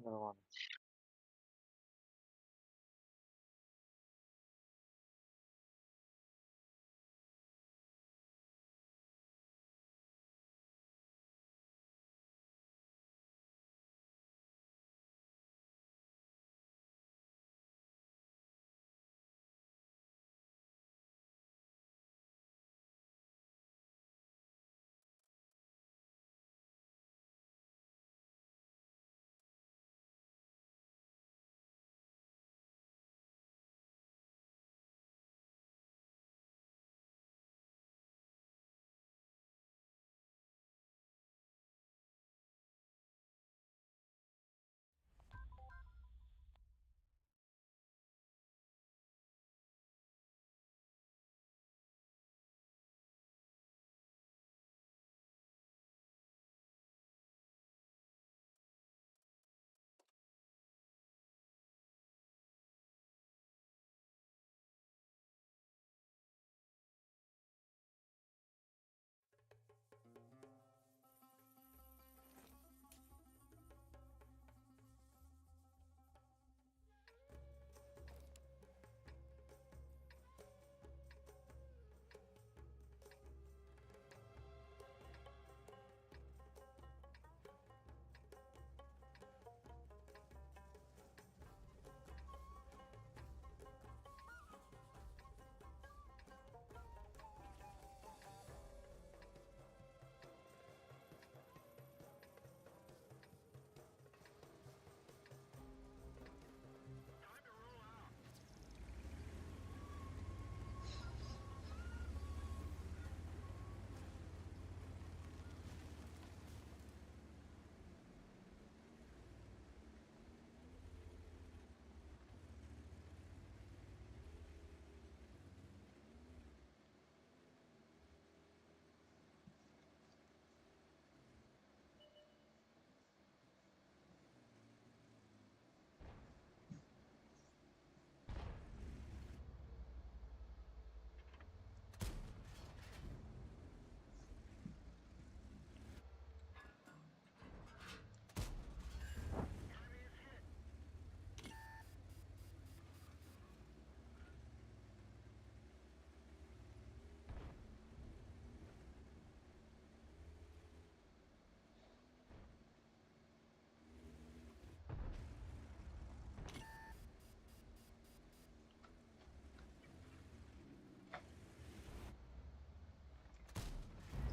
Нормально.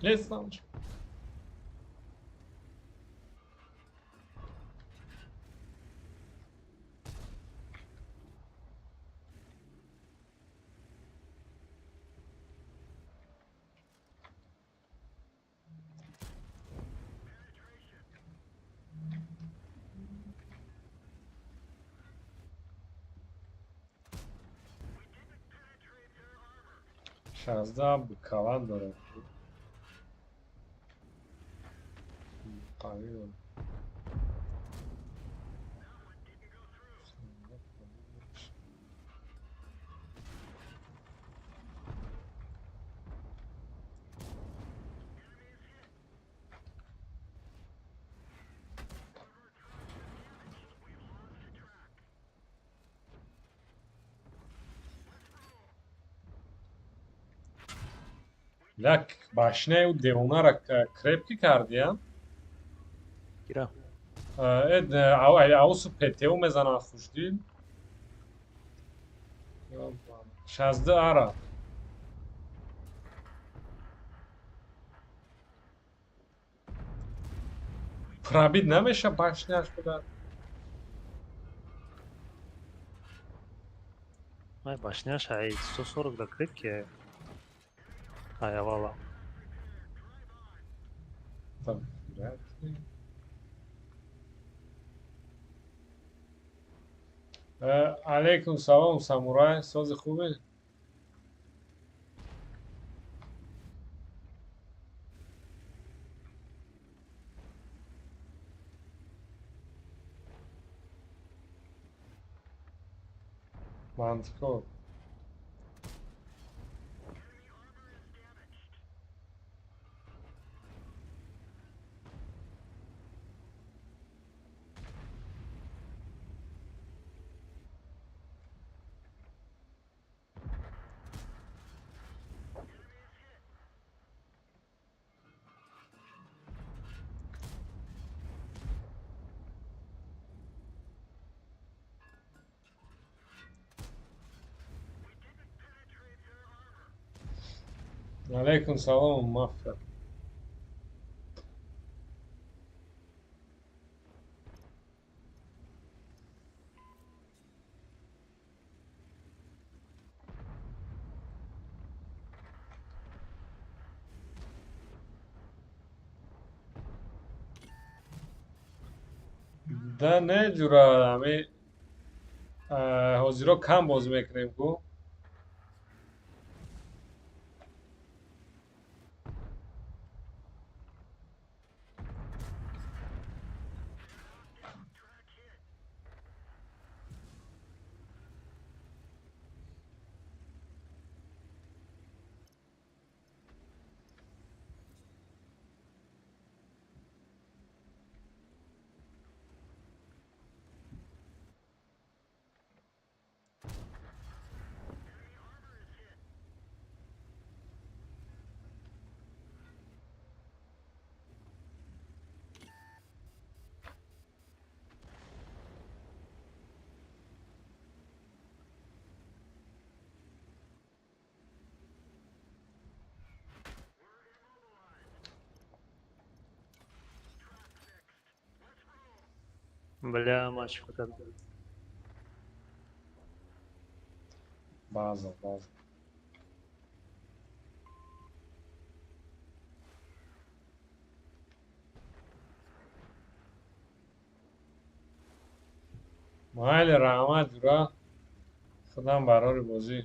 Letztendlich. 16 کلان داره قوی داره لک باشنه و دیونا را کرپکی کردیم Kira. اد اوسو پتیو میزنن خوشدیل 16 ara پرابید نمیشه باشنهش بدن Ай, башняш, ай, 140 до крепкие. Ай, авала. там вряд ли. علیکم سلام سامورای ساز خوبه منطقه علیکم سلام موفق. ده نه جورا همی حاضرها کم باز میکنیم کو. بля матч вот этот. بازم بازم. مایل رحمت جورا خودم برای بازی.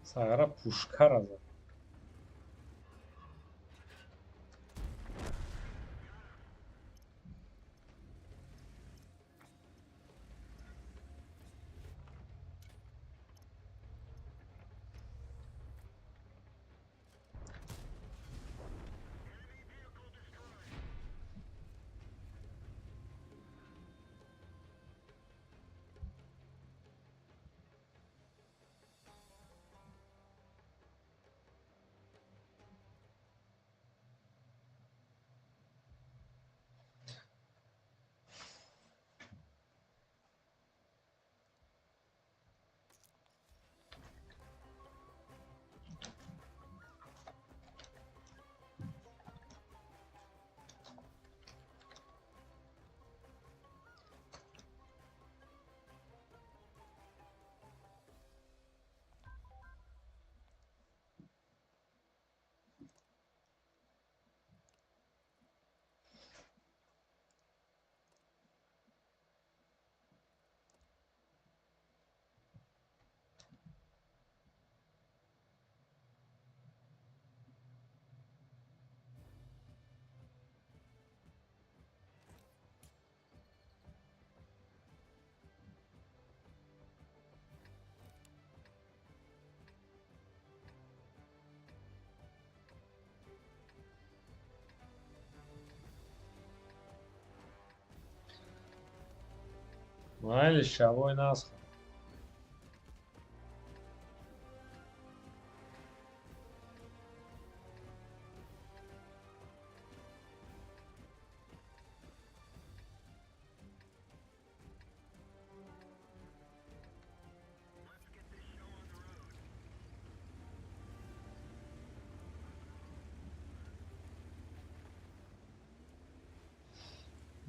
ساغره پوشکر از. مایل شبای ناس.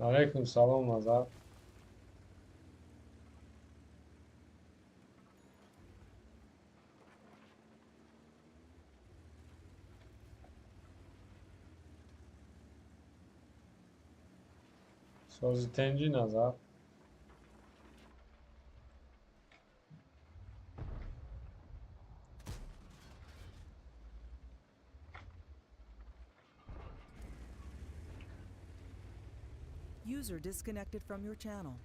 Алейкум салом, Назар. Sozi tenji, Nazar. User disconnected from your channel.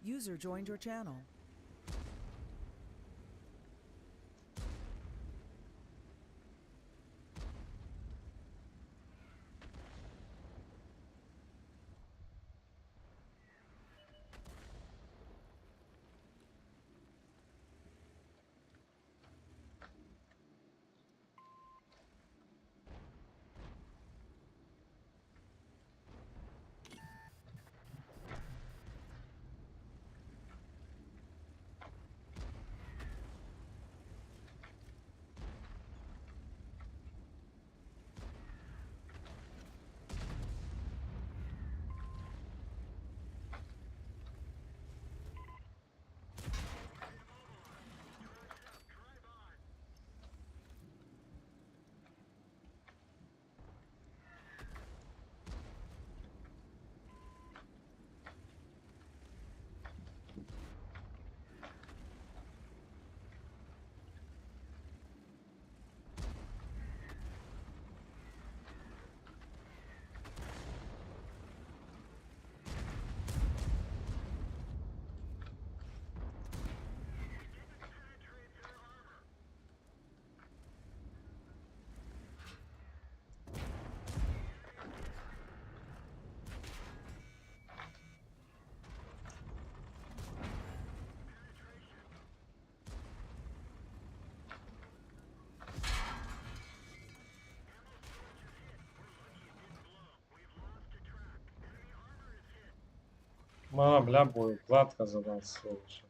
User joined your channel. Mana bilan bo'yi gladko zadal сволочь.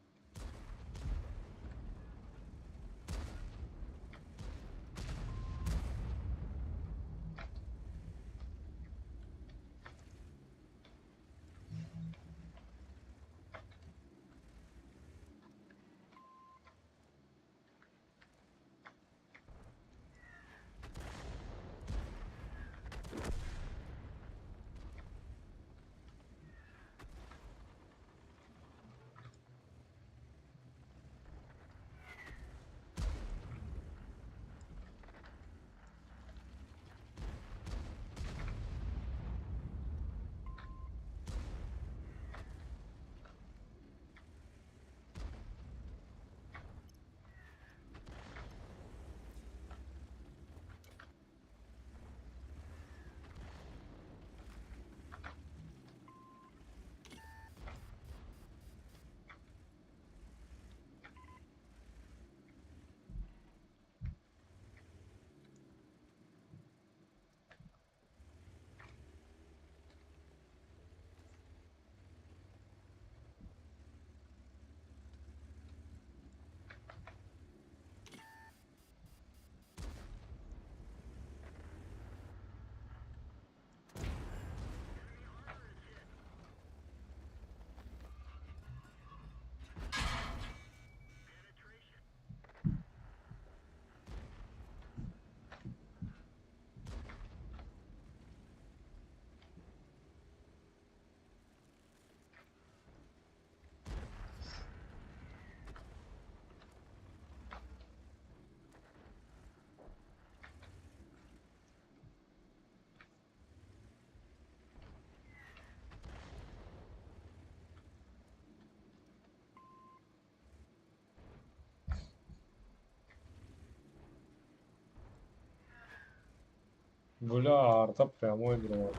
Бля, арта прямой играл.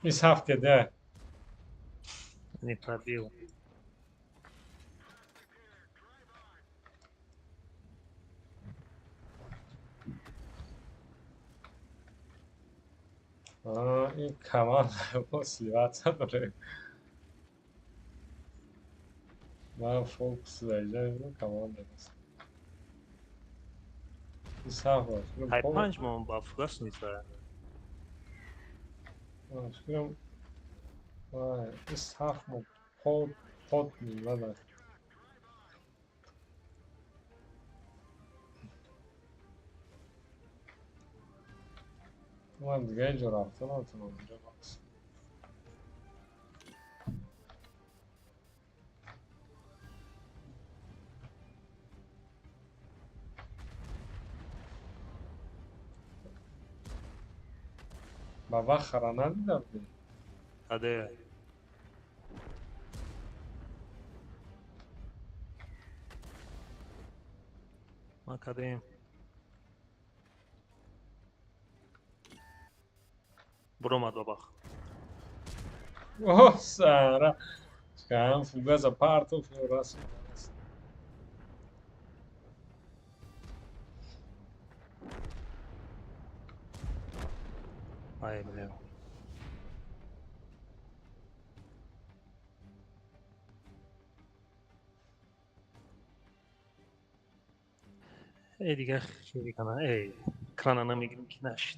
Is haftada. Не пробил. این کمان مصیبت داره. من فوکس دارم کمان درست. Is haftada. High punch ما با فوکس نیست. شکرم. Is haftada. pot می‌کنه. من دیگه اینجا رفتم نمیتونم اونجا باز. بابا خرانه دیدم دیگه. هده ما کدیم برو مد بابا. اوه سارا. Скажем, фуга за парту, раз. Ай, блин. ای دیگه خیلی کنه. ای کرانه نمیگیریم که نشد.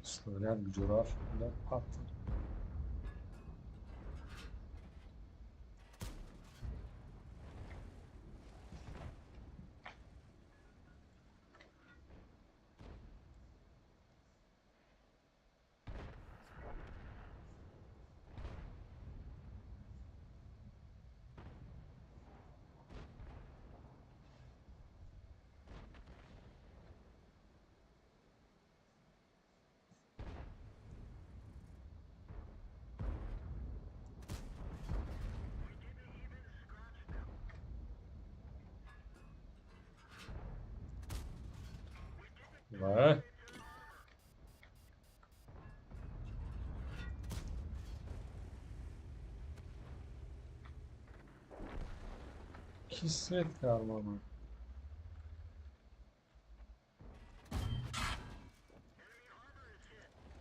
Снаряд к жирафу, да, папа. Ouais. kismet karmanı.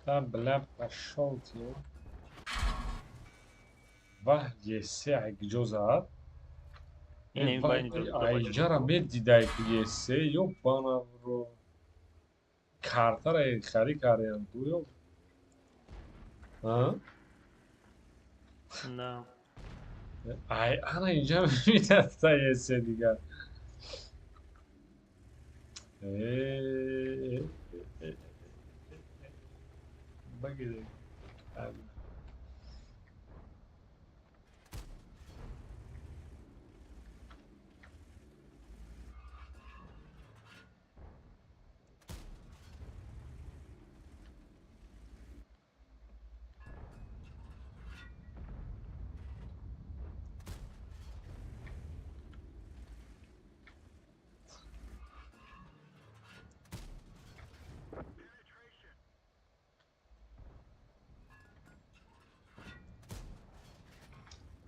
Tam بلعب الشوط وحدي ساعة جوزات Yine aynı durumda ay başladı. jara meddi dai PS io bana bro kartara khari karayan tu yo ha No. ay ana inja میدست یه سه دیگر بگیره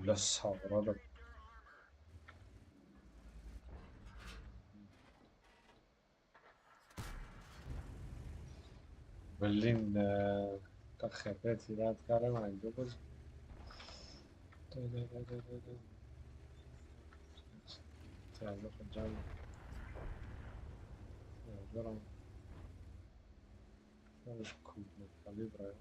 لسه ورا برلین تا خفتی رد کاره من دو باز تعلق جمع برم مش كومبليت كاليبرا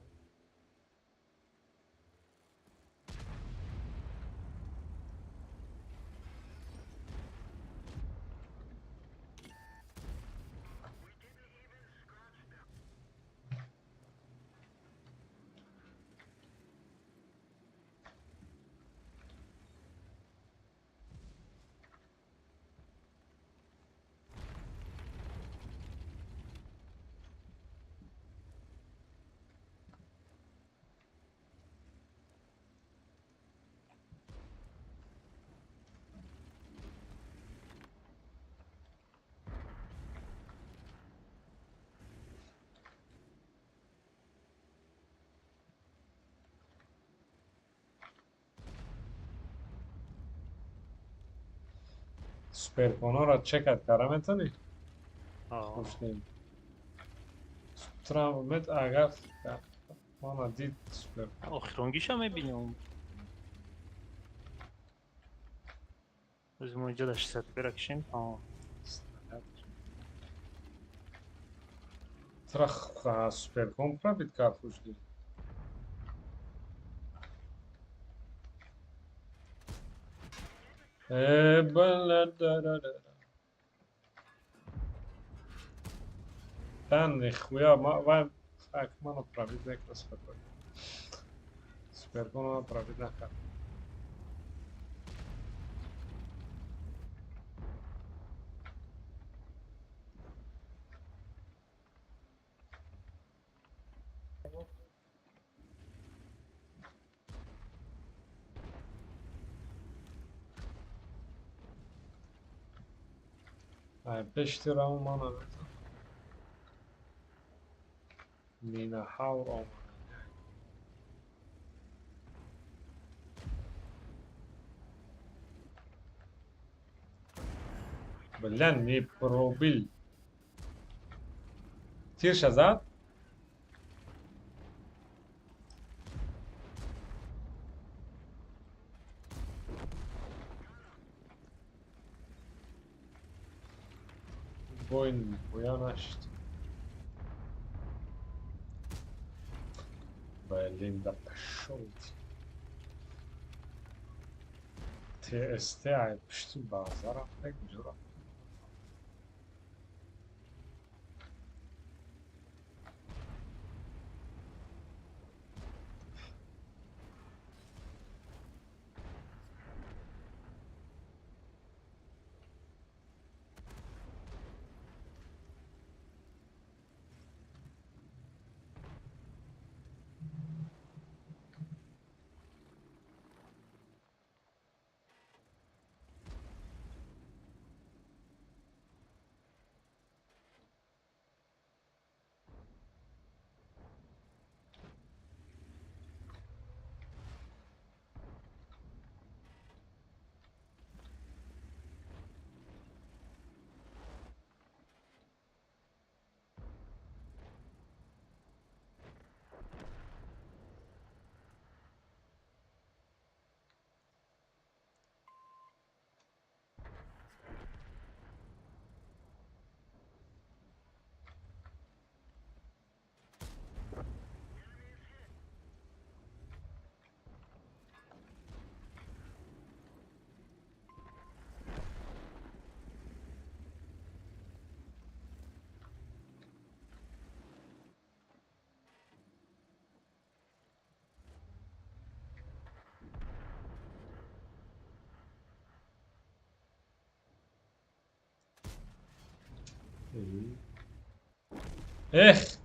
سوپر کنو را چکت کارم اتنی خوش نیم ترامت اگر ما دید سوپر آخرانگیش هم میبینیم. از اونجا داشت ست برکشیم. ترخ سوپر کن را بید کار خوش دید Ben خویا ما و فکر منو پراوید نکرد سوپر کنو پراوید نکرد پشتی را اومانه مینا حاور اومانه بلن می پروبیل تیر شزد بوین بویا نشت بلین دا پشوت تی استعای پشتی بازارم نگجورم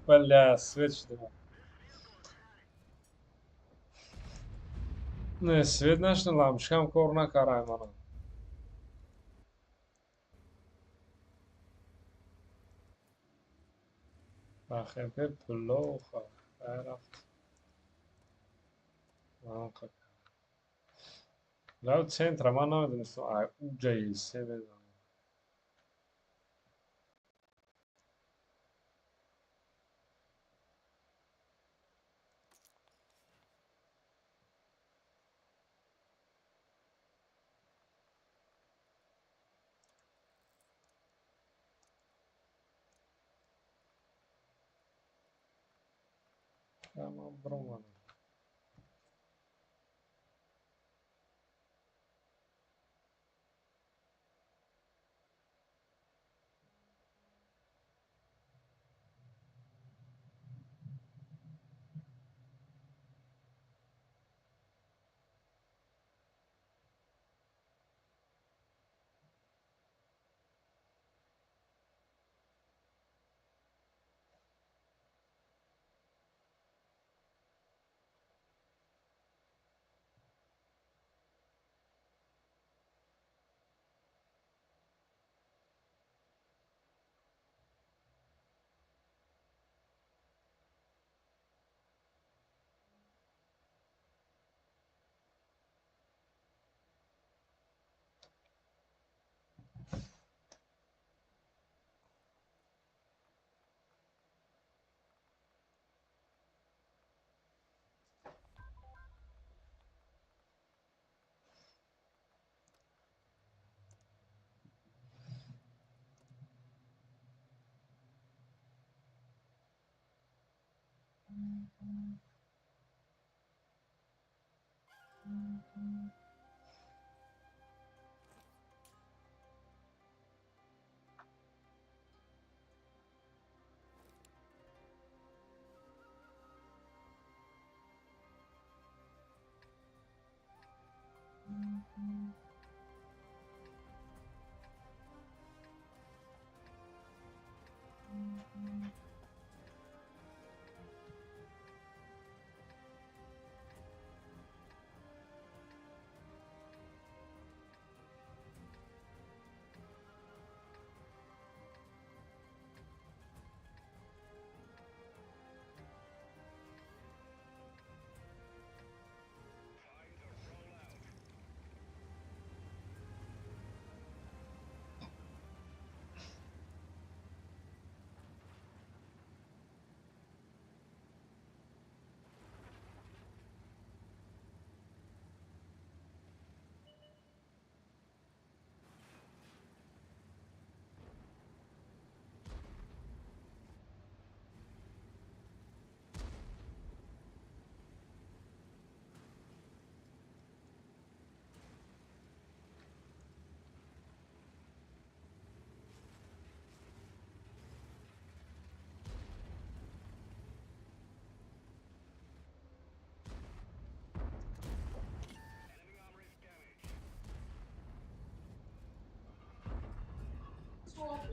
Бля, свет что? Не, свет нашли лампочкам корна караймана. ХП плохо. Лау центра ман намедонам ай уҷаи се безанам. Ама броман.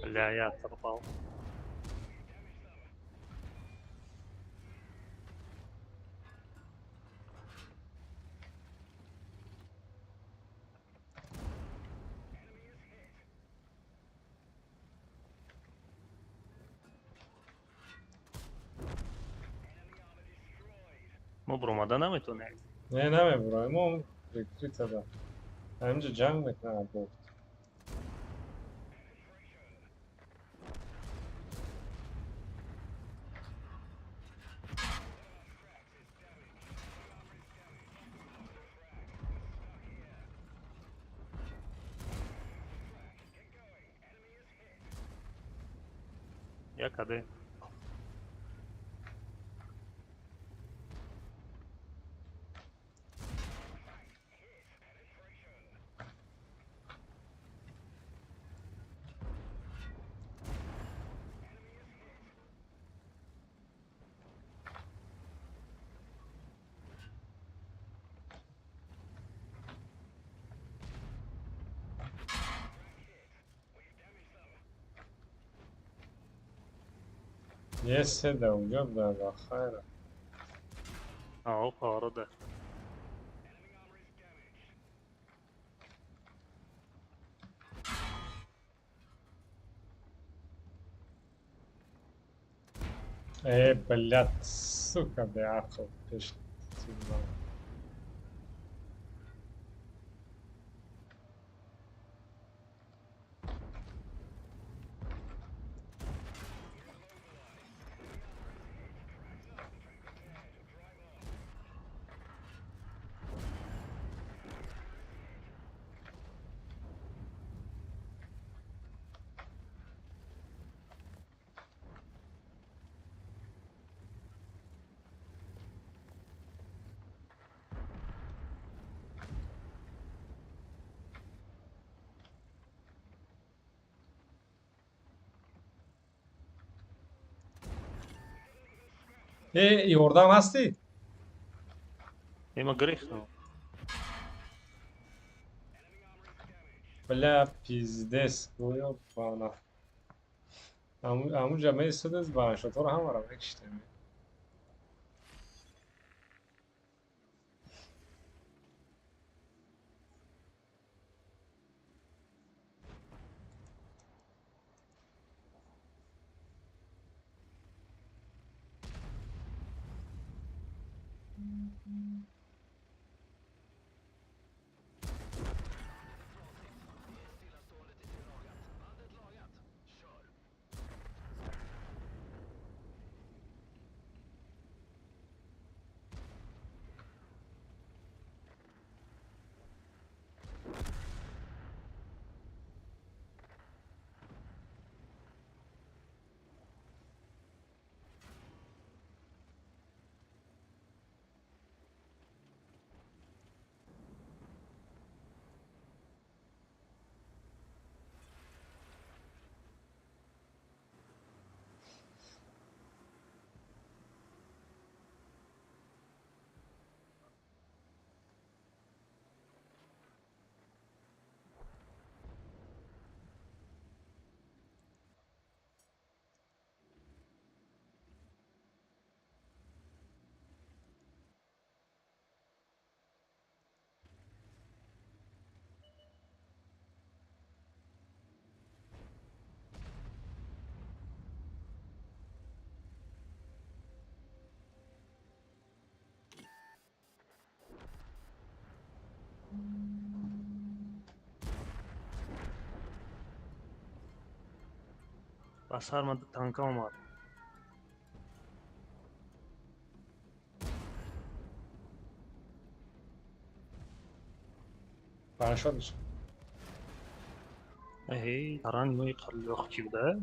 Бля, я оторвал. Мо бромада наметоне. Не, намебурам, он прикрита да. Амҷа ҷанг мекунад бо. Я каде? یه سه ده اونجا بده خیره. پاره. Блядь, сука, бляха, пишет. Oradan هستی؟ ما گریختم. بلا پیزدس گویا بانا همون جمعه استودنز بانا شطور هم ورم اکشتمی بس هر من تانک آمد. بانا شدش تران ما يقل أختي وده.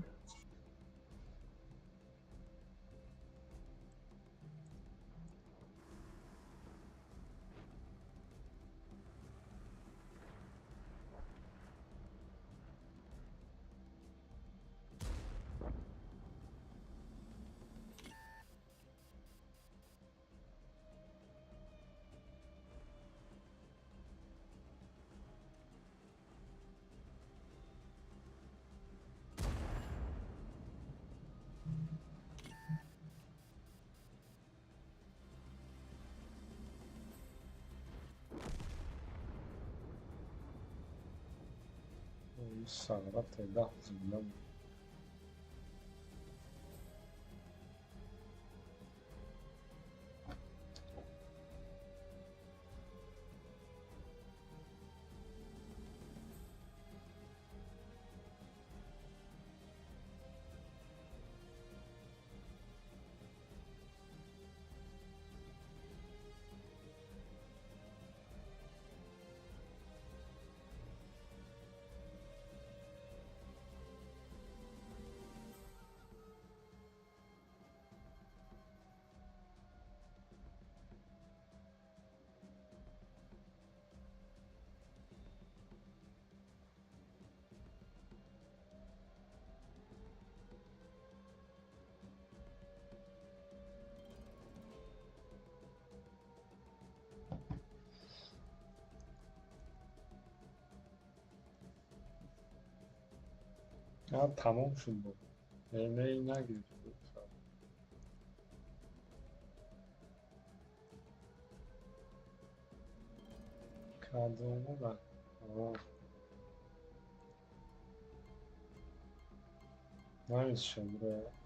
استغربت اللحظة لما تمام شد بود ایمیل نگرفت Kadını da. Tamam. Neresi şimdi buraya?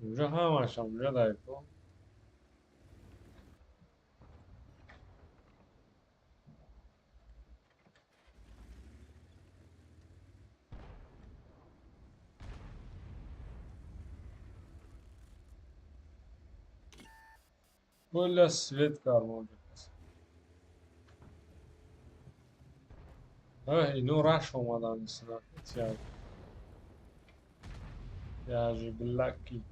اونجا همش هم اونجا دقیق کن. کل سویت کار موجود است. اینو رش اومدن مثلا یه بلکی.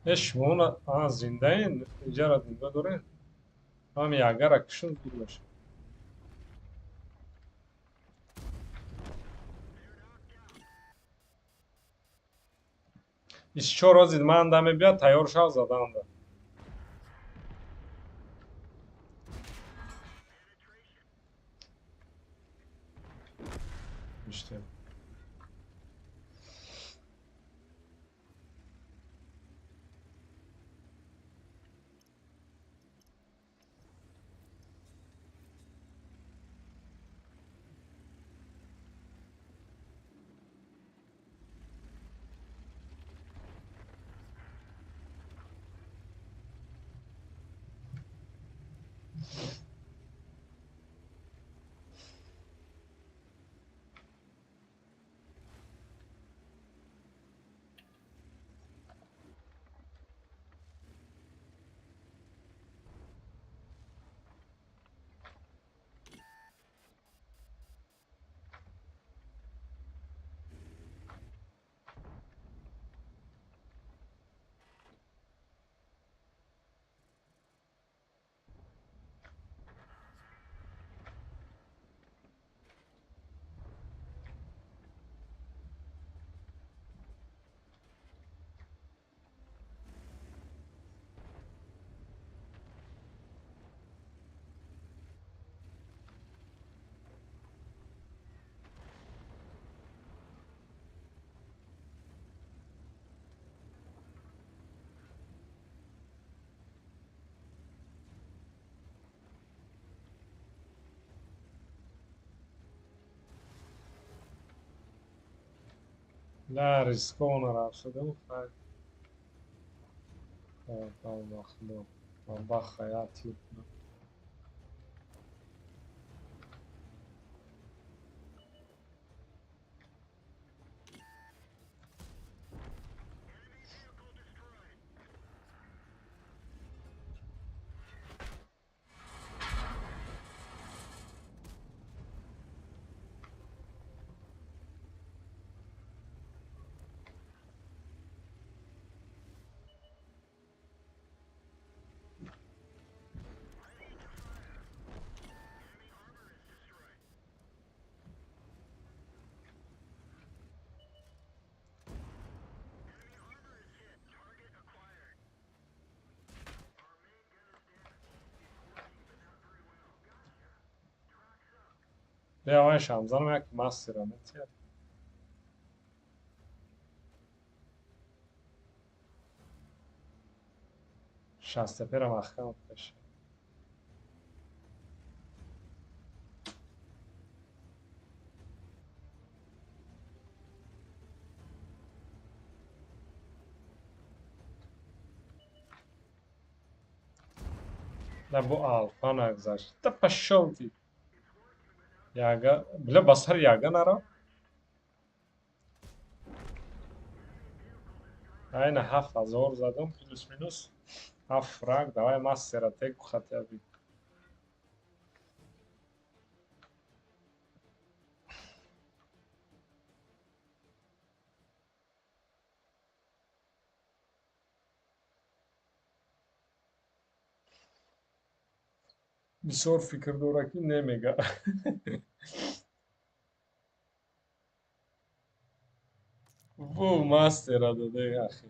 اشمون زنده این اینجا را دیگه دوره هم یاگر اکشن دور باشه ایش چه روزید من دمه بیاد تیار شو زدن ده میشته لا ریسکون را شده خیلی مخلوق با خیاطی بیا وای شمزنم یک ماستی را نتیه شسته پیرم اخم بشه نه bu alfa nagzash da pashov ti yaga bile basar yaga nara ayna 7000 زدم پلوس مینوس 7 فرانک давай мастера теку хотя бы بسیار فکر دورکی نمیگه بو مастера داده اخی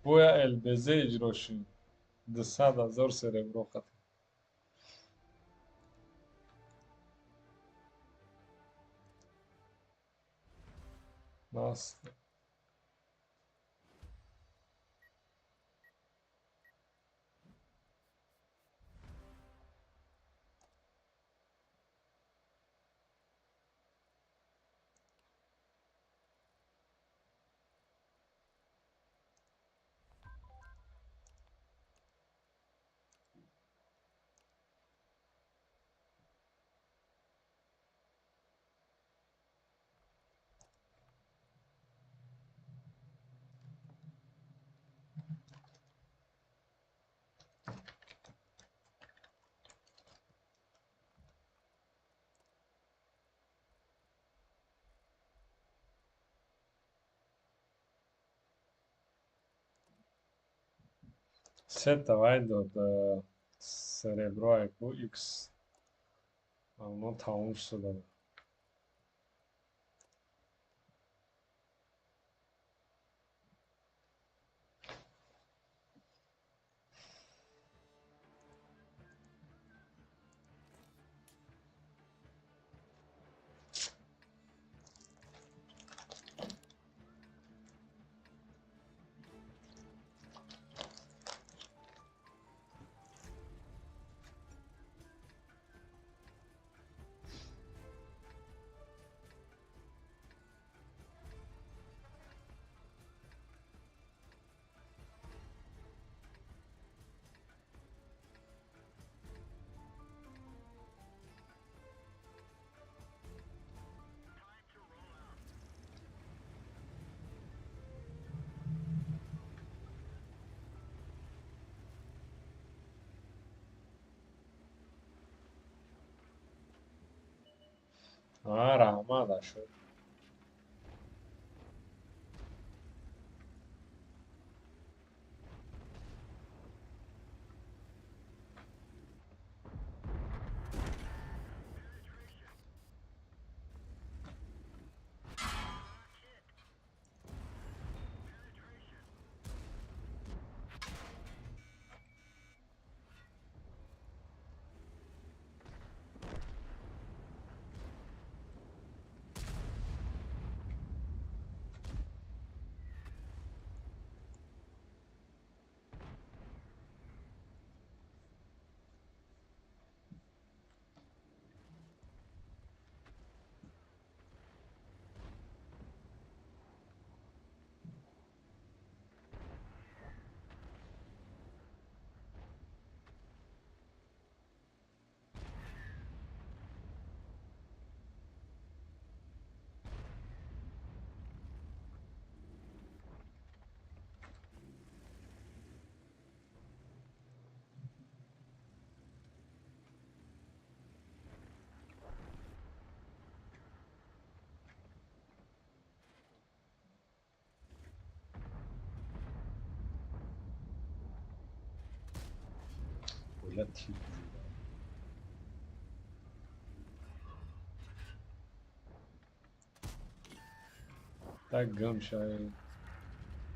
بویا البزه اجرا شد 200,000 سربرو خط ماست Seta vai do cerebro bu X. Ama tamam şurada. Rahman da şu. Böyle tip. Tak gömşay.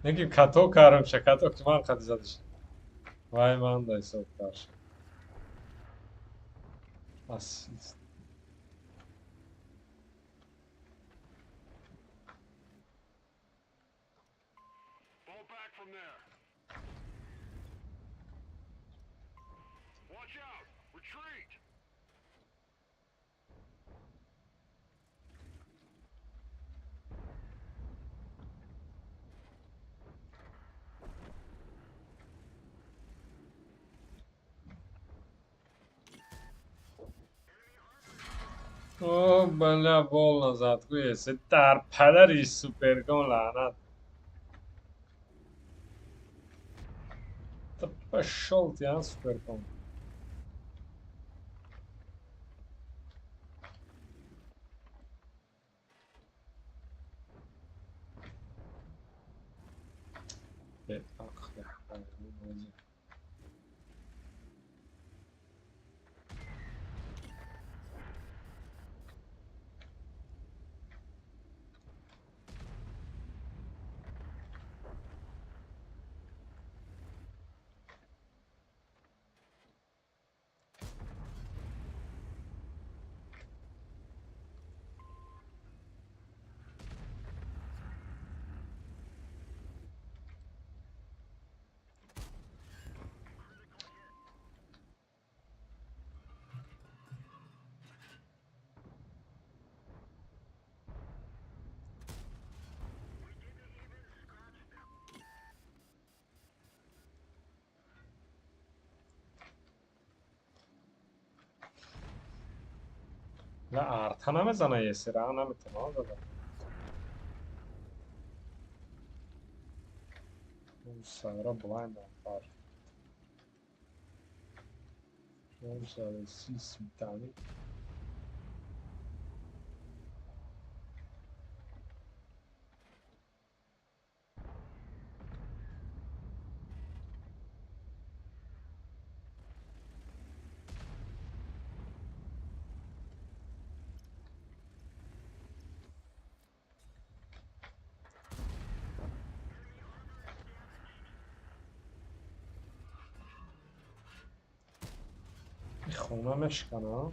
Ne ki kato karım kato tuman kadizadış. Vay man da isot karşı. As. Fall back from there. Watch out! Retreat! او بله بول نزد گویه سه در پدری سوپرگان لعنت تا شلت یا سوپرگان به آخ لا ارتنا مزنه یه سره انا میتونم زدم اون سارا بلایند آنفار اون سارا سیس میتانی Ona mexicana.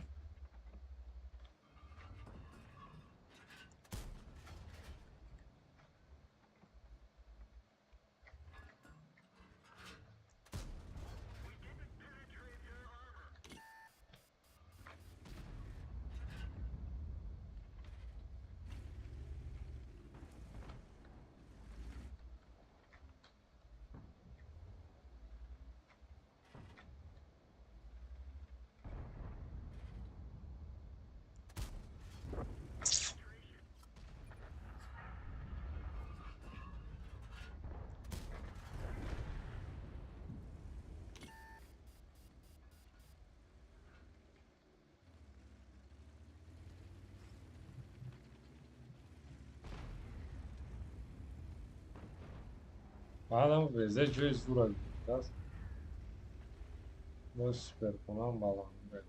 Adam veze joy zura biraz. Bu süper falan balon böyle.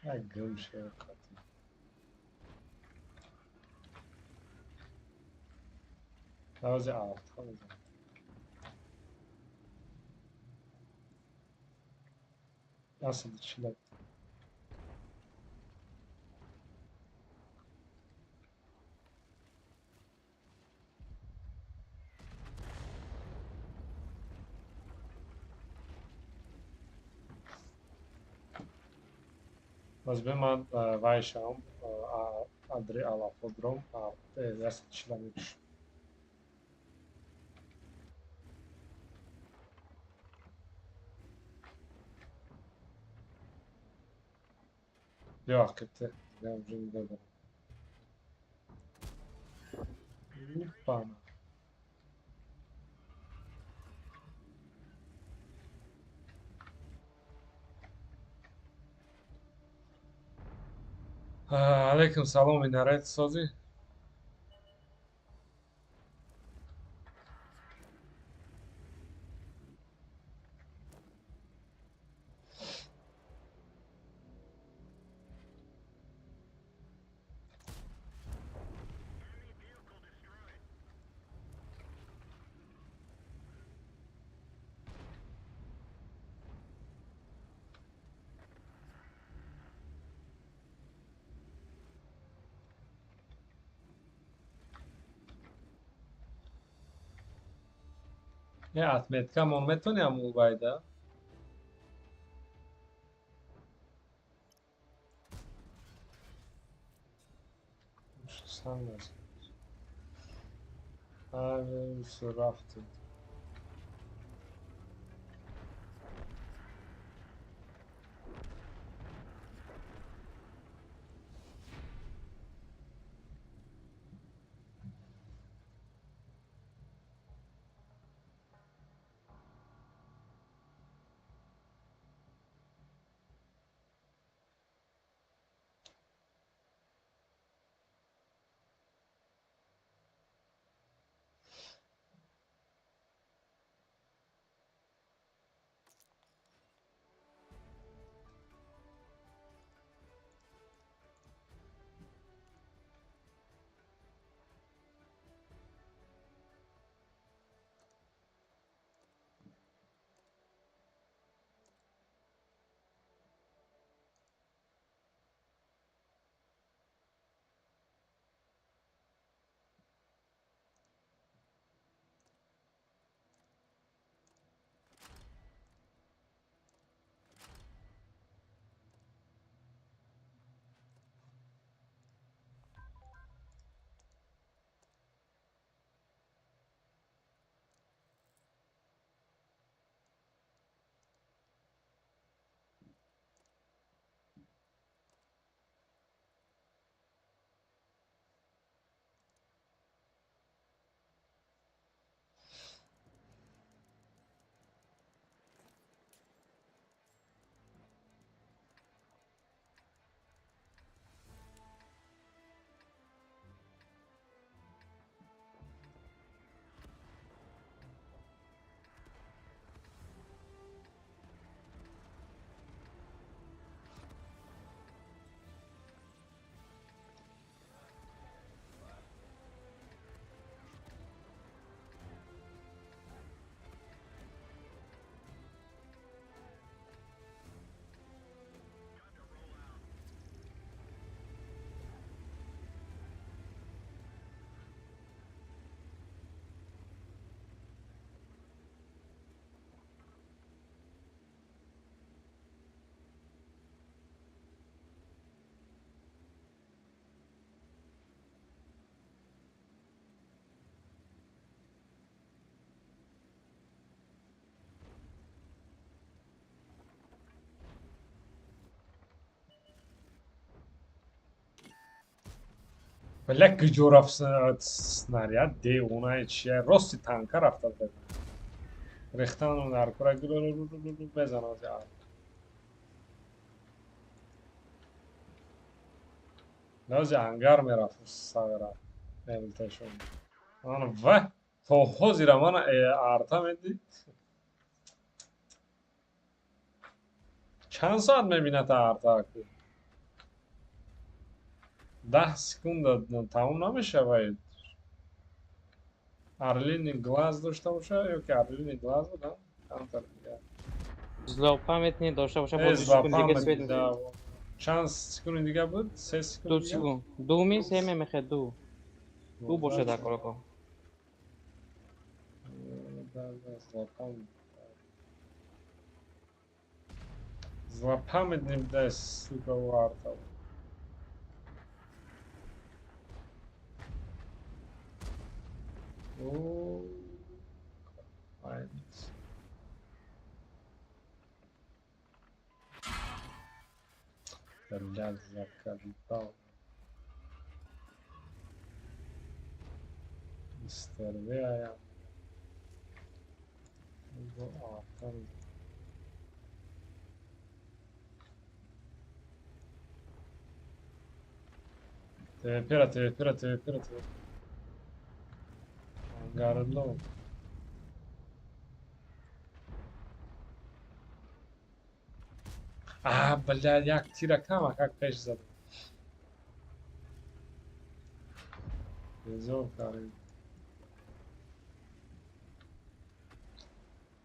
Ya gım şey katı. That was out. Nasıl içiler? Возьмем вайшам адри алафодром, nasıl içilemiş? Yok gitti. Ben şimdi dedim. Bana. Aleyküm selam minaret sözü. Ya atmetka momentu ne amul bayda? Sen nasıl? Abi suraftı. Бляк جوراب снаряд دیوونه چیه راستی تانکر افتاد بده ریختن اون در کره بزن از یاد لازم انگار میرفت ساغرا نمیتشون آن و تو زیر من آرتا میدی چند ساعت میبینه تا آرتا کو 10 سکند تموم نمیشه باید ارلین گلاس داشته باشه یا که ارلین گلاس بودم کانتر دیگه Злоупамятный داشته باشه ای باز 2 سکند دیگه زلپا سویت میشه. چند سکند دیگه بود 3 سکند 2 دیگه سکند. 2 می 3 میخه 2. 2 باشه در کالاکا. Злопамятным да сука варта. О, айнц. Блядь, заколебал. Мистер Вея. Там. Te. Гарно. Блядь, як тиракама, как пеш задал. Безо, карин.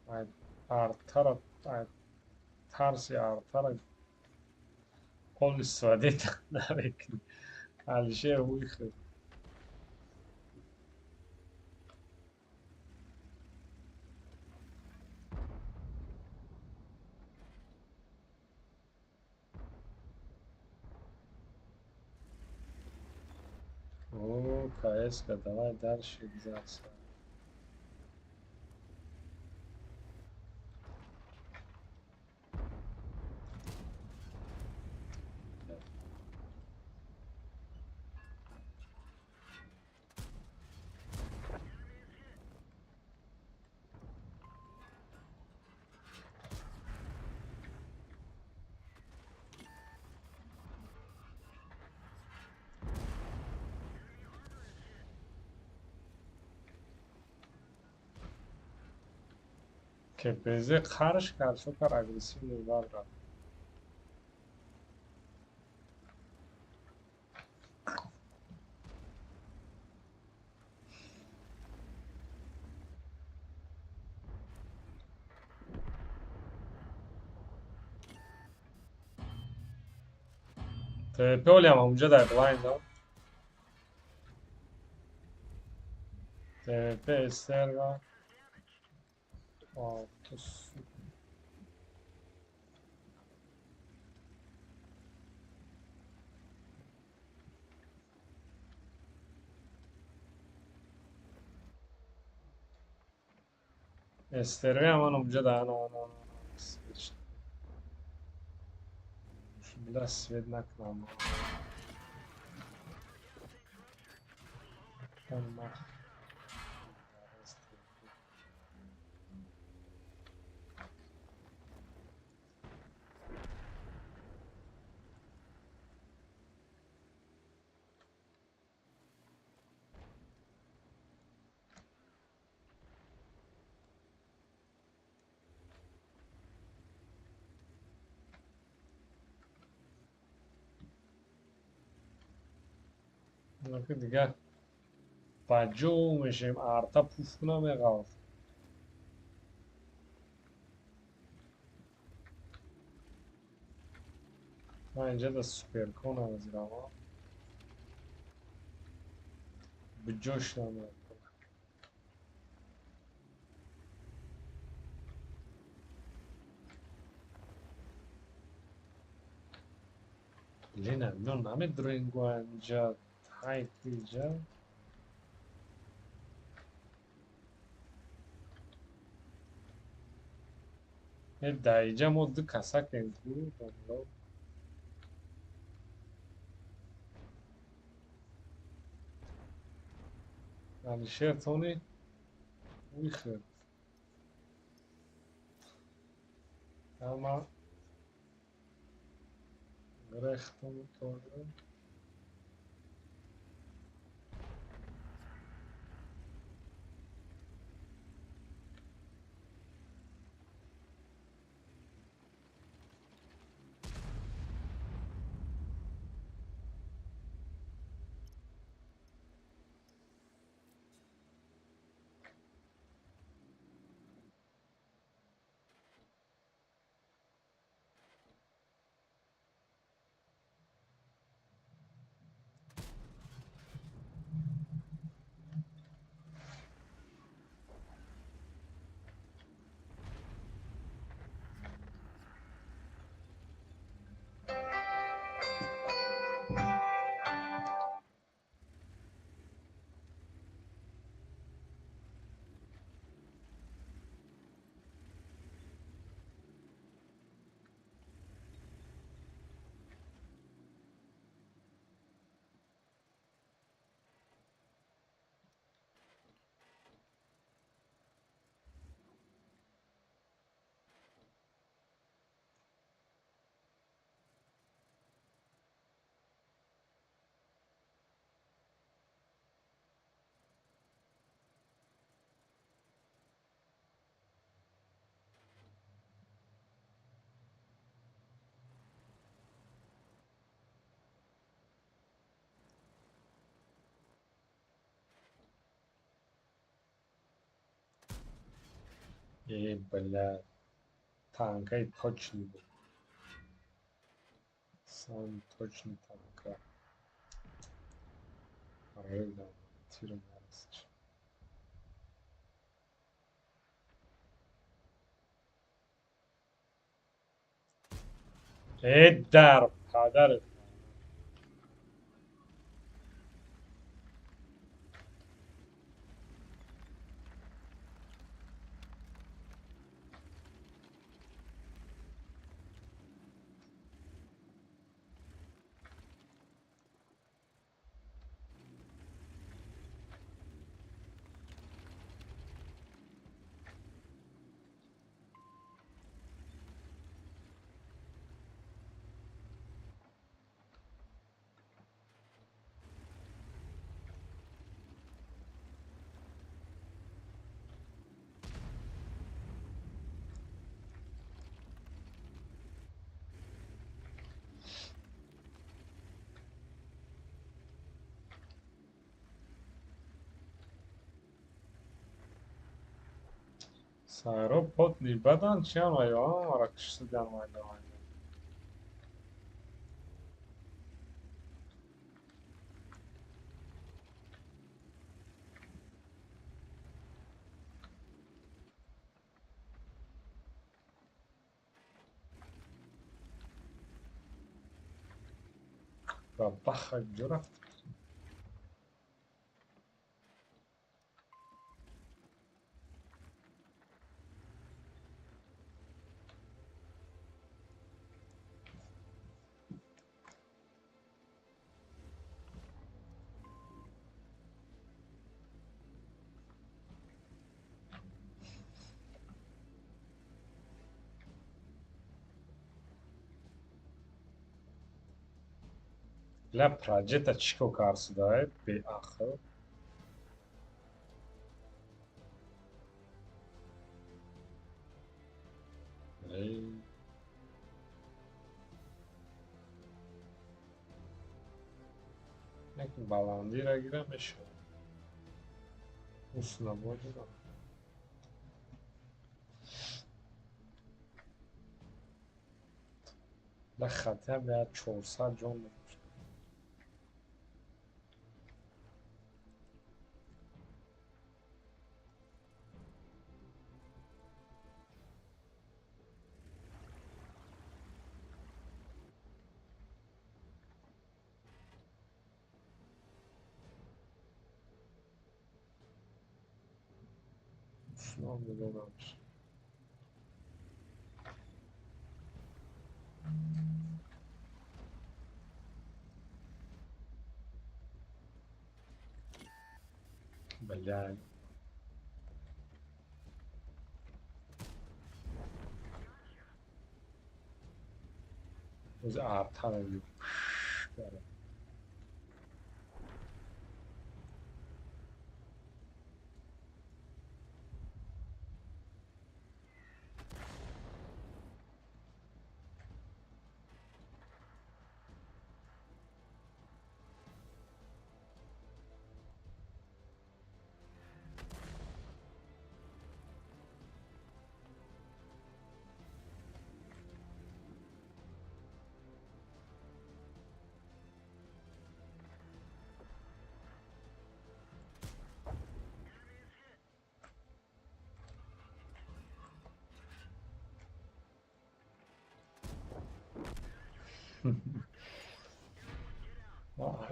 Ай, артара, ай, тарси артара. Qol istifade نداره الشيء هو يخرب اوه KS का давай дальше экзаться KPZ qarsh super agressivniy varlar TP olyam اونجا در بلایند ها TP استرگا استرگا هم اونجا در نه بلا سوید نکنم کنم دیگه باجو میشیم آرتا پوف کنم اقاف من اینجا دا سوپر کنم از این آقا بجوش نمید لینا نون نمید درینگو اینجا تایت اینجا یه دایجا مود کسا کنکو Alişer Tony Uyku. Ama Grechton doğru. Бля. Танка и точно был. Сам точно танка. Рыда. Тирмарсч. در قدرت Сайро потный бадан чем айо аракшысы дамайда. Баха журафт. La proġetta ċiko karsu daj bi aħħar. Nekim balandira giremiş. Usuna boydu da. La xatem ya 400 جون usuna boydu. Блядь. o'zi talab yo'q.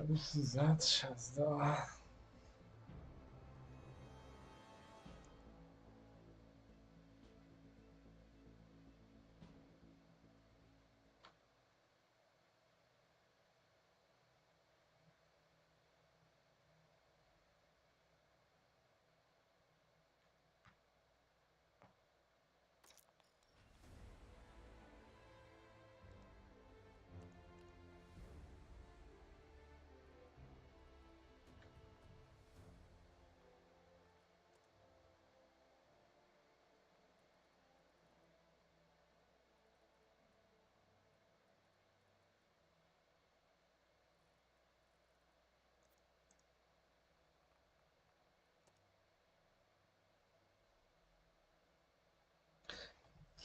Precisa de chance.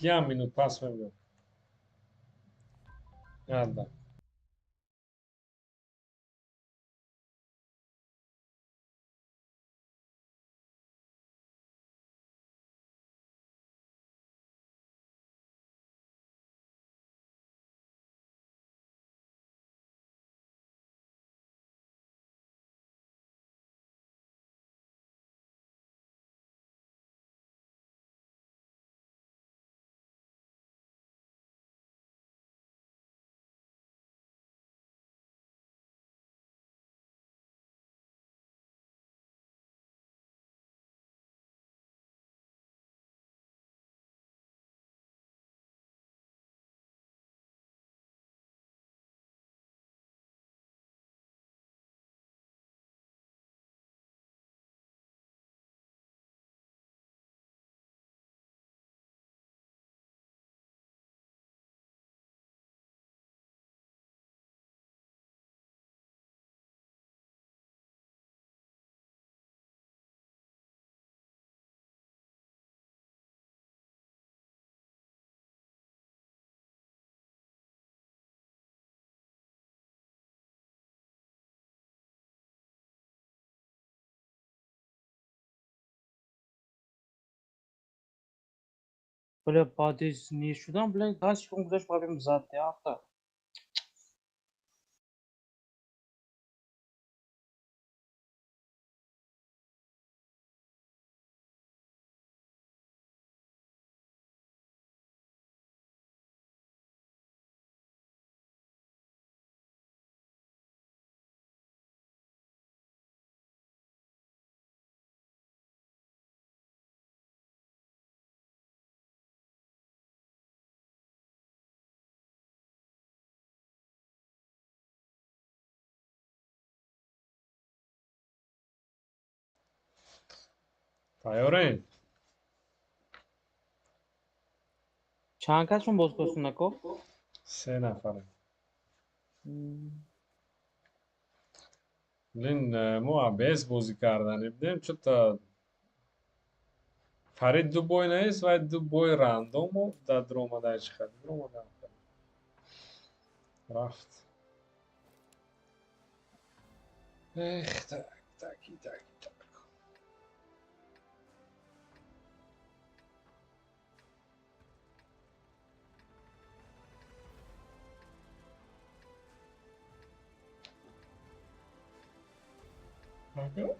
Ja, minut pasłem go. Jadda. Бля, падез не шудан, бля, да си кому гудаш правим зад театър. Tayyoring. چند کسشون بازپرسون نکو؟ 3 nafarim. Блин, ما ABS بازی کردن بودیم چون تا فرید دو بای نیست و دو بای رندوم و در اومده چی خیلی در اومده رفت اخ تاکی Aga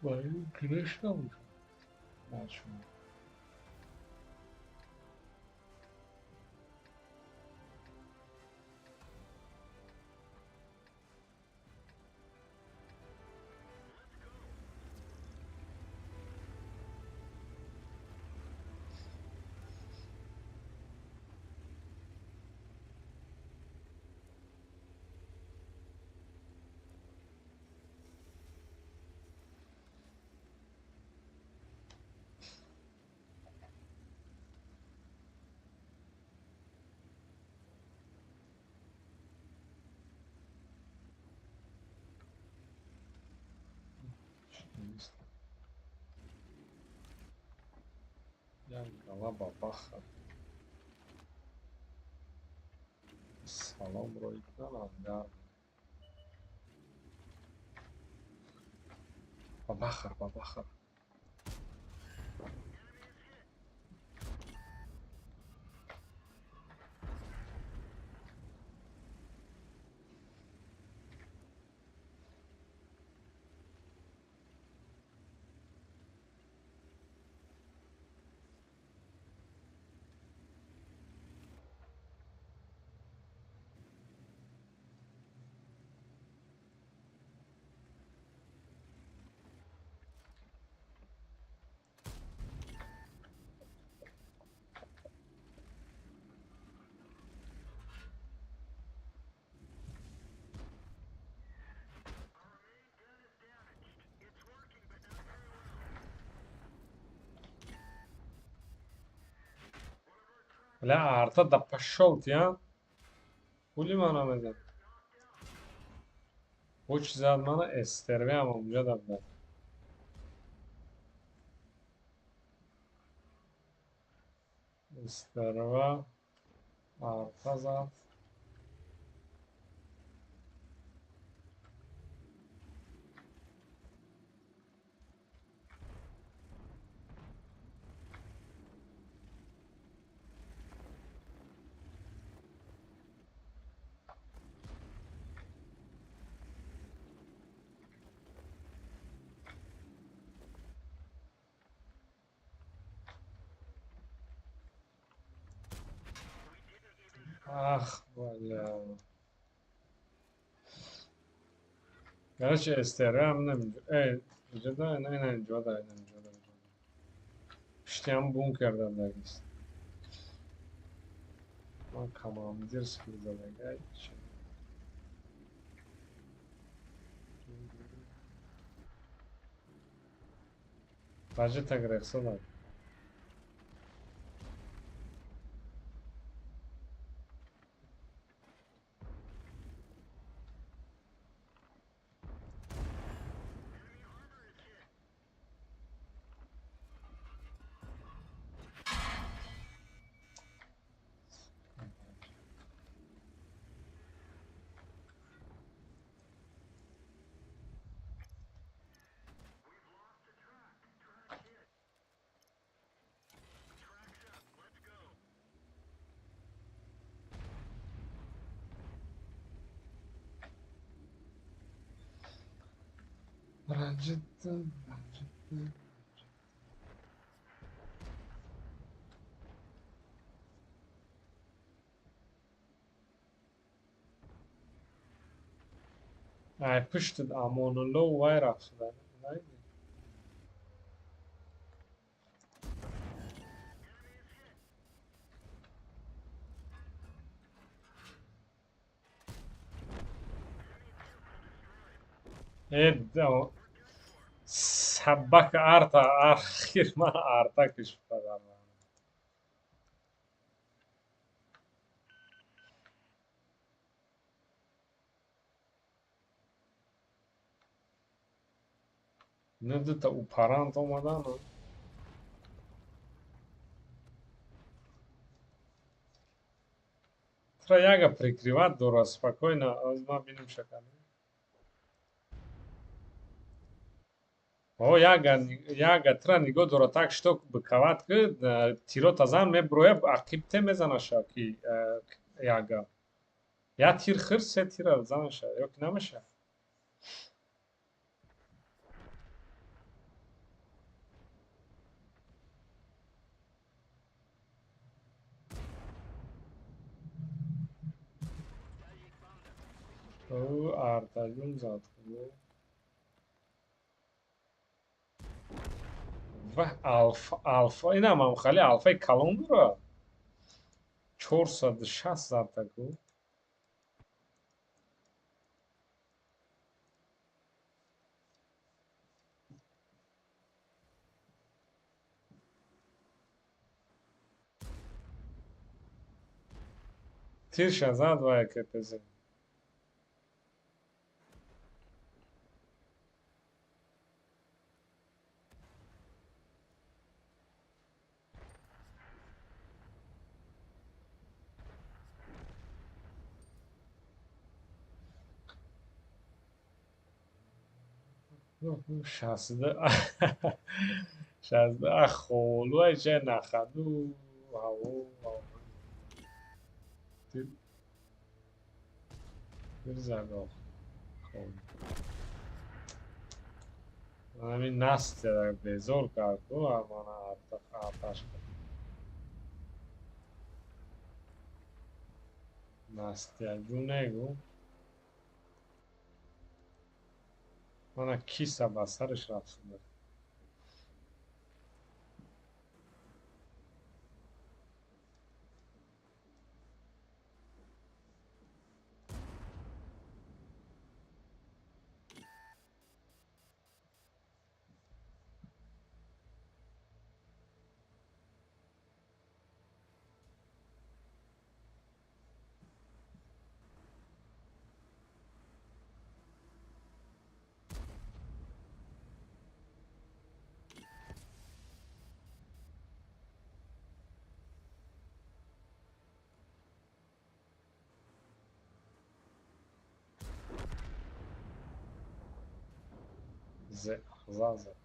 باید گرش نموشم نشون نیست. Yangalar babaxa. Salam roiddan anlar. Babaxa, babaxa. Бля, арта да пошел ты, а? Хули мана медем? Хуч зад мана эстерве ам онҷа да бля. Эстерва арта зад. Ах, бля. Короче, эстерве ам наминҷа. Инҷа да, ина инҷа да, ина инҷа да. Пиштиам бункер дадагист. Ман командир скил задагай. Бажи тагрехса дад. Ранҷидам, ранҷидам. Ай, пуштид Амонулло вай рафтида. Найди. Да. Собака арта, ахир ман арта кашф кардам. Не дута упарант омадану. Тра яга прикриват дора, спокойно, аз ман бинем шакали. О, яга тра нигоҳ дора, так што бикават ки тиро тазан меброя, ақибте мезанаша ки яга. Я тир хир, се тира занаша, ё ки намеша. О, артажун зад. Ва алфа, инам ам хали алфаи калон дора. 460 задтаку. Тирша зад ва КПЗ. شازده شازده خولوی چه نخدو هاو زنو خول همین نست بزرگ کرد و همانا آتش نست جونه گو مانا کیسا با سرش رفته زازه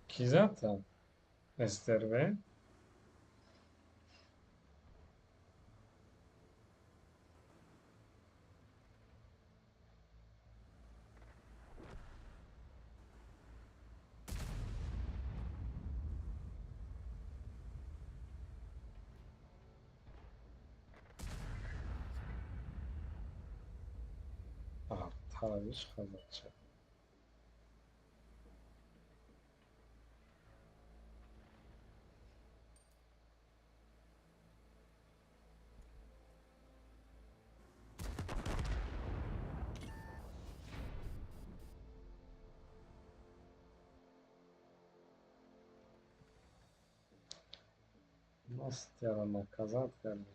کی زد استرve tarayış kazanacak. Nasıl yarana kazat geldi?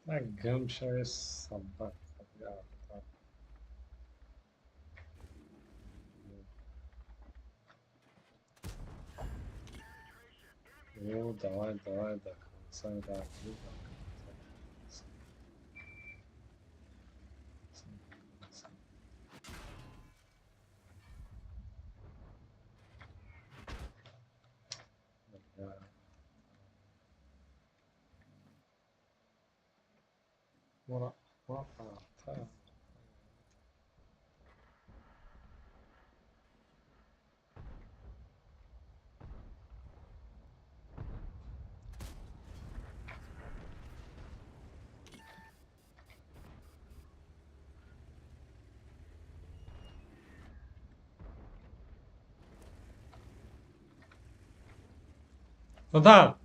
Ne gömşe sabah ya. Yo, давай, да. Sen daha iyi bak. Ya, mora, mora, ta. No da.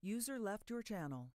User left your channel.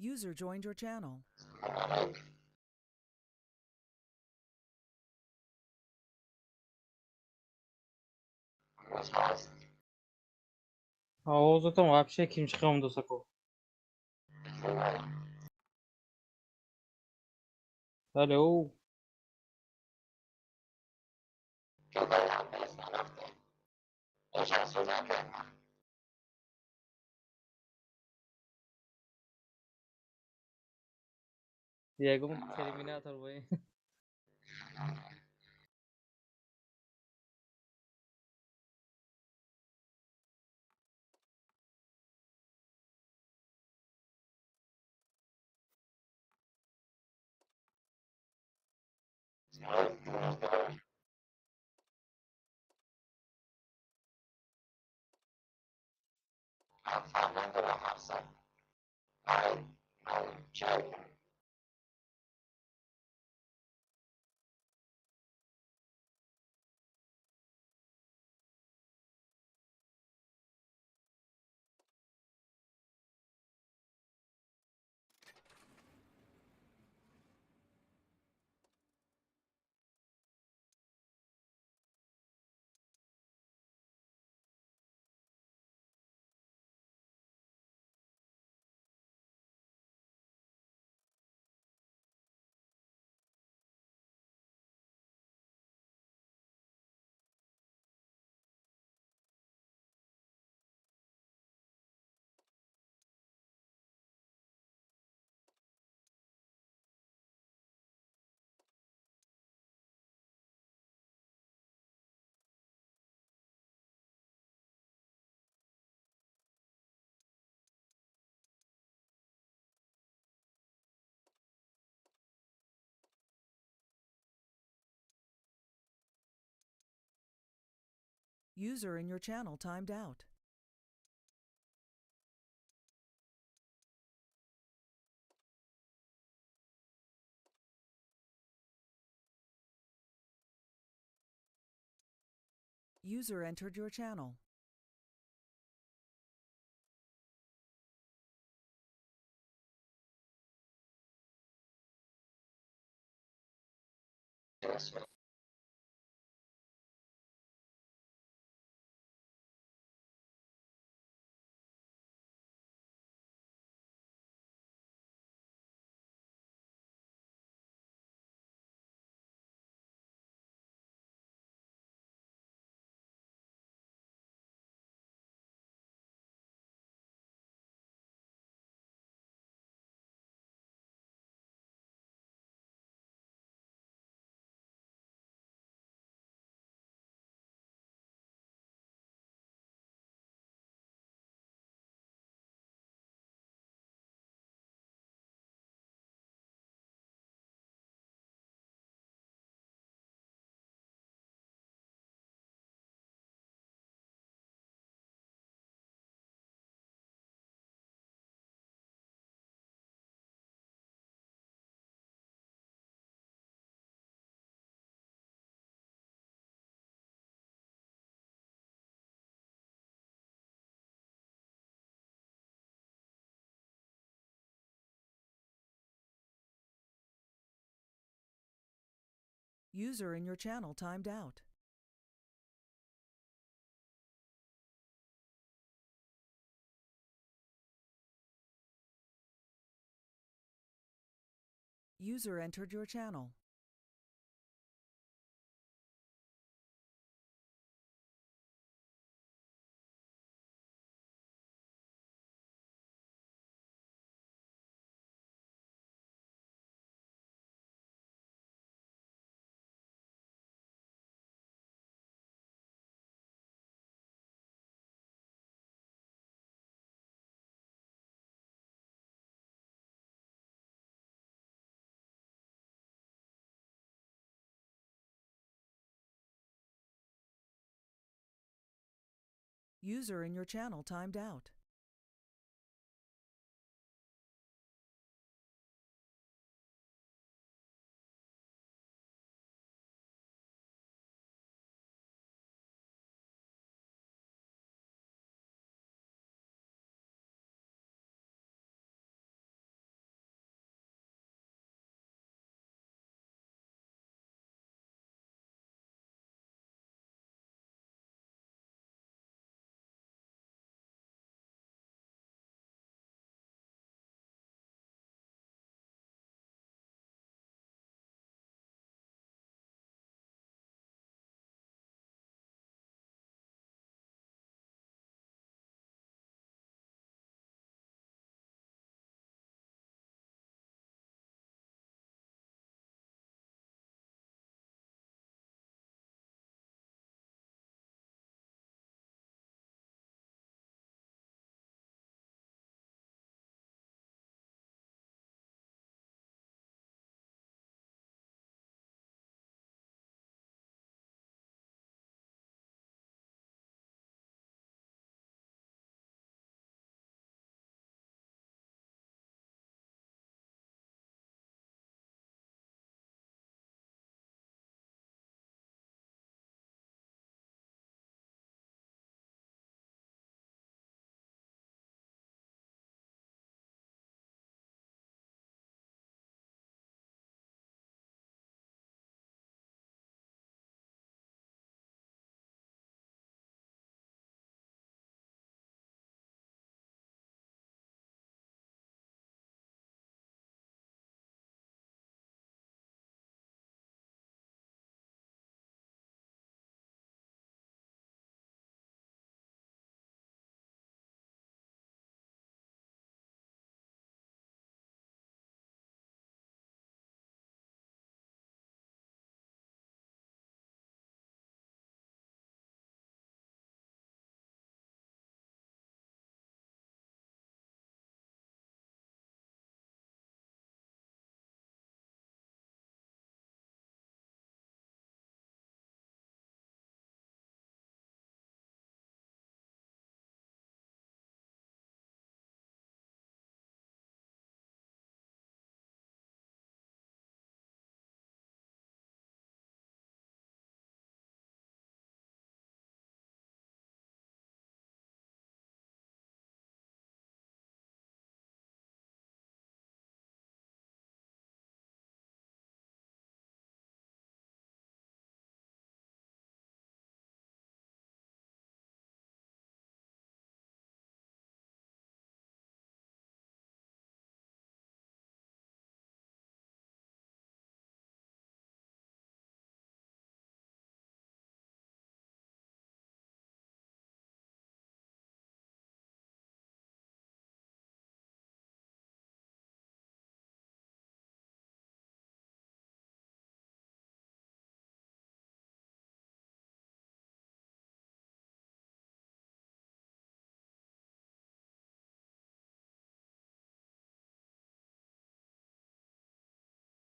User joined your channel. O zaten вообще kim çıkıyor da sako. Hello. Diego Terminator boy. User in your channel timed out. User entered your channel. User in your channel timed out. User entered your channel. User in your channel timed out.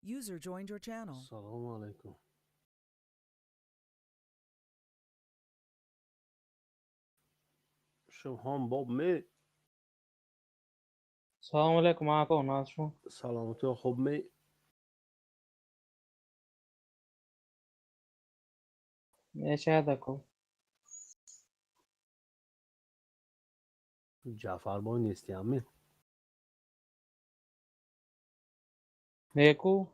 User joined your channel. سلام علیکم. شو هم باب می Salam alaikum آقا نازشون. سلامتی و خوب می میشه دکو. جعفر بای نیستی همین نیکو.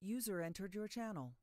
User entered your channel.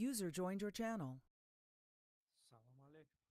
User joined your channel. سلام علیکم.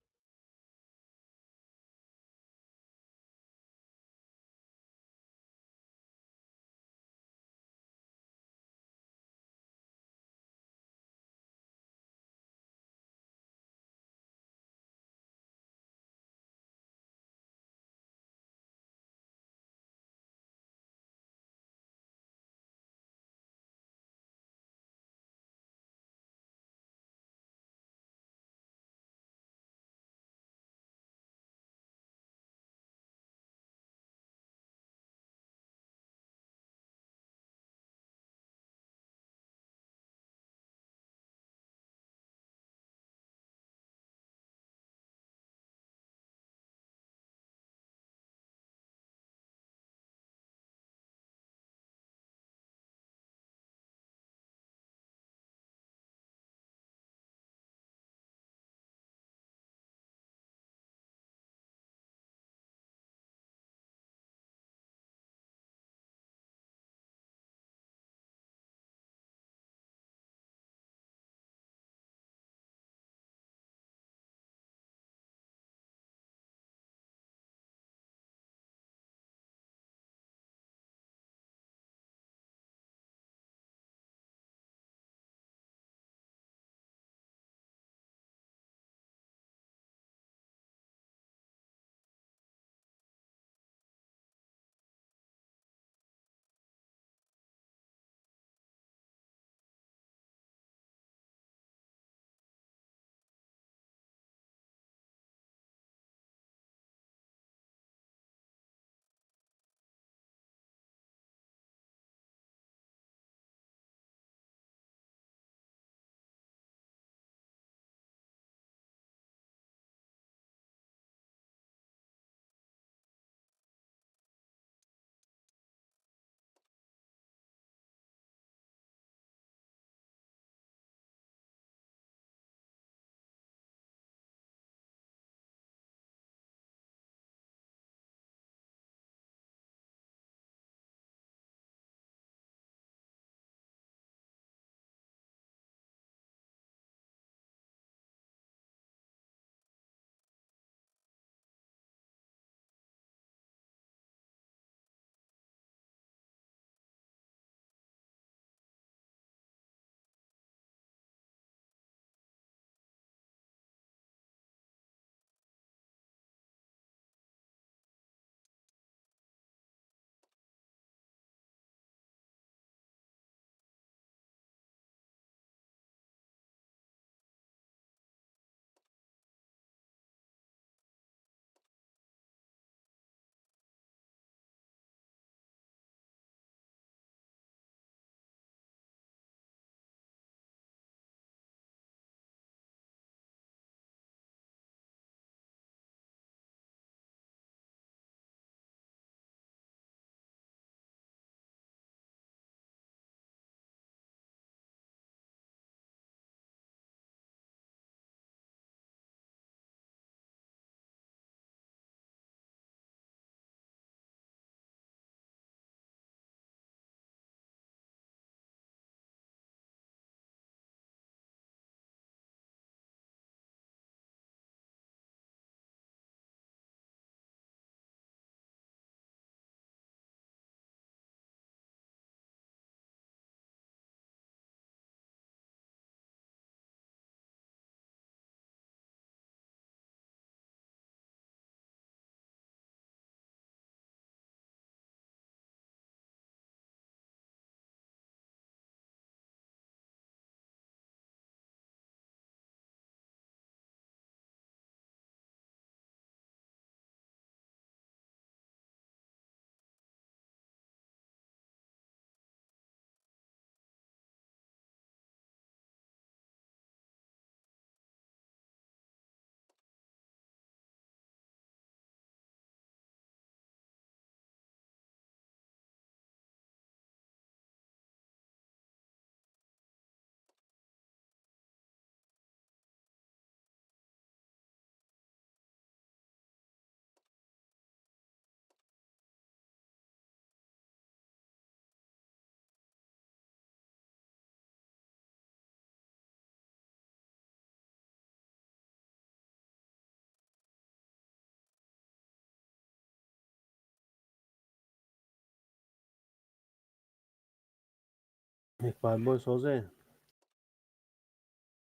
یک بار بای سازه.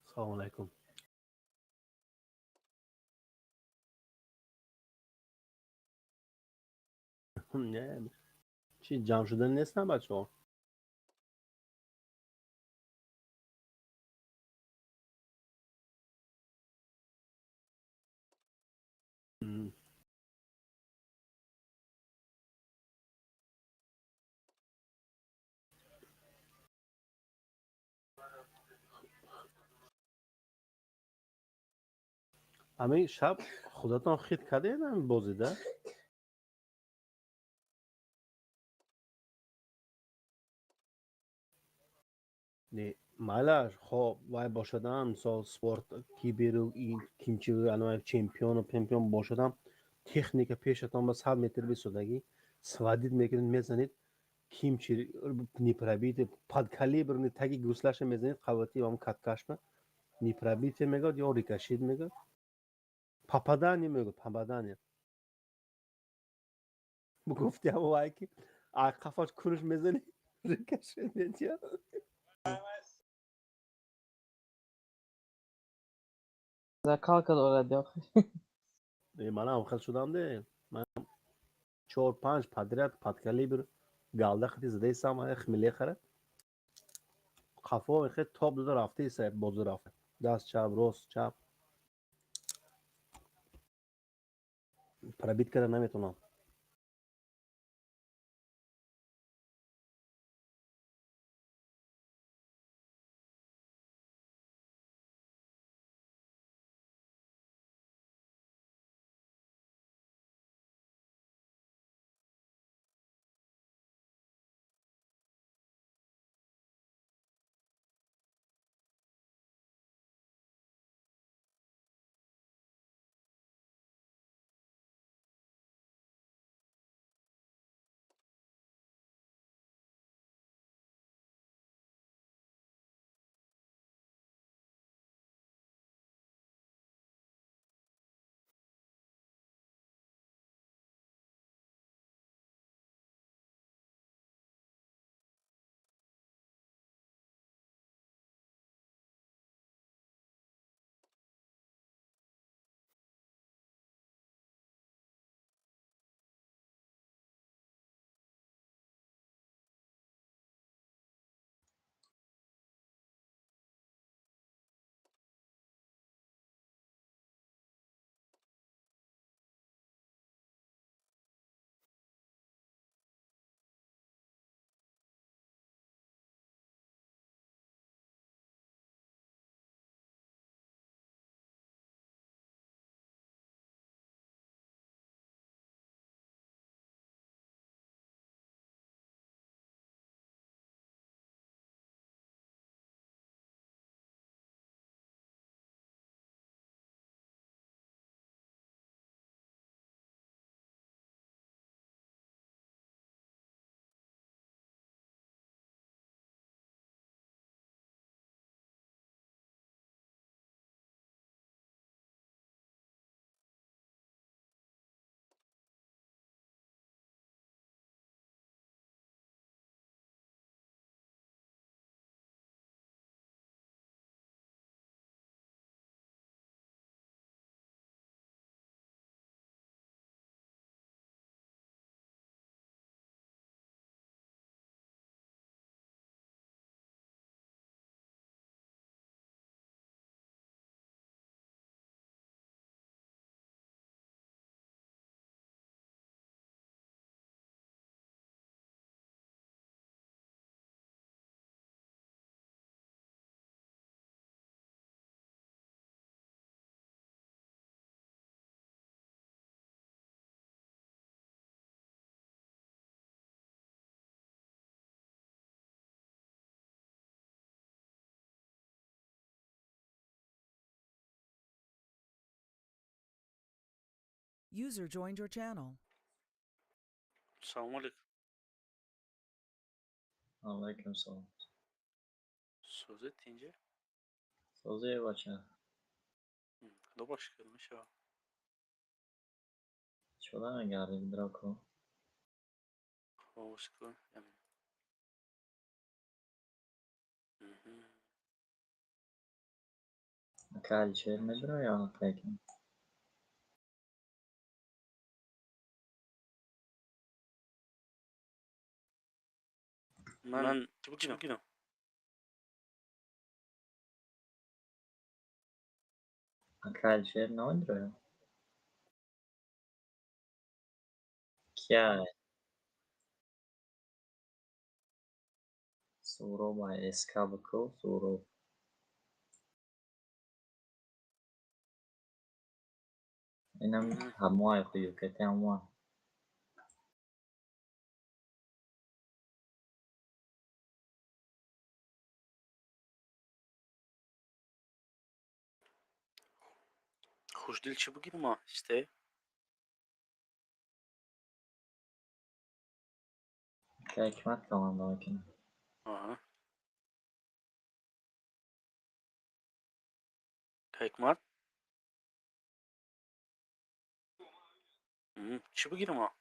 سلام علیکم. نه چی جمع شدن نیستن بچه ها. همه شب خودتان خید کرده هم بازیده. نه مالش خب وای باشدم سال سپورت کی بیرو این کیمچی انواع چمپیون و پمپیون باشدم تکنیک پیشتان با 100 متر بیستودگی سوادید میکنید میزنید کیمچی نیپرابیت پاد کالیبر نی تاگی گوسلاش میزنید قواتی هم کاتکاشمه نیپرابیت میگه یا ریکاشید میگه پاپادانی میگه پاپادانی گفتی هم وای کی قفاش کنش میزنی ریکاشید میگه زکال کد اولاد داخل. من هم خیلی شدم ده من 4-5 پادریات پاد کالیبر گالده خیلی زده ایستم خمیله خره خفا خیلی تاپ داده رفته ایسته بازو رفته دست چپ راست چپ پرابیت کرده نمیتونم User joined your channel. السلام عليكم. Aleyküm selam. Söz ettiğince Sözü başa. da başkanmış ya. Şuradan geldi bir drako. Başkan yani Akali şey nedir o ya peki? Ben çabuk gidiyorum. Akali şey ne nedir o ya? क्या है Suro by Escabako Suro Inam Hamoy Kuyu कहते हैं Hamoy خوشدل çabuk gidiyorum ha işte. क्या hikmet kalandı makine. Aha. Hikmet. Çabuk gidiyorum ha.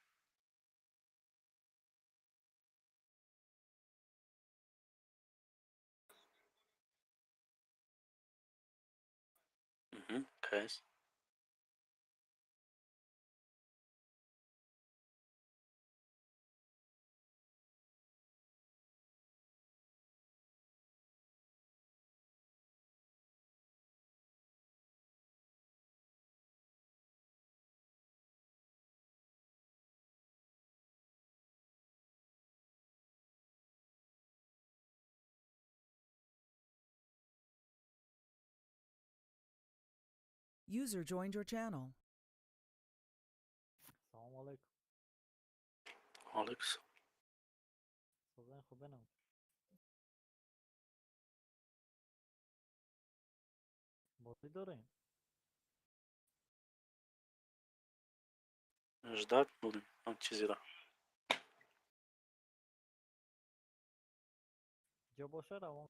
Kayız. User joined your channel. سلام علیکم. Alex. صدای خوب بنام. بازی داریم. Ждать будем. Там چیزی را. جا باشه روان.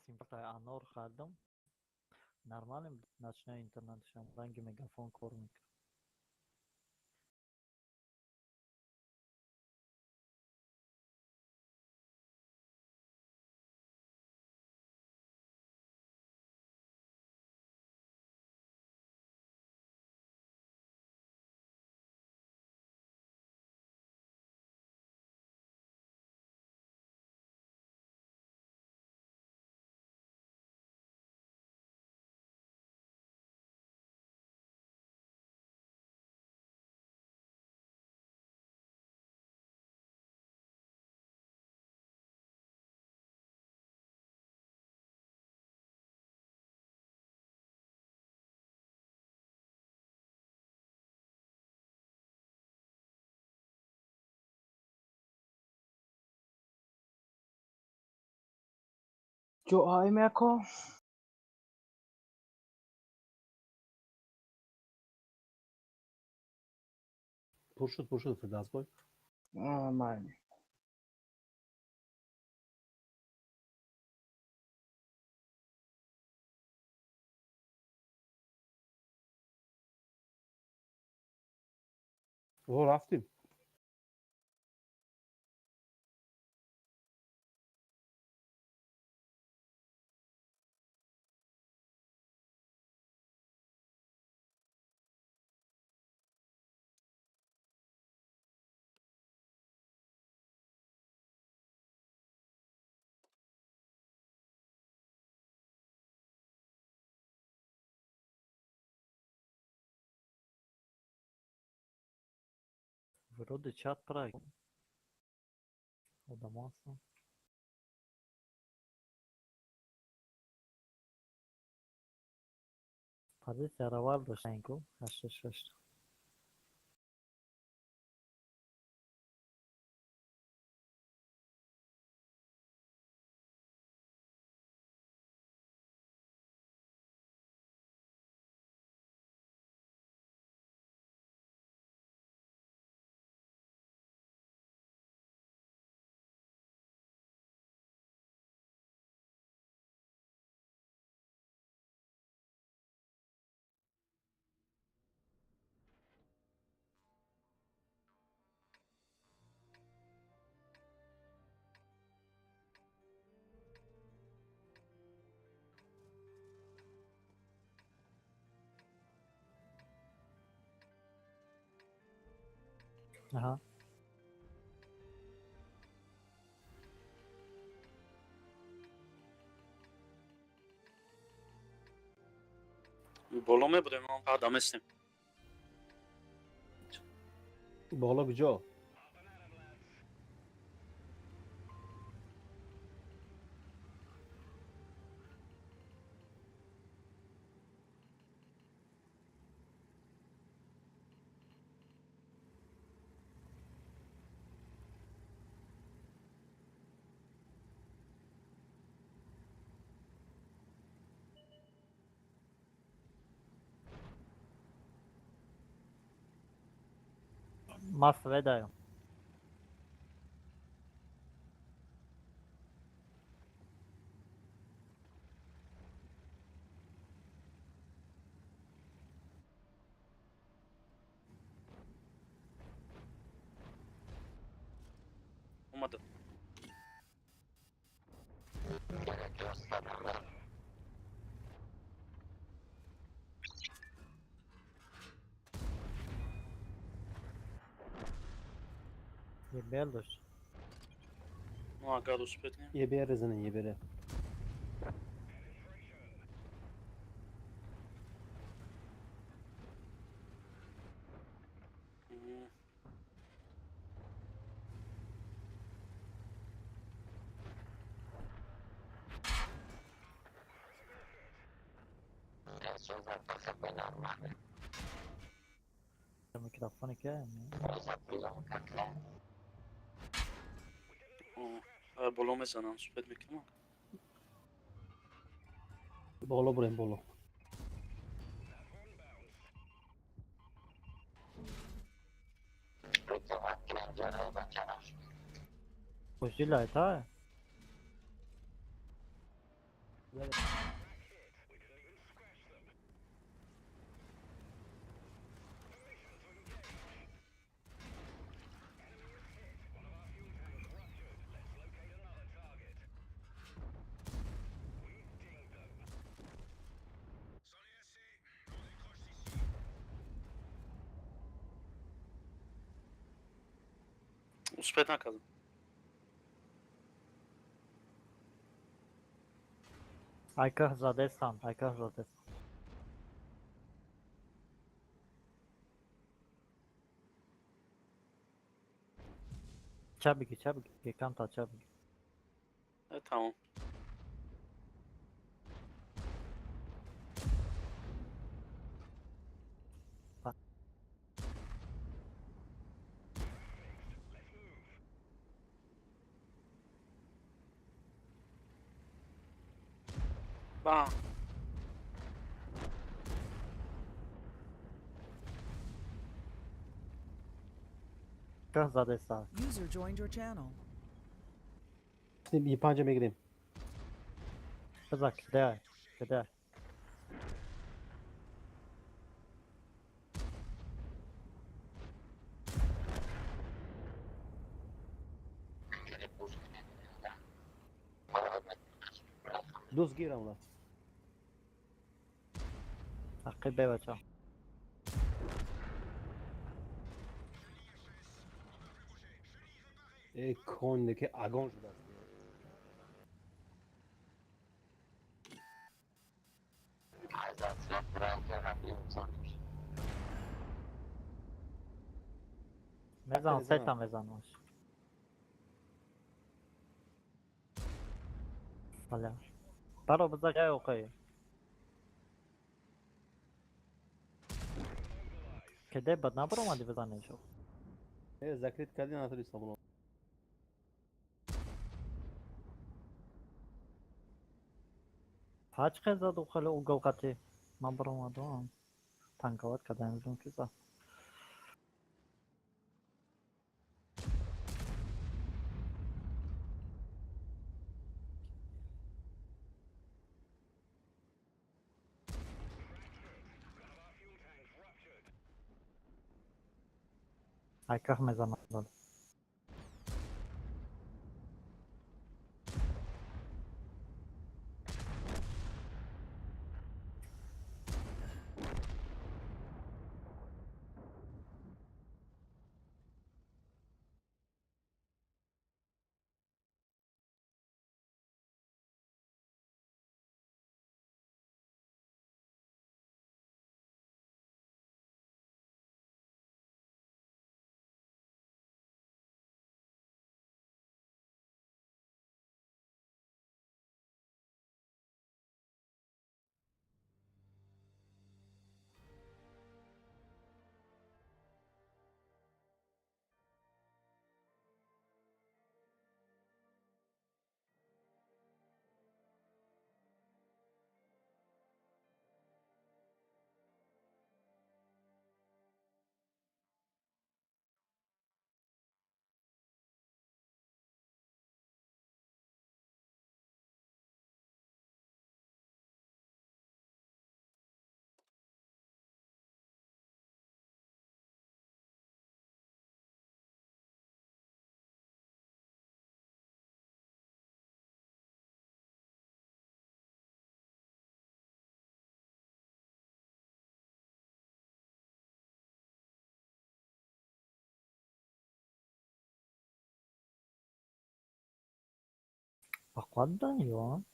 سیمکارت انار خریدم. نرمالم نشنه اینترنتشم رنگ مگافون کار میکنه. جو آی میکو پر شد för Dalsborg. من رفتیم. Вроде чат правильно. Удамался. Позиция Равальдо Шенко. 86. Aha. بالا میبودیم ما فقط دمستیم. بالا کجا؟ ما فدایم. اومدم. یه بیل داشت. ما اگر دوست بدیم. یه بره زنه یه بره. میکروفونی که بالا میزنم سوپد میکنم. بالا بریم بالا. خوشی لایت سوپد نکردم. ایکه زده استان. ایکه زده است. چه بگی چه بگی یکم تا چه بگی. تمام. با ایکه زده استان. User joined your channel. یه پنجه میگیریم. بذار کده کده. دوست گیرم اونا. عقیبه بچه. ای کنده که اگان شده است. میزن سیت هم میزن باش. بله. برو بذار جای اوکی. کده بد نبرو اومدی بزنی شو. زکریت کردی نتونی سامون. هاچ خیزه دو خیلی او گوقتی. من برو اومدم. تنکوات کده امزون کیزه. ایکه میزنم. Acquadan Johan.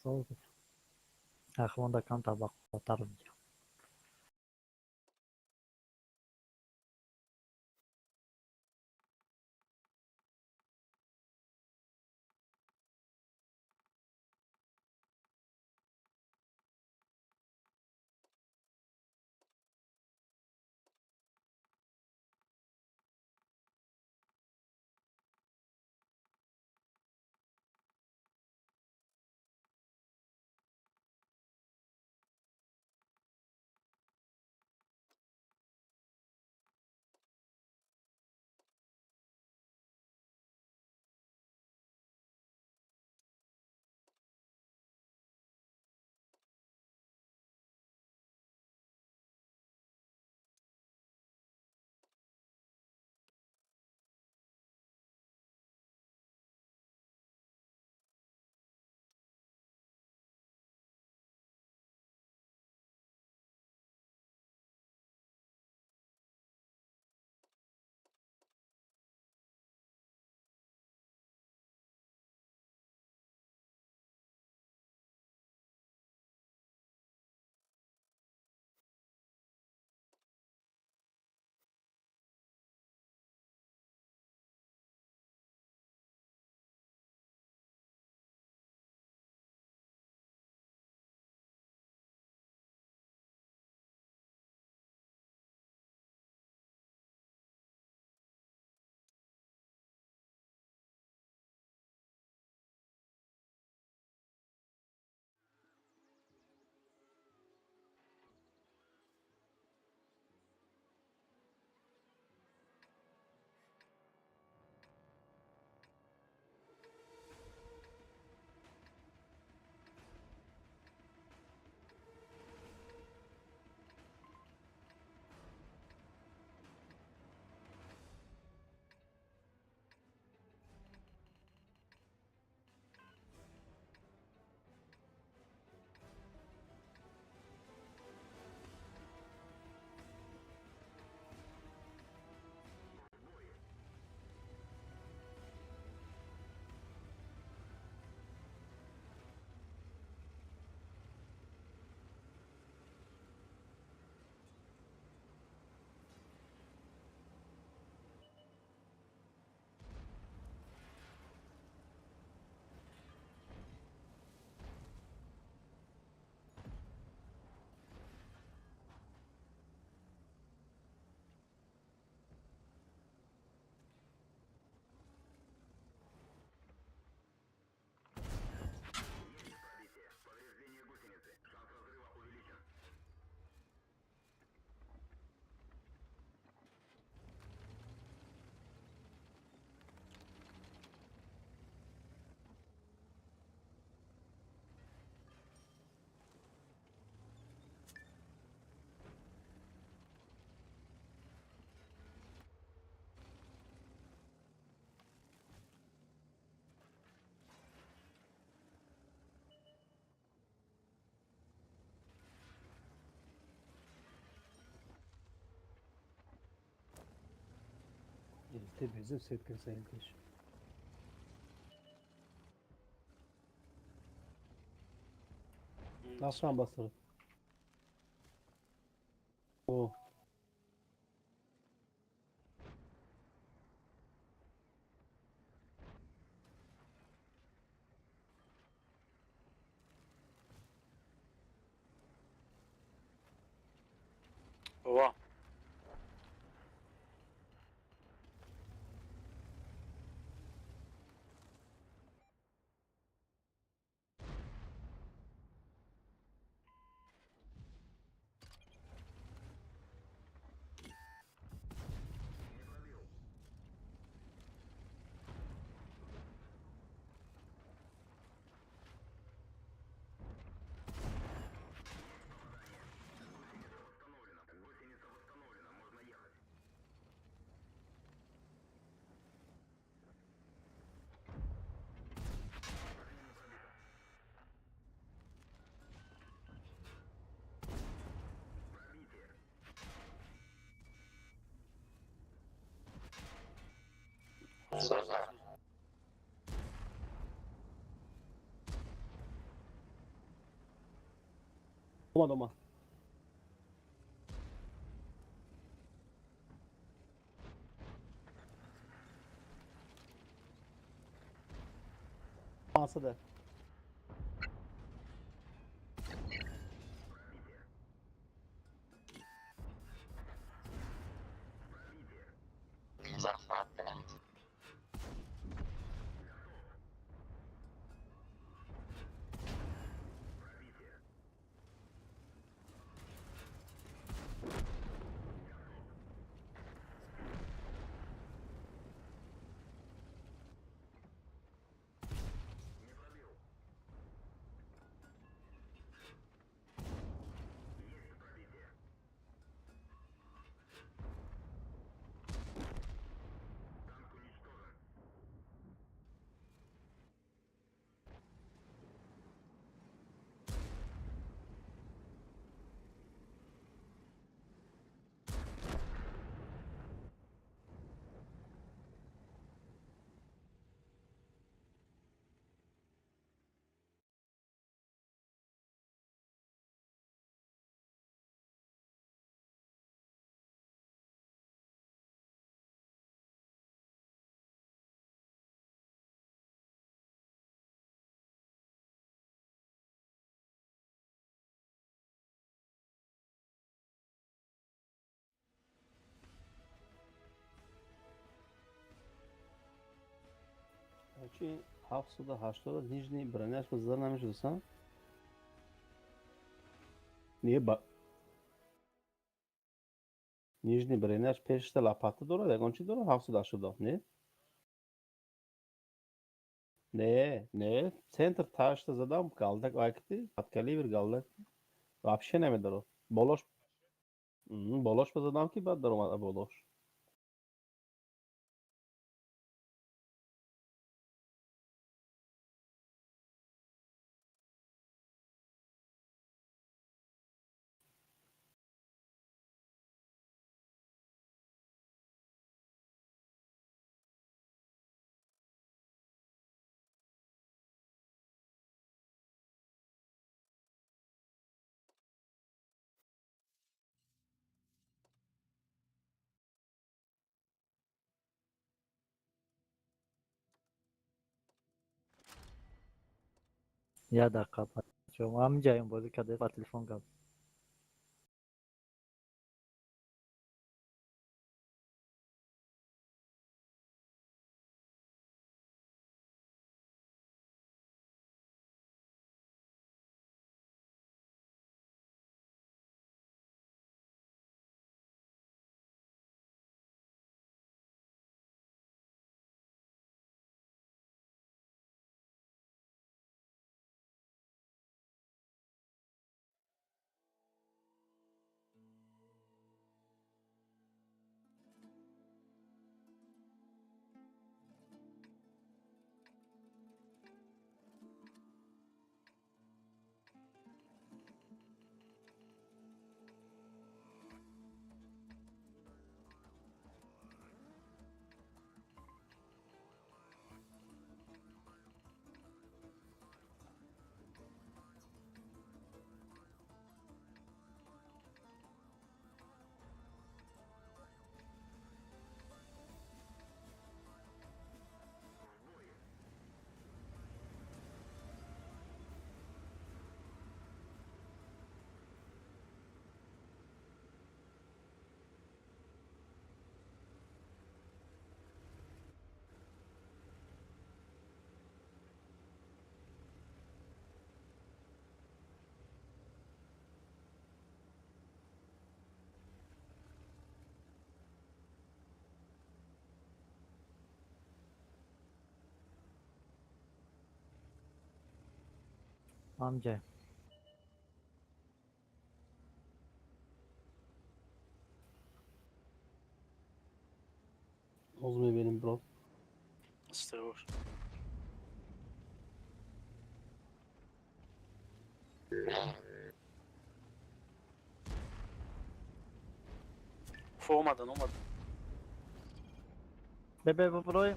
So, gewoon dat kan tabak taruh. Te bezim setken sayılır. Aslan basarı. O. بابا اومد. Masada. چی 780 نیجنی برنش بزار نمیشه دوستان نیه با نیجنی برنش پیشته لاپاته داره دیگه چی داره 780 نه نه центр taşta zadam kaldık vakti atkali bir kaldık вообще nemidir o boloş boloş zadam ki bad daroma boloş یه دقیقه شما هم جایم بازی کرده با تلفن گفت همجه باز میبینیم برو. استراش فو اومدن ببه بروی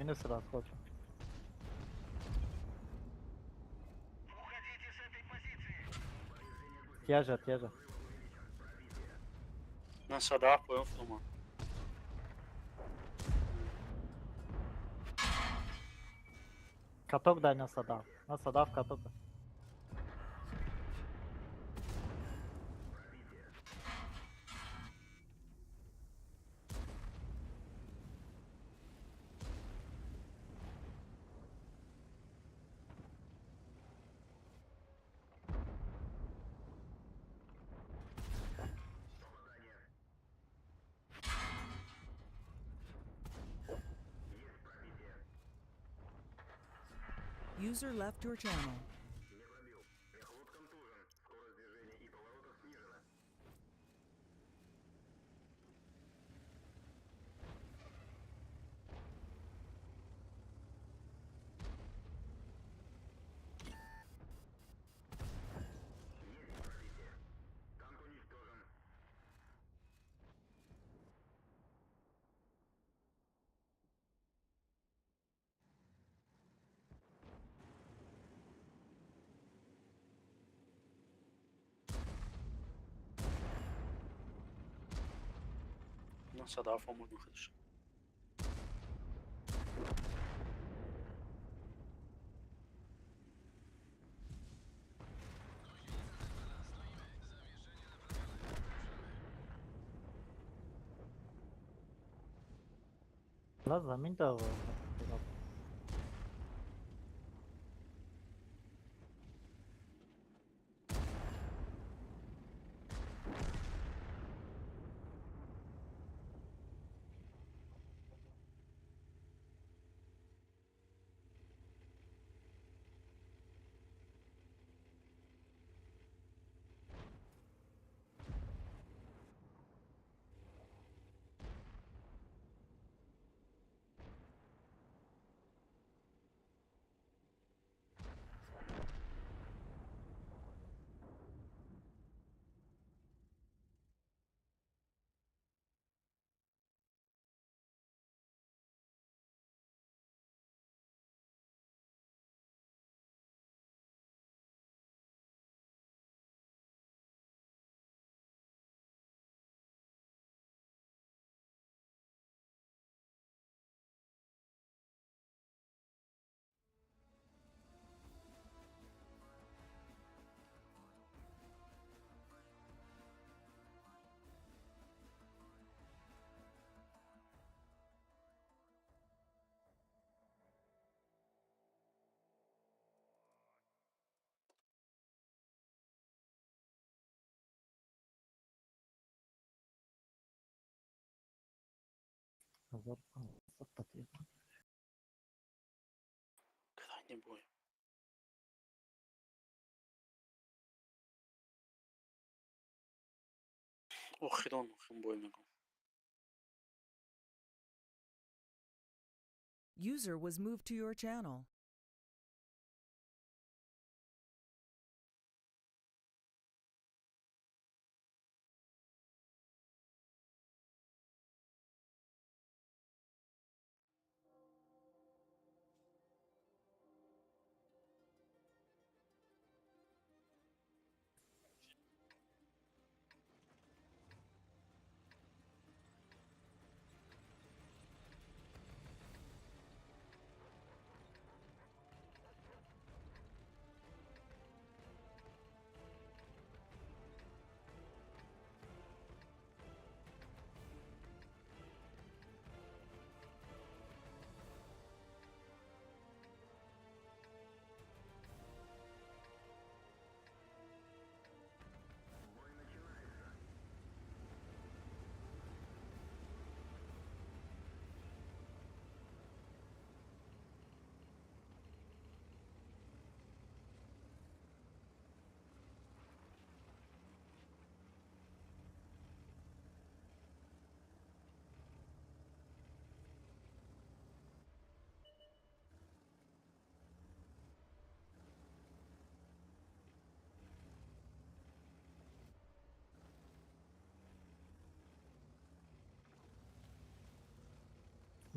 Minus расход. Те же. من صداع понял. Каток дай на садав. На садав каток. User left your channel. من صداع فوق خودش. لا زمین داغ. Крайний бой. Охрен бой میگم. User was moved to your channel.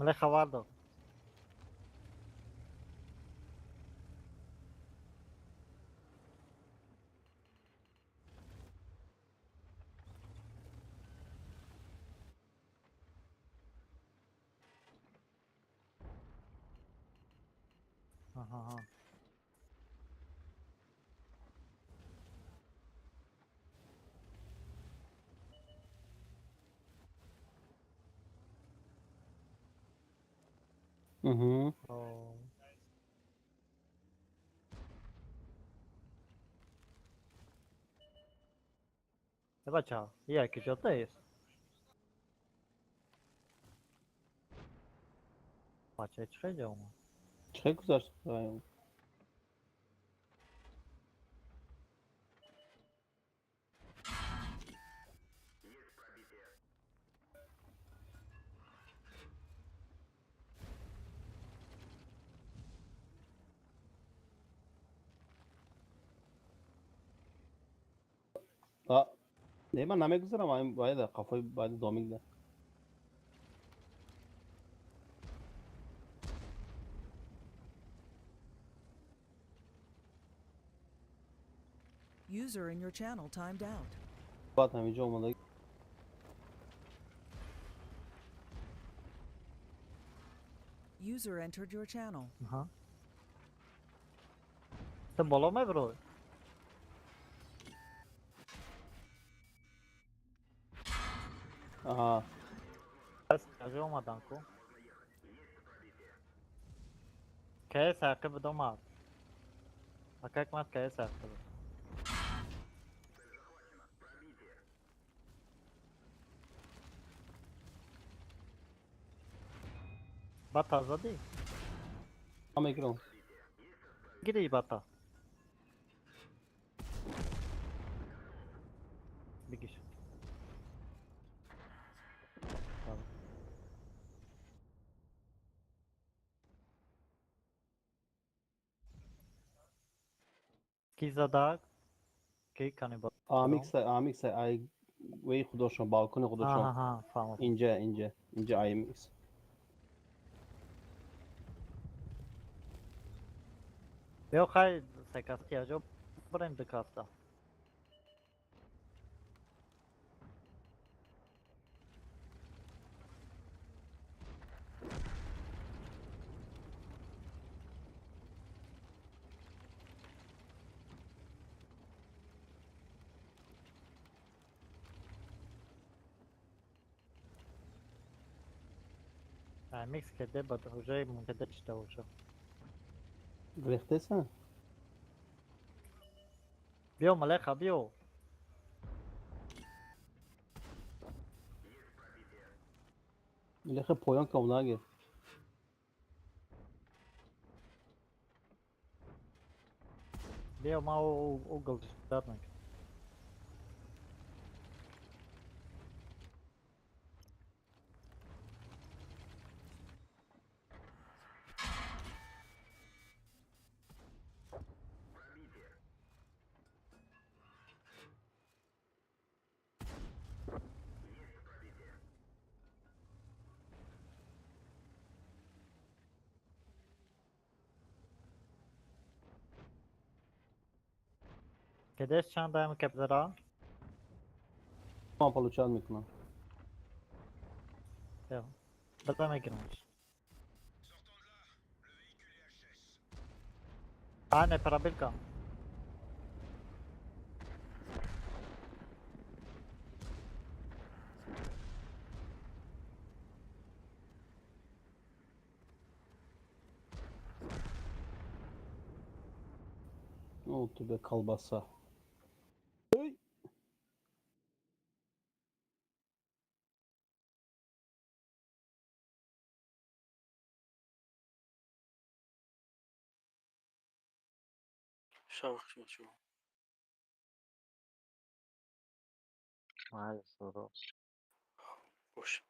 مال خبر داد. آها. اها. اوه. بچه ها یکی جاده است. بچه چه جا اومد؟ چه گذاشت؟ نه من نمیگذارم، این باید قفای باید دامیگ ده. User in your channel timed out. باید همینجا اومده. User entered your channel. آها. تو بالا میبرو. آها. بس کجا اومدن کو؟ که ساقب دومد. اکاک مات که ساقب. باتا زدی؟ هم میگیرم. گیری باتا. بگیش. کی زده؟ کی کنی با؟ آمیکس ای وی خودشون بالکن خودشون. آها فهمم. اینجا ای میکس. بیا خیلی سکستی اجا بریم دکافتا. میکس کده با دوجه ممکن داشته باشه. ریخته سن. بیا ملخا بیا. ملخ پایان که اوناگه. بیا ما او گل داد نک. کدش چند دایم کپزرا؟ من پلوچان میکنم. بیا. بده میگیرمش. نه پرابیل کن. او تو به کلباسا. شاخ شو. مال سورو. باش.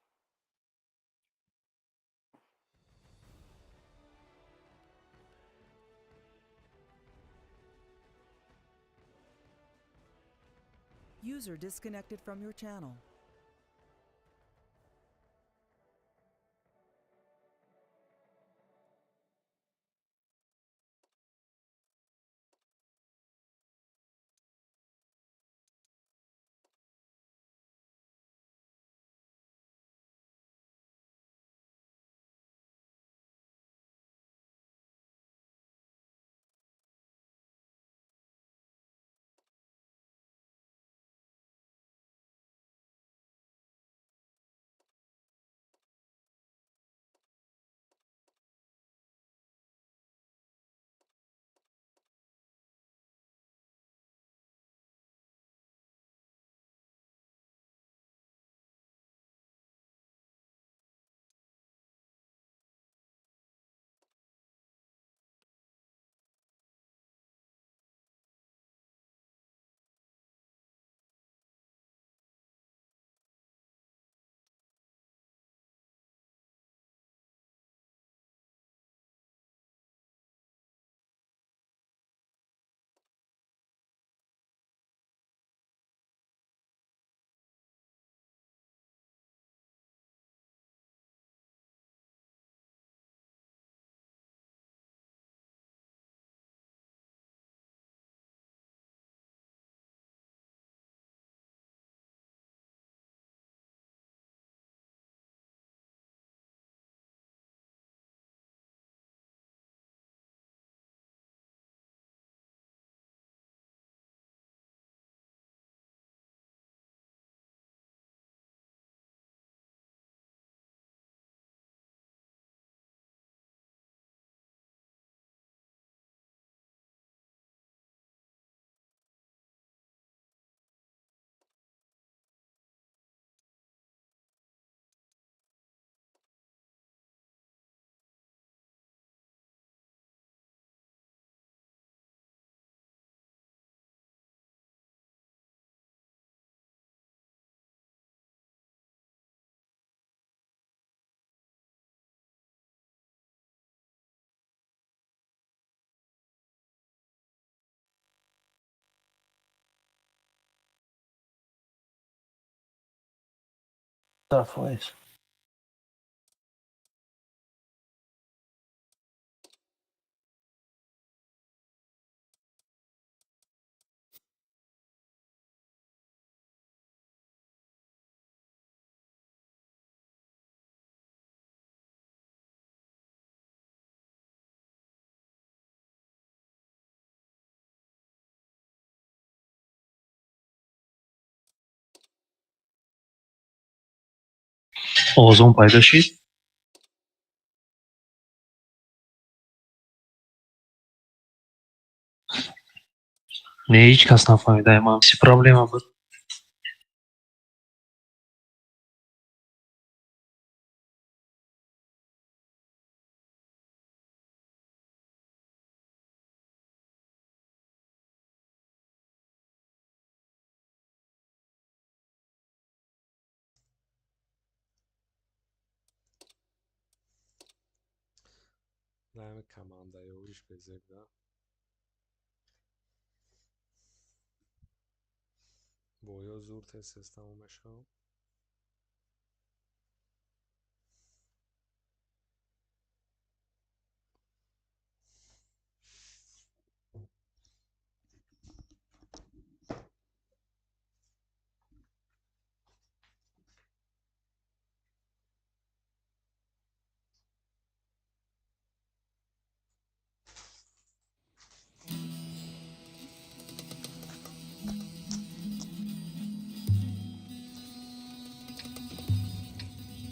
User disconnected from your channel. صفایش آزون پیدا شد. نه هیچ کس نفهمیده اما همسی پرابلم بود. نه کمانده یوریش بزرگ boya zor test tamameşa.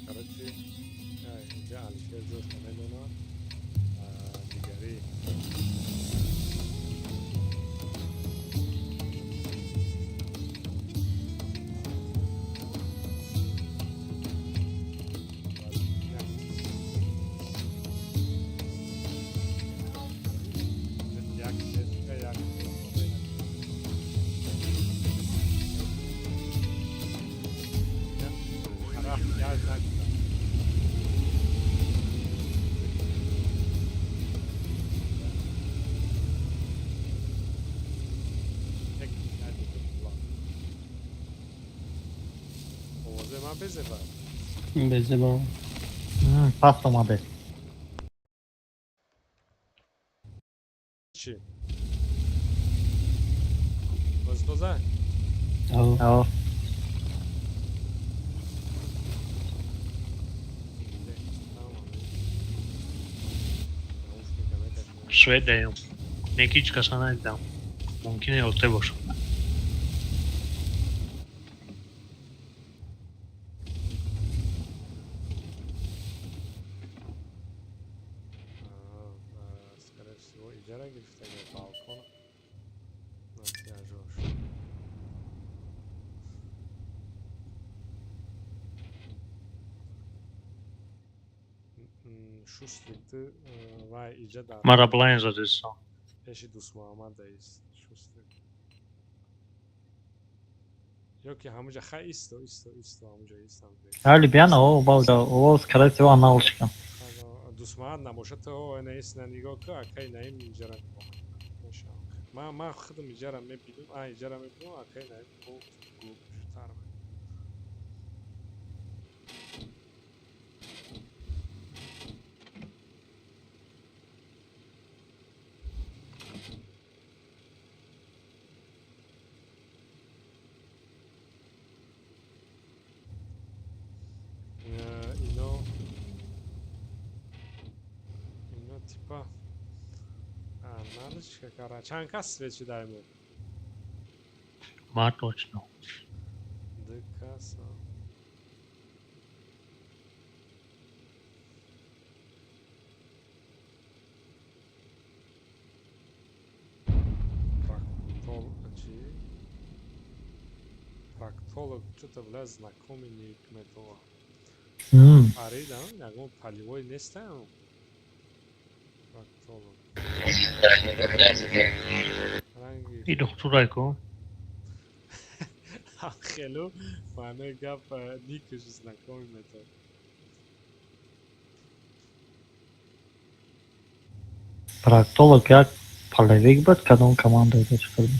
Karachi, اینجا علیشه زور کنه اونا دیگری من بزفر بزه با پس اومده چی؟ باز دوزه؟ آه سوئد داریم. نه هیچ کس ندیدم. ممکنه یالته باشه. скорее всего ijara گرفتگی بالکن احتیاجش шустрикти ва иҷа дар مرا بلاین زدستان. пеши дӯст муҳаммадеист шустрик ё ки ҳамуҷа ха исто ҳамуҷа истам Hali بیان او باز کرده و аналышкам. дӯст муҳаммад намоша то неист на нигоҳ ку акай наим иҷара мекунад ман худам иҷара мебинам иҷара мекунам акай наим жутар ино типа наличка кара чанд кас свечидаему ما точно. ду каса проктолог что-то бля знакомый ник метова ари да ягон паливой нестам проктолог ای دکترای کو. خیلو معنی گپ نیکش знакомый метод Проктолог як полевик буд кадом команда ҷош кард.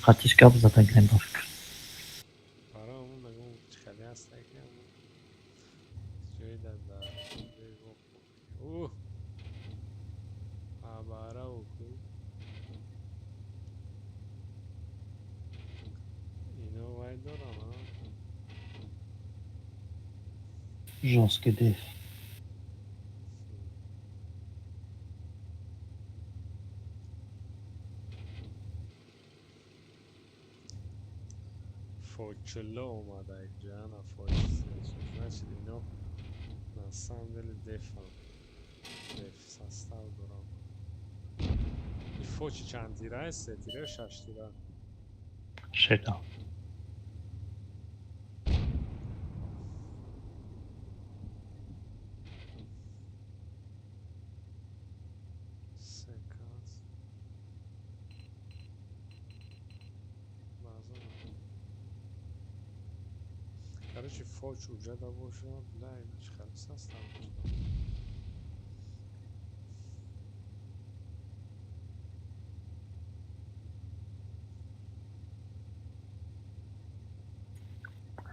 Хатиш гап задагаем бошка. برای اون نگم خیلی هست که Браво. Ино вай дорам, а? Жесткий деф. فوچلو اومده اینجا نه значит اینا на самом деле дефан деф состав дорам и фочи чанд тира се тира 6 тира شتا секанс база короче фоч уже да боша бля иначе хали состав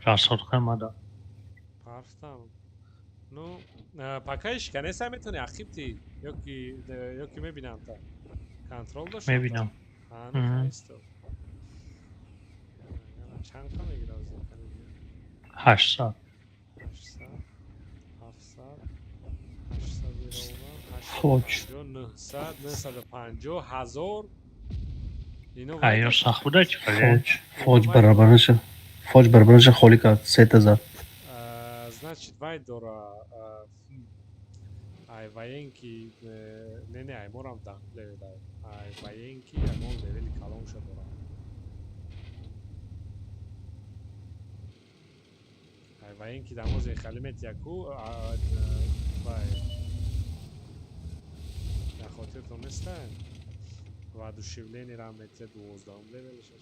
راسل خمدا Парфтам. Ну, пока еще, конечно, метоне ахипти, ёки мебинам та. Контрол дошта. میبینم ну, хайсто. Яна чанд ка мегира аз якани? 8 ساعت 800, 700, 800 ировна, فوج. 900, 950, 1000. Ино ایار سخت بوده چی خیلی فوج برابرش خالی کرد 3000. Значит, вай дора ай военки не ай морам да левела ай военки ай мол левели калон ша дора ай военки да моз халимет яку вай на хотел то нестан воодушевление рамет 12 левел ша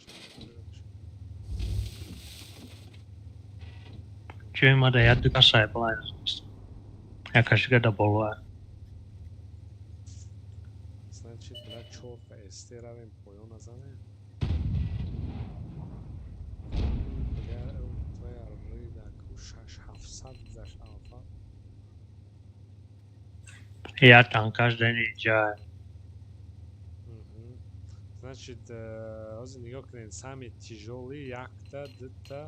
چه ما ده یاد کسای بلند است یکیش که دبلوه Значит, брат, чёрта, эстеровым поёл назовем. Бля, твоя рыда, кушаш, 700 за шалфа. یا تانکاش دنی جای Значит, ози нигокнен сами тяжелый, якта, дыта.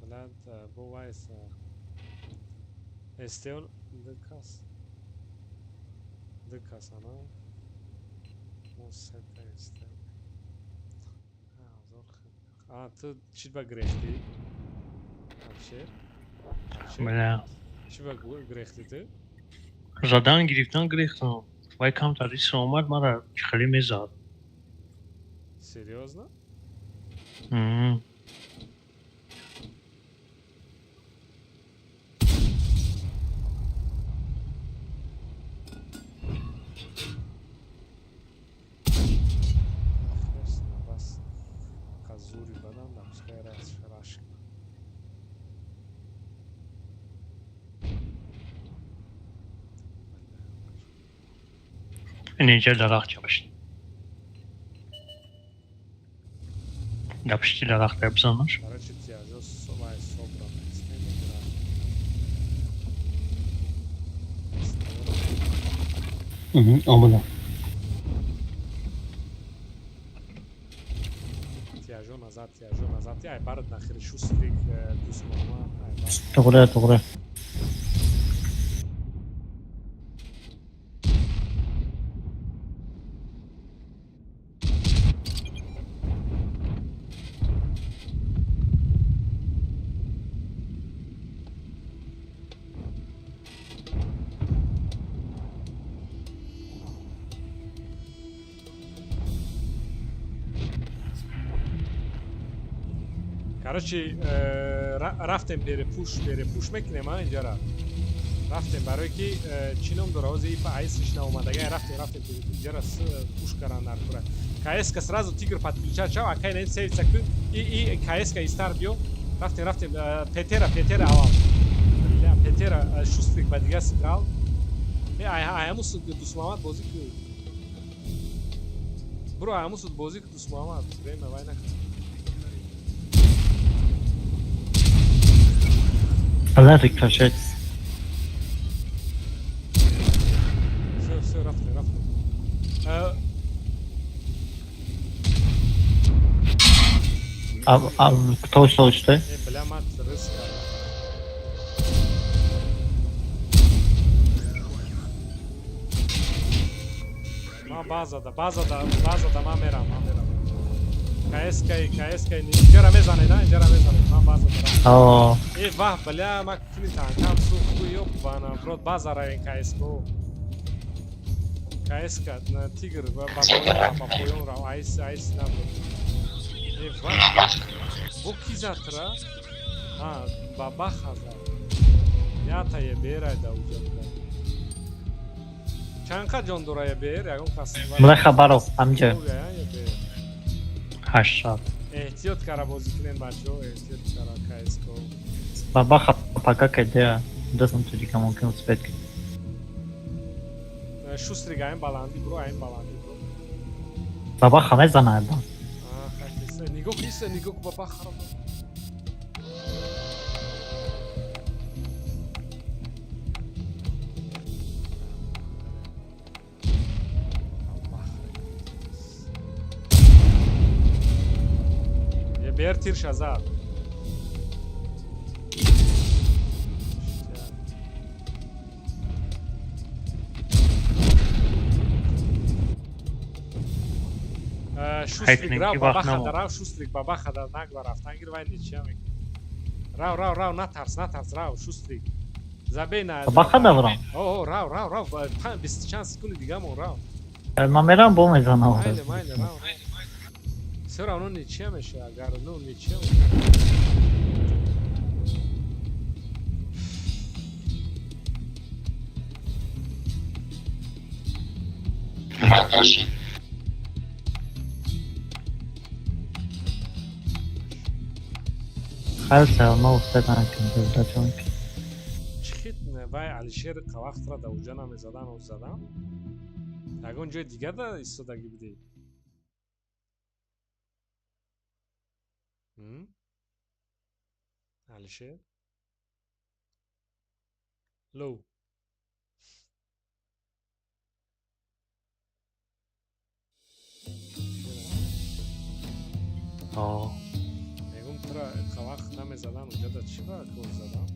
Блядь, бывает, эстеон, дыкас. Дыкас, она. Мусета эстеон. Ты читба грехли? Вообще? بله Читба грехли ты? زدن گرفتن گرفتن وای کم تا ریس اومد ما را خیلی میزاد Серьезно? Бас казури бадан да пускай раз шарашка. این اینجا درخت باشد دپشتی درخت بزنش Короче, тяжело собой собрано. آمدم. Тяжело назад. Ай, бард нахер шустрик дус мама. To'g'ri. Короче, рафтем перепуш мекунем اینجا را. рафтем برای که چینم дорози по айсиш на омадага рафтем اینجا را пуш каран наркура. КС-ка сразу тигр подключа чао, а кай не сейвца ку и КС-ка и стар био. рафтем Петера авам. Бля, Петера шустрик ба дигар сиграл. ай амус дусмамат бозик. Бро, амус бозик дусмамат. Время вайна. Allah ricochet. Все, рафтем. Кто ушел, что? бля, мат, риск кардам. Ман базада ман мерам. КСК инҷора мезанед, инҷора мезанед. Ман базада рафтам. Ваҳ, бля, ман кини танкам сухту ёб вана, брод база равен КСК. КСК, тигр, ба поён рав, айс набуд. Ваҳ, бо ки затра? Ба баха зад. Ятае берайда уҷа буда. Чанд қа ҷон дорая бер? Ягон кас. Бля хабаров, амҷа. 80. Эҳтиёт кара бозӣ кунен бачаҳо, эҳтиёт кара КСК. Бабаха пока кайда, дастам туди ка мумкин успеть. Шустрик айн баланди, бро, айн баланди, бро. Бабаха мезанад. Нигоҳ киса, нигоҳ баба хараб. Бер тир шазад. Шустрик рав, бабаха рав, шустрик бабаха дар нагва рафтангир вай ничия мекун. Рав, натарс, рав, шустрик. Забена. Бабаха даврам. Рав, 20 чанд секунди дигамон рав. Ман мерам бо мезанам. Майли, рав. Все равно ничия меша, агар ну ничия. Хальца, но успетан кин дачон. Чихит вай Алишер қавахтра да уҷа намезадан оз задам. Ягон ҷои дигар да истодагӣ будӣ. Алишер? Лоу. Мегум тра қавахт намезадан уҷа да чӣ ба кор задам?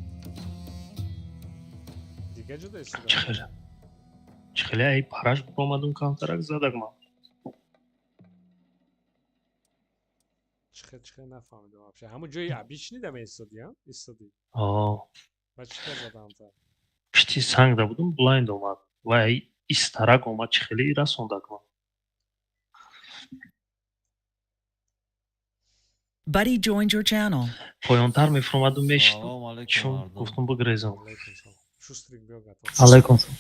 Дига ҷода истодагӣ. Чихеле ай параш омадум кавтарак задагман. Чихе нафаҳмидам вообще. Ҳамун ҷои обичнида меистоди, а? Истоди. Ва чӣ кар задам та? Пишти сангда будум, блайнд омад. Ва ай истарак омад, чихеле расондагман. Buddy joined your channel. Поёнтар мефромаду мешидам. Чун гуфтум бигрезам. Шустрик биё гатор. Алейкум салом.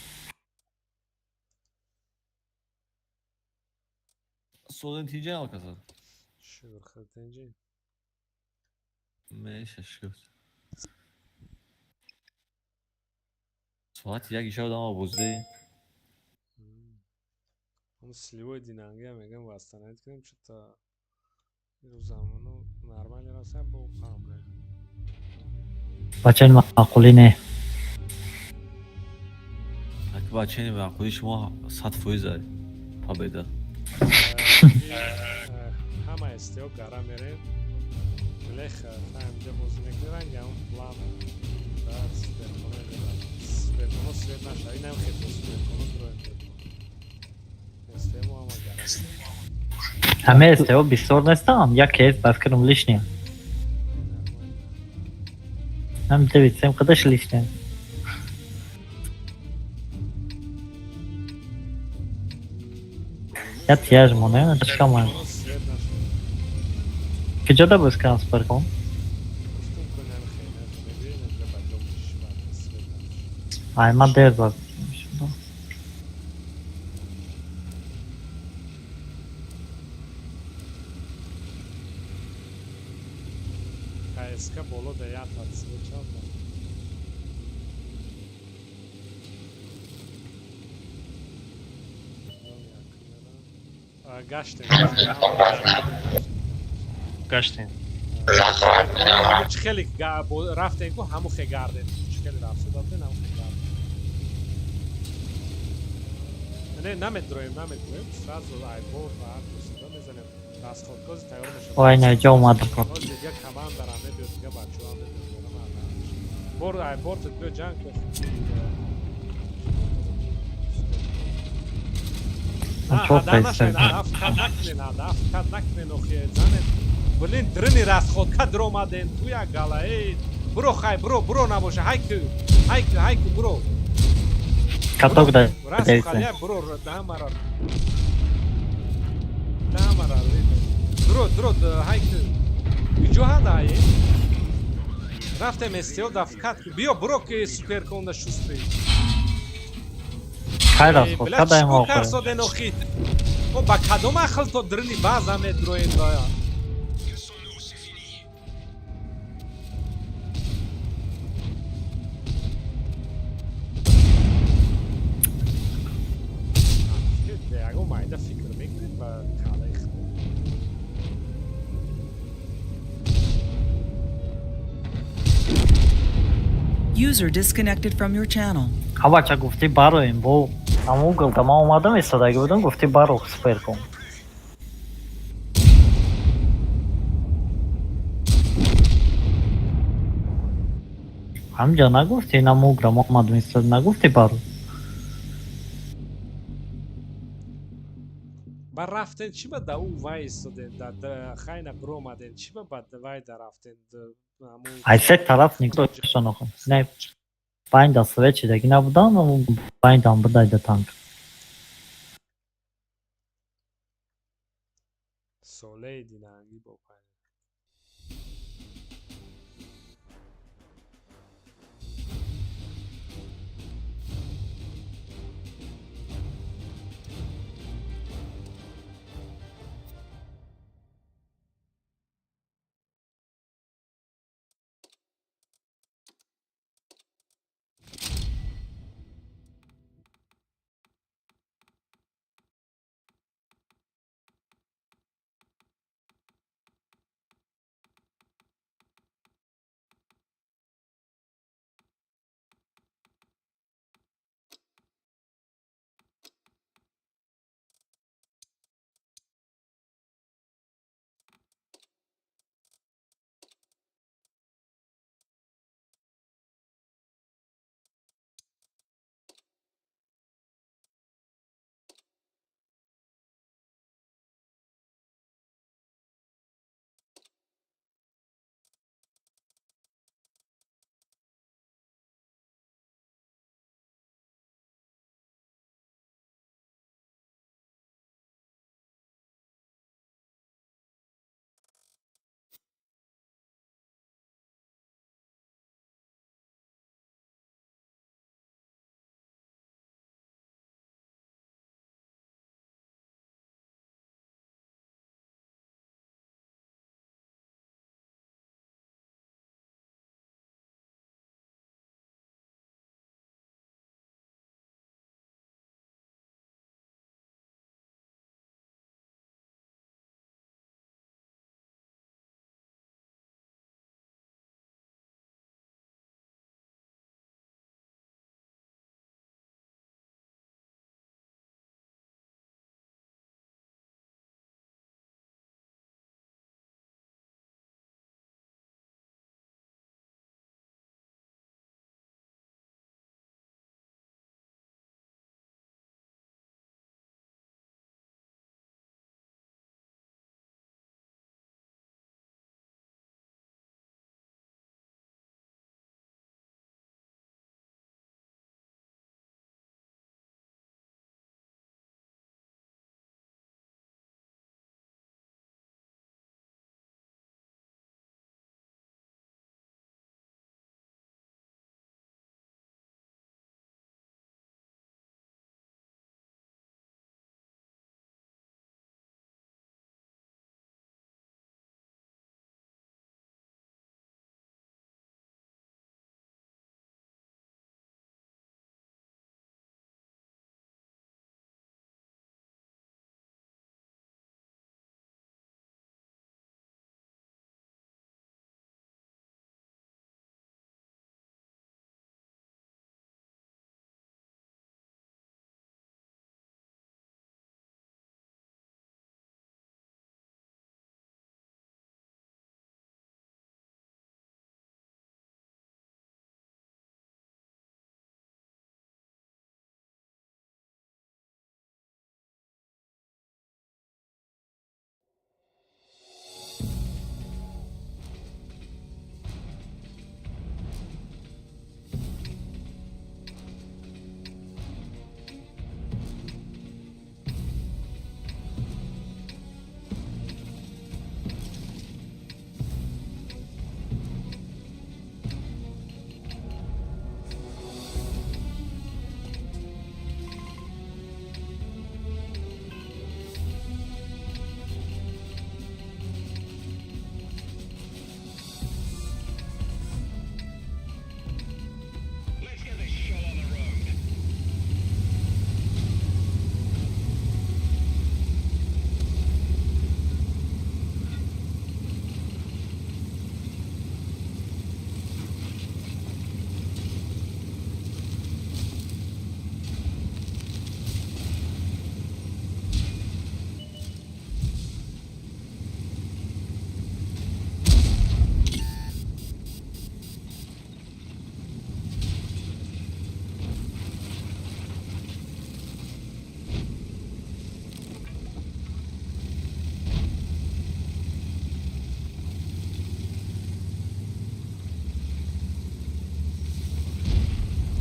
Солен тиҷа алказар. Шукр, хатенҷи. Меша шукр. Соат як иша одам обозде. Он сливой динангия мегам вастанайт кунем чута. Рӯзамону нормали раса бо қамре. Бачаи маъқули не. Ак бачаи маъқули шумо 100% победа. Ҳама истиё гара мерем. Лех фаҳмида бозӣ мекунанд, гам план. Дар суперконо мерам. Суперконо свет наша, инам хето суперконо дроем. Истиё ҳама гара. Ҳамаи истеҳо бисёр нестам, яке баъз кардам лишние. Ҳам 9 қадаш лишние. Я тяжмо, не? Чекам ман. Киҷода бӯз кардам суперкон? Ай, ман дер баз. КСК боло да як ҳадсиво чапа. Гаштем. Чӣ хеле рафтем ку ҳаму хе гардем. Чӣ хеле рафта додем ҳаму хе гардем. Не, намедроем. Сразу айбор ва ҳар сюда мезанем. Расходгози тайёр мешавад. Вай наҷо омадам. Боз дига командарам мебиёд, дига бачаҳо мебиёд. Бор айбор тут биё ҷанг кӯ. Ҳадаф накунен охи занед. Блин, дрини расходка дромаден ту як гала. Буро хай, буро набоша. Ҳайку, буро. Каток да. Расхалия, буро, дамара. Дрод, ҳайку. Иҷо ҳадай. Рафтем истиё дафкат. Биё, буро ки суперконда шустри. Хай расход, кадай мо охир. Карсоден охи. О, ба кадом ахл то дрини база медроед бая. Яго майда фикр мекунед ба калаи худ. User disconnected from your channel. Ҳавача гуфти бароем бо ҳамон угл ма омадам истодаги будам гуфти баро супер кун. ҳамҷа нагуфти намугра ма омадам истод нагуфти баро. Ба рафтен чи ба да ӯ вай истоден да хайна биромаден чи ба ба вай да рафтен Ай се тараф нигоҳ доштан охир. Не панҷ дастове чидаги набудам, панҷ дам будай да танк. солеи динанги бо пай.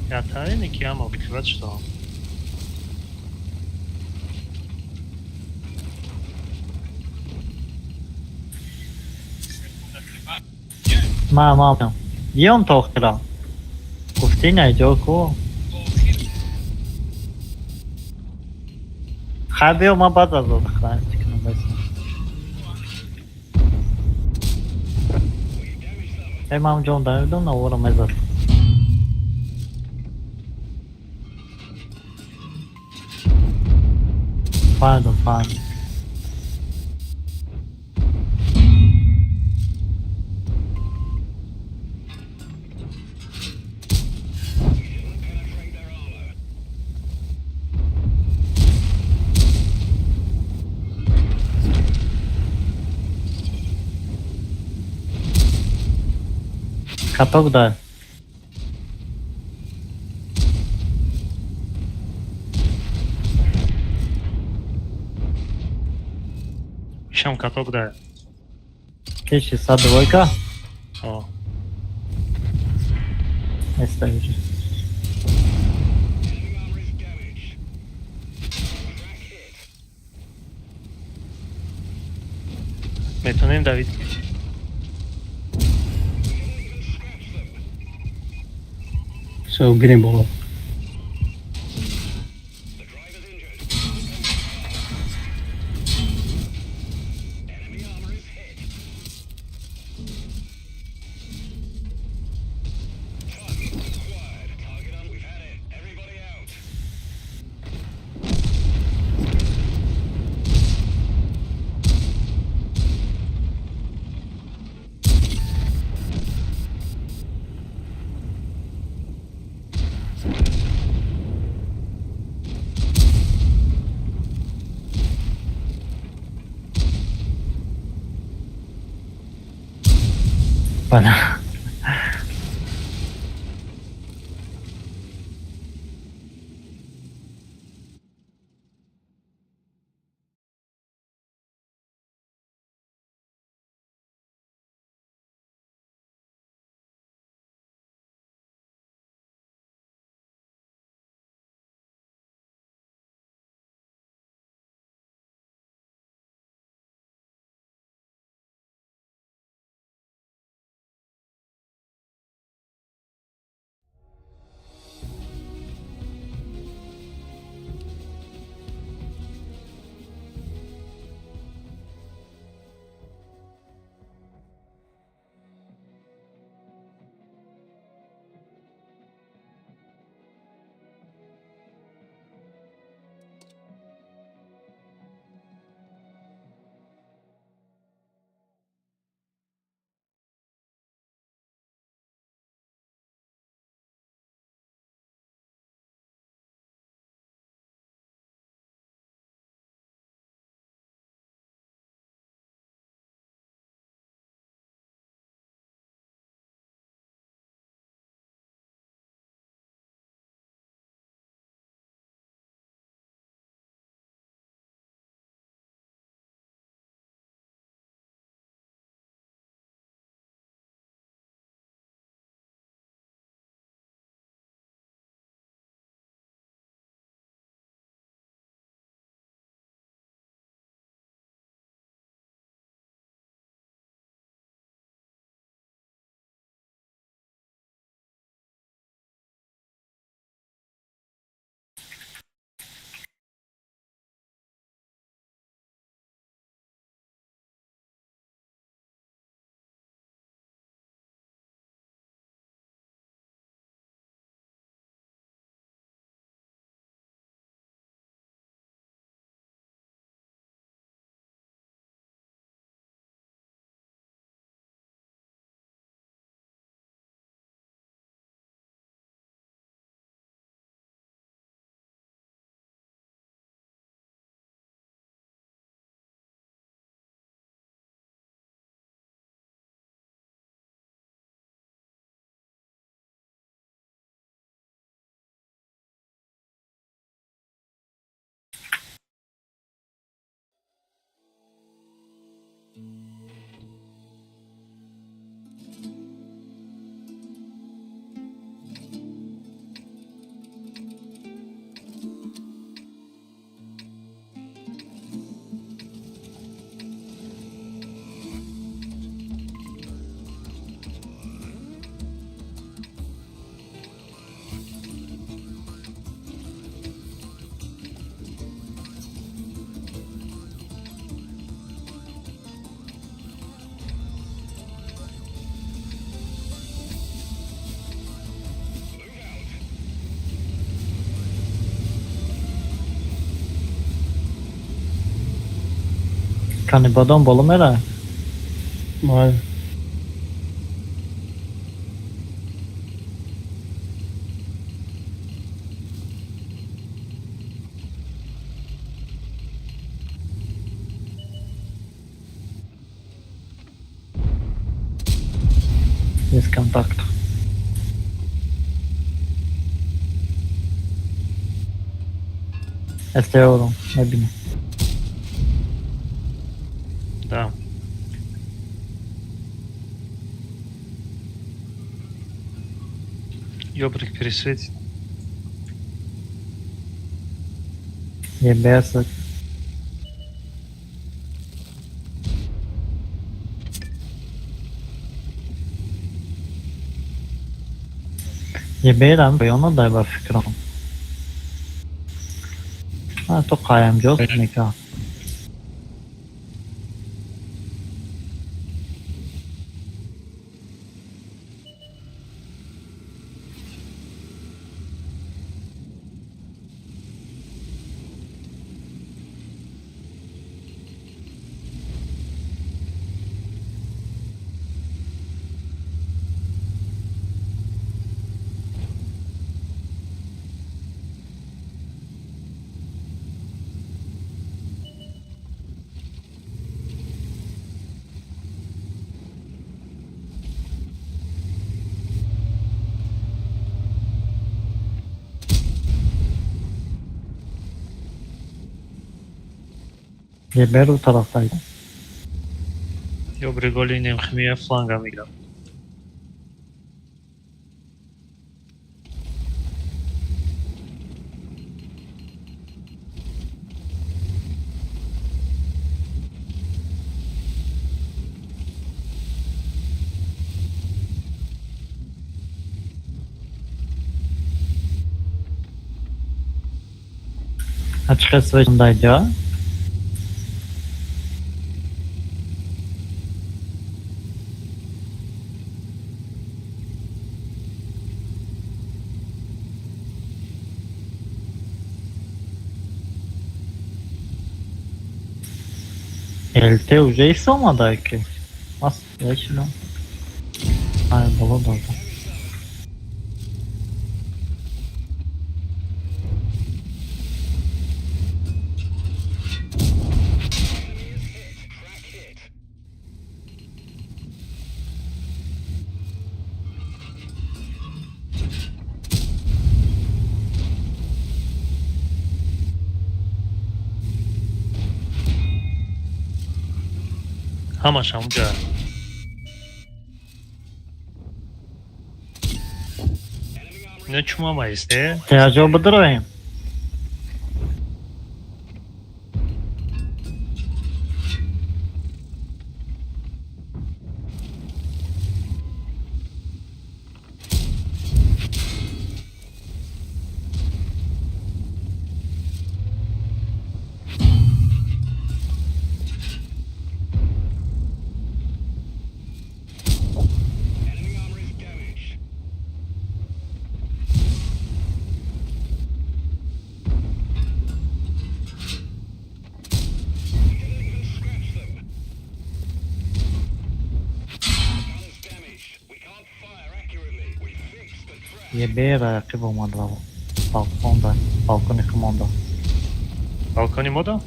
Я тайник, я мог вот что. ما ما بیام تا آخرا گفتی نجا کو خبی ما بعد از آن خواهد کنم بایستم ای ما اونجا دارم نوارم ازد فهمیدم کتاک دار Шам каток да. کشی 102 О. استایش میتونیم دوید. So بریم بابا. بله Kanibadon bolumera. Mal. Jest kontakt. Este euro, ne bine. Da. Ёбрик пересветит. E beça. Jeberam, bo ono daj fikrom. A to kajem jos nika. Jeber o taraftaydı. Ёбрик голин немхмия фланга миграм. Açık esvecindaydı. LT уже и сома дайки. Аз вечно. Ай, было добре. Hamaş amca. Ne çumamayız de. İhtiyacı obudurayım. Jebera jakiego ma drawo. Balkonda. Balkon ich monda. Balkoni moda?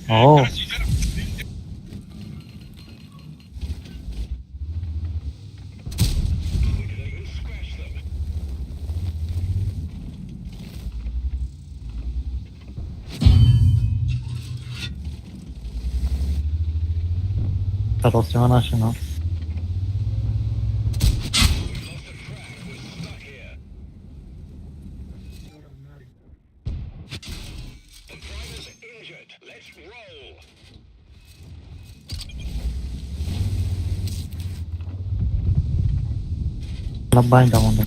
O. Teraz się na się, no. Labahin da onda.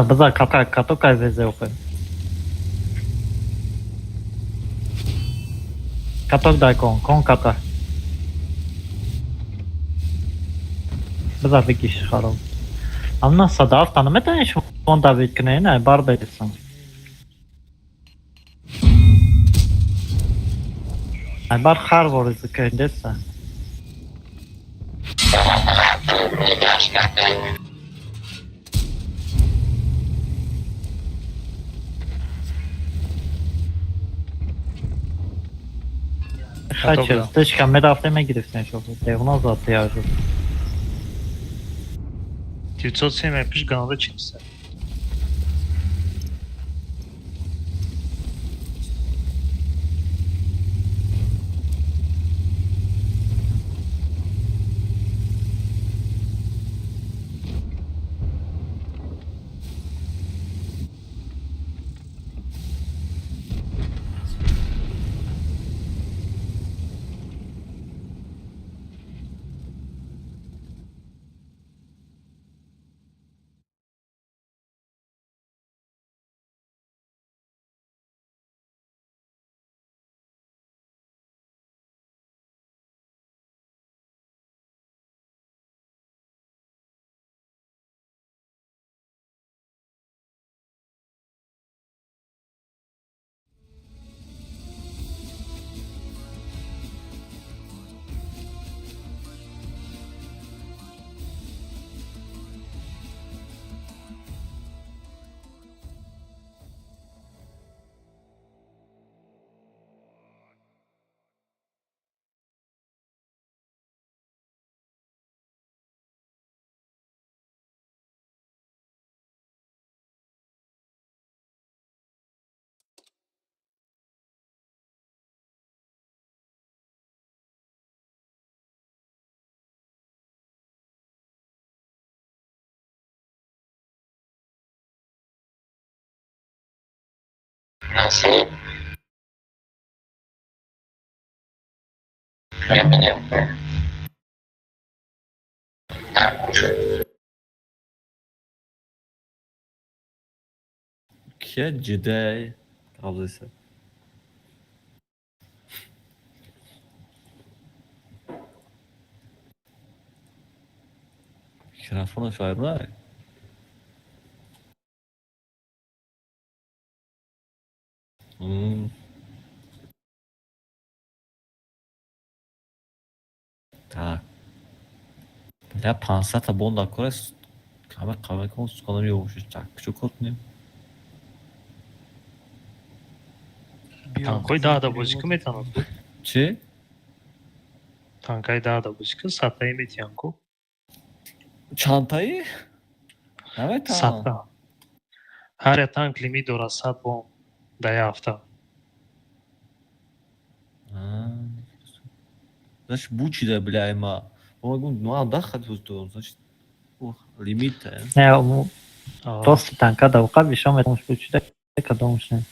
Baza kato veze open. Katok daj kon kata. بذار بگیش خراب اما صداف تنمه تنش اون داوید کنه نه بار بیدسن بار خار وارد کنده سن خاطر دش کم رفته میگرفتن شو دیونا زاده یا جو 970 ganada çıksa. Nasıl? Eminim. کیه جدی قبل سه mikrofonu şair ne? Tak. Ya pansata bonda kores kame konus kanamıyormuş tak çok korkmuyor. Tankay daha da bozuk mu tanıdı? Çi? Tankay daha da bozuk. Satayım et yanko. Çantayı? Evet tamam. Sata. Her tank limit ora sat bom. Daya hafta. Значит, бучи да бля има. Могу, ну а да хату то, значит, лимит. نه راست تنکا دا وقت بیشام اتمش بچیده کدامش نه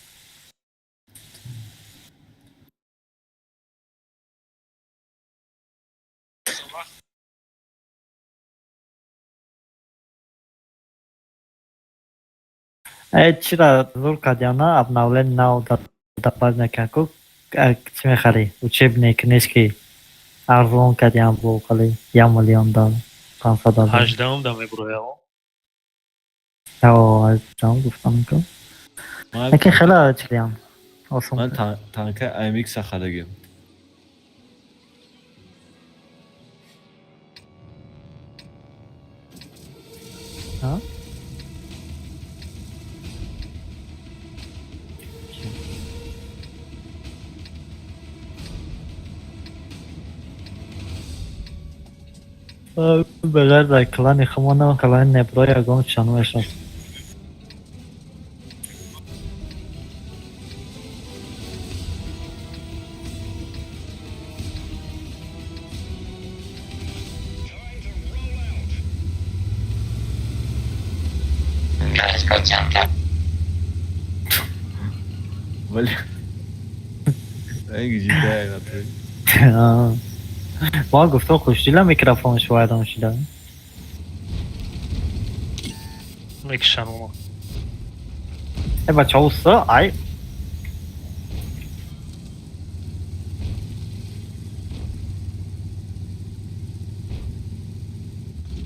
چرا زور کدیانا обновлен нау добавлена како چی میخری учебник книжки ارزون کدیان بو قلی $1,000,000 $500 Hacdağım da mı buraya o? او جام گفتم که لكن خلا چلیان من اصلا تانکه IMX خریدم. ها بغیر در کلان خمانه کلان نبرای اگام چنوش هست ولی این جدی نطوری ما گفتم خوشدیلا میکروفونش وایدان شده Ekşen ona. بچه ها اوستا ای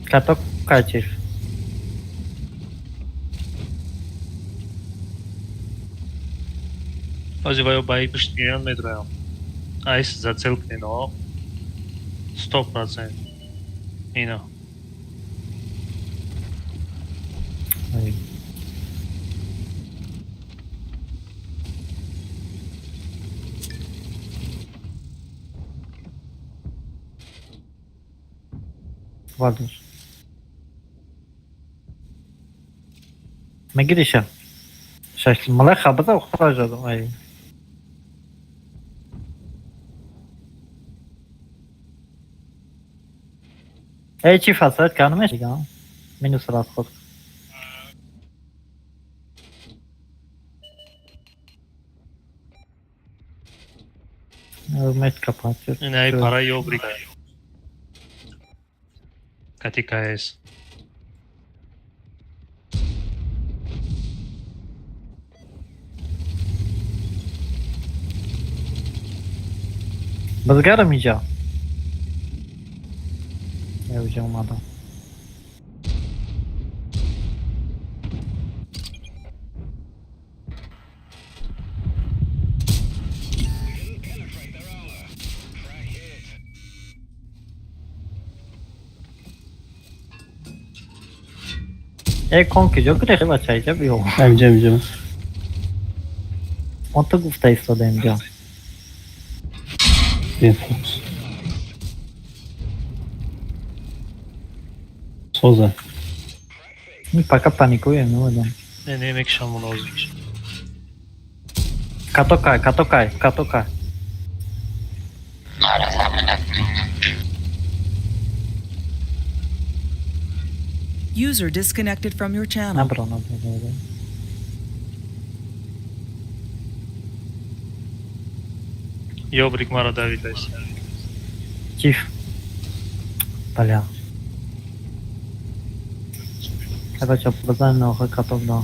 Каток качиш. Ozývajú bajbištnian medrujem. Aj za celkne, no. 100%. Ino. Ej. Vardır. Me girişe. Şaşırmalar habada okuyacağım. Ay. Ey çift hasret kanım eşik ha. Minus rahat kod. Met kapatıyor. Ne Şöyle. para Jobrik. Katika es. Bızgaramayacağım. Yapacağım adam. Kon که گره بچه اینجا بیو اینجا اون تو گفته ایستاده اینجا سوزه این پاکا پانیکوی نمیدونم Ne yemek şamunu ozmuş. Katokaj. User disconnected from your channel. Ne bro. Jobrik mora da vidiš. Çift. Бля. Это что, базального котов, да.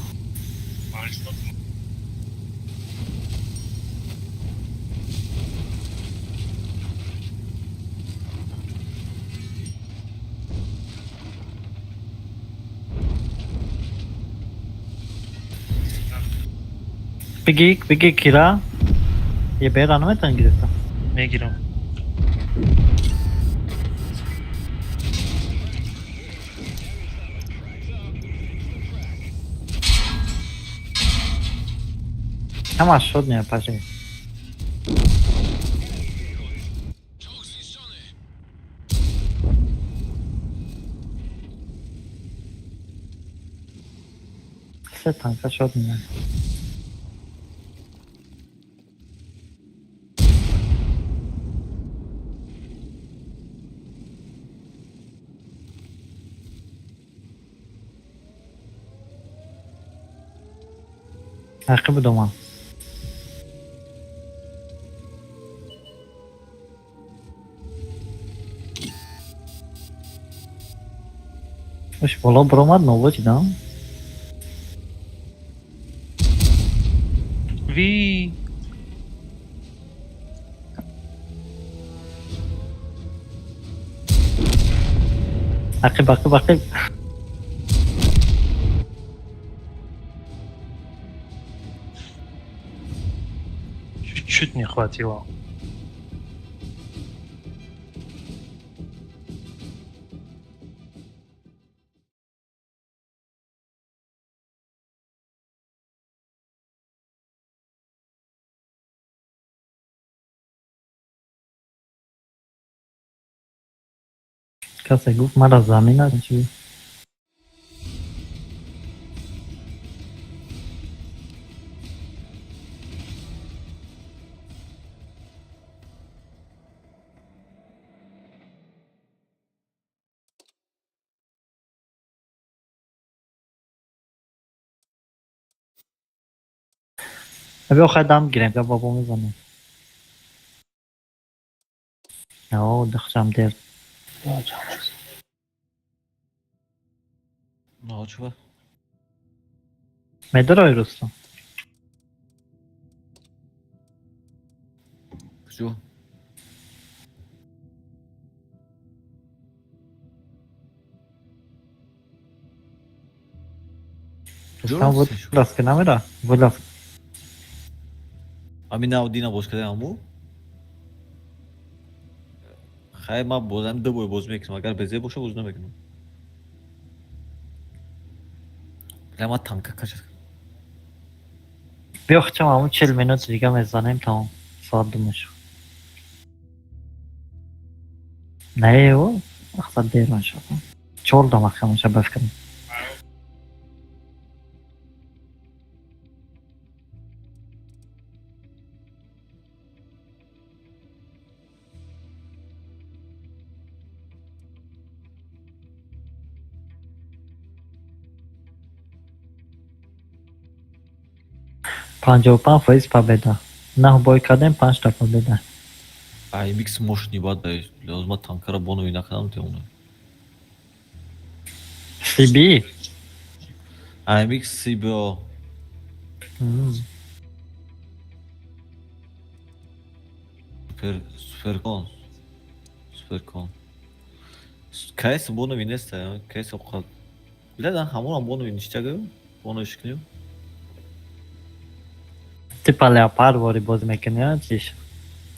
Bigi kira. ये बेर आना में तंग गिरता Ne girim? Ama şod ne paşa. Se tanka şod ne. Akı doman. Už bolo bromad novoť, no? Vi. Akib. Чуть-чуть не хватило. Kasa guf mara zamina чи Abi خدام گیرم که بابا میزنه یا دخشم در No, чува. مدرای رستم Чува. Sen bu lastik namira. Bu lastik. Амин Audi набоз кардем аму. Хай ма бозам ду бой боз мекунам. Агар безе боша боз намекунам. Прямо танка кашад. Yok ama 40 minut دیگه میزنیم تمام. ساعت دمش. نه و اخطر دیر میشه. 4 دقیقه میشه بفکرم. پنجاه و 5% победа. نه бой кардем 5 تا победа. AMX мощный бадай. Лозма танкара бону инакадам те уна. CB. AMX CBO. Supercon. Supercon. KS бону винеста, KS оқад. Биладан ҳамон бону виништага, бону ишкиню. Типа леопард вори боз мекунӣ чиш?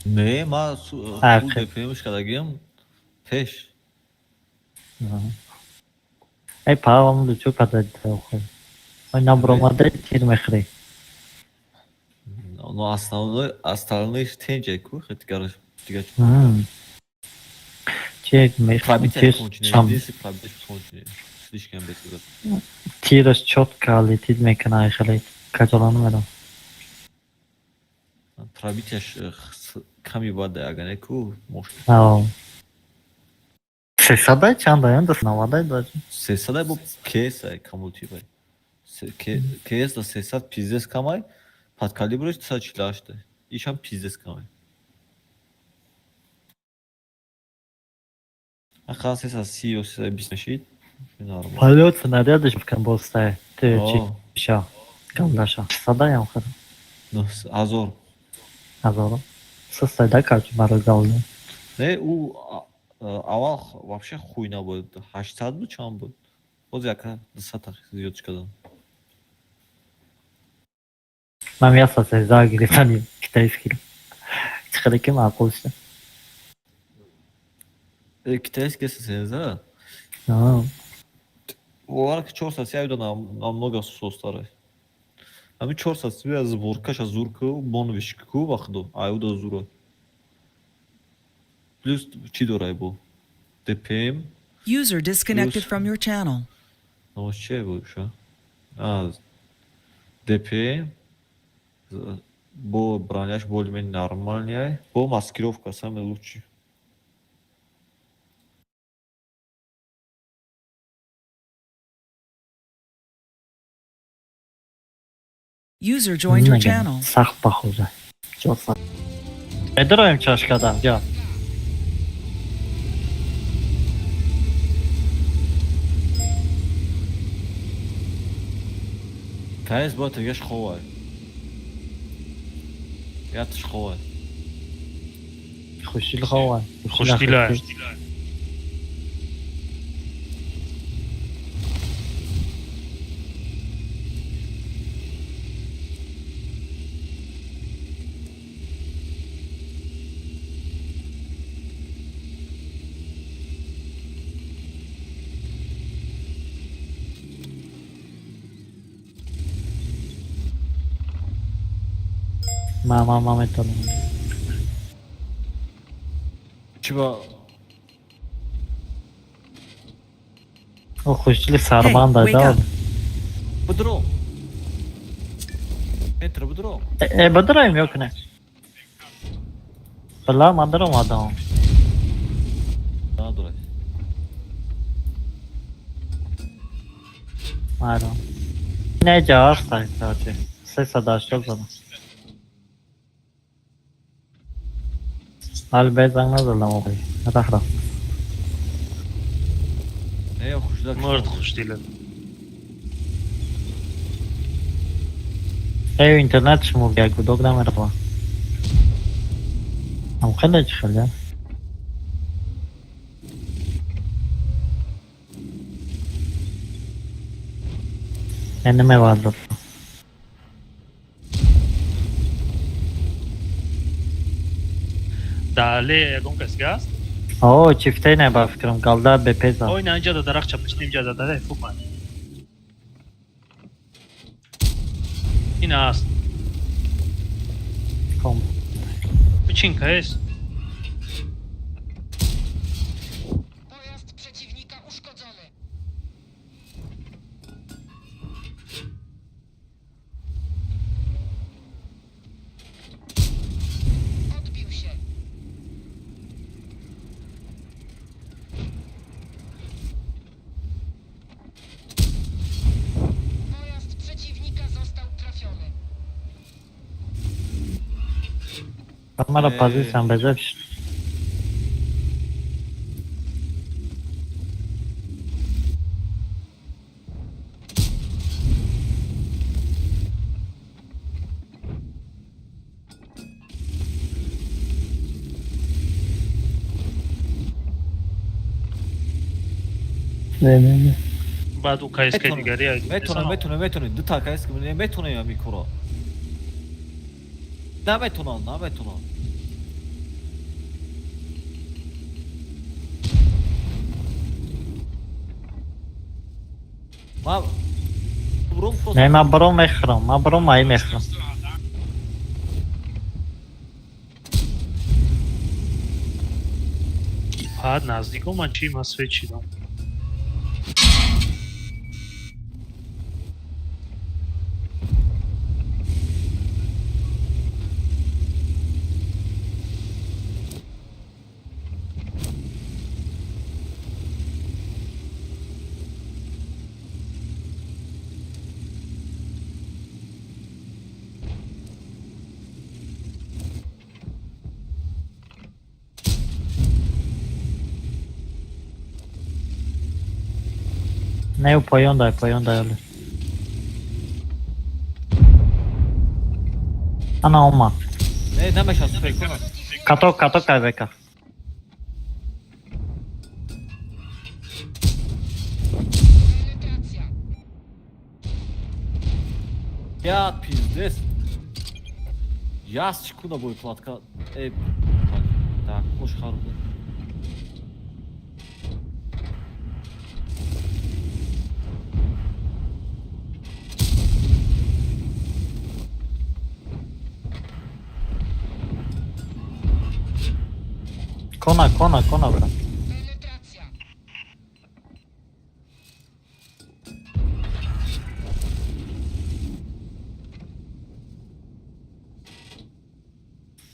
Не, ма фул ДПМш кардагиам пеш. Ай павам лучу падад охир. Ой набромаде тир мехри. Но остальные тенджай ку хет гараж дига. Чек мехри. Пробитие конченое, здесь пробитие конченое. Слишком бесполезно. Тираш чётко летит мекунай хеле. Качалану медам. Пробитияш ками бадай агаре ку мошт. Ау. Сесадай чандай анда навадай даже. Сесадай бу кейсай камултибай. Кейс да сесад пиздес камай. Под калибрش 348. Ишам пиздес камай. Ахас сесад 30 мешид. Нормально. Полет снарядыш кам болстай. Ты чиша. Камдаша. Садаям хар. Ну, Азор. Азор. Состай кач барагалды. Не, у авал вообще хуйна будет. 800 бу чам будет. Вот яка 10 зиёд кардам. Мам яса се загиритани китайский. Чхадаки маъқул шуд. Китайский сесеза. Варк 400 я иду намного состарай. Ами 400 я сборкаша зурку бонвишку вахду. Айуда зура. Плюс чи дорай бу? DPM. User disconnected from your channel. Ну че бу ша? DPM. Бо броняш более-менее нормальный. Бо маскировка самый лучший. User joined your channel. Сах похоже. Чё сах? Эдроем чашкада. Я. Кайс бот я шховай. Я шховай. Хушил хава. Хуштила. Мама металл. Чего? О, хушили сарман да wake да. up. Бедро. Петра бедро. Бадраем yok ne? Бала мандарам адам. Да, дурак. Ара. Ne cevap saydı. Ses adaşlar bana. Albezan nazar lan olayı. Rahra. Ne ya kuşlar. Может хуштила. Ev internet şmu gel bu dogda merhaba. Am khale çıkıl ya. من نمی‌وادم. Dale, egon kəsik است. اوه چیفته نه با فکرم گالدا به پیزا. Oyna اینجا da daraq çapışdı, اینجا da dare fukman. Yine az. کام. Wycinka jest. Pojazd przeciwnika uszkodzony. Odbił się. Pojazd przeciwnika został trafiony. Kamera pozycją będzie. نه. بعد او KSK دیگری اگه метоне ду такайс ки метоне я микро наметонам ма бурум просто نه من برام میخرم. من برام مای میخرم. بعد نزدیک من چی مسوی چیدم. نه پایان دای. انا اومد. не намешас фикр кунам Като кайвека. Penetracja. я пиздец яс чикуда бой кладка так хош харб Кона брат. Penetracja.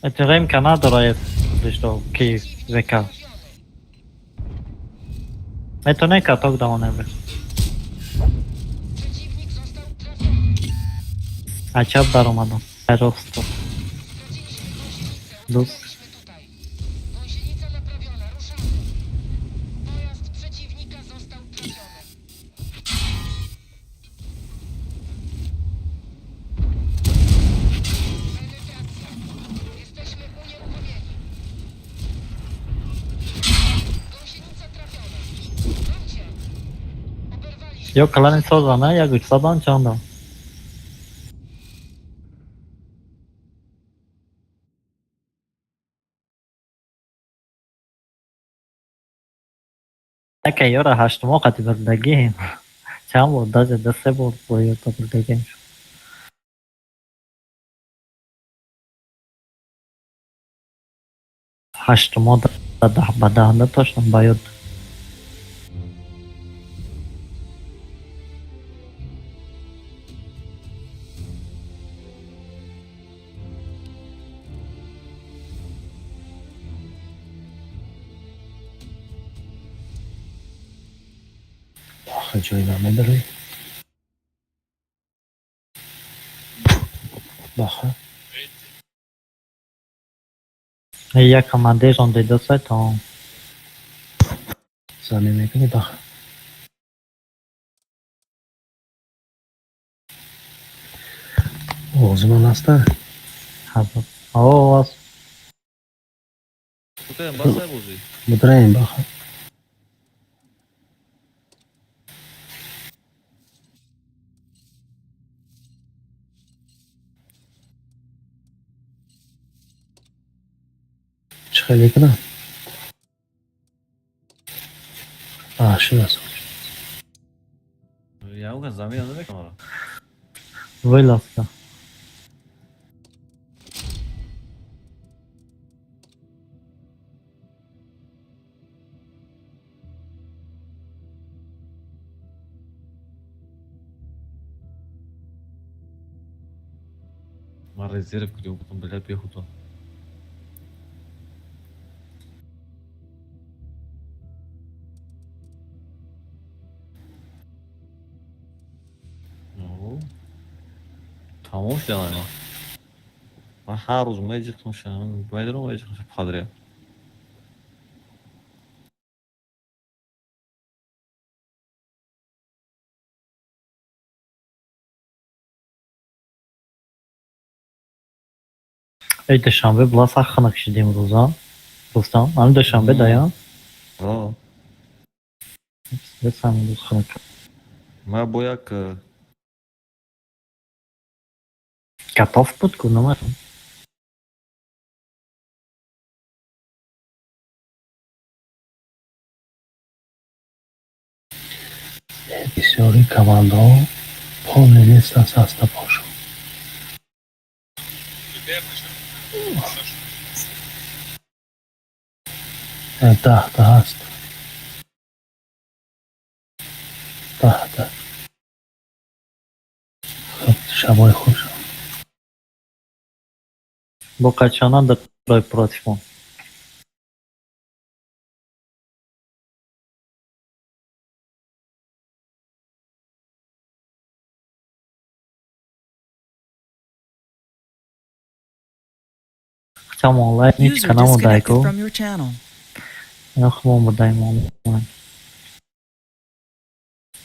اتریم کنا داره داشتو کی وکا. میتونه کاتوک دامونه بر. Przeciwnik został trafiony. اچاب در اومدم. رفت. Straciliśmy gąsienicę. Luz. Utknęliśmy tutaj. Gąsienica naprawiona. Ruszamy. Pojazd przeciwnika został trafiony. Penetracja. Jesteśmy unieruchomieni. Gąsienica trafiona. Mam cię. Oberwaliśmy. Yok kalanı sozana ya güç sadan çanda. که یارا هشتم قطعی بردگی چند بود دسته بود باید تا بردگی هشتم ده بده نتاشتم باید جای نامه داری؟ باخه یک کمانده رانده دسته تا زنی میکنی باخه اوزمان هسته؟ حضب آه واس بودم باسه بوزی مدرین باخه خیلی کنم شناسم Ya ugan زمین هم نمیکنم آره. ویلافتا من резерв купил, потом, блядь, пехоту. Ну, تمام شد الان. من هر روز مجید میشم، باید رو مجید میشم خاطره. ای دوشنبه بلا سخت شدیم روزا دوستان هم دوشنبه دایم آه. بس هم روز خنک من باید که کتاف بود کنم ارم بسیاری کماندا پول نیستن سسته باشم ده هست 10 خب شبای خوش با کچانان در رای پراتیفون chciałem online User kanału disconnected Dajko. from your channel. Ja chyba mu dajmy online.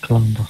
Kalenda.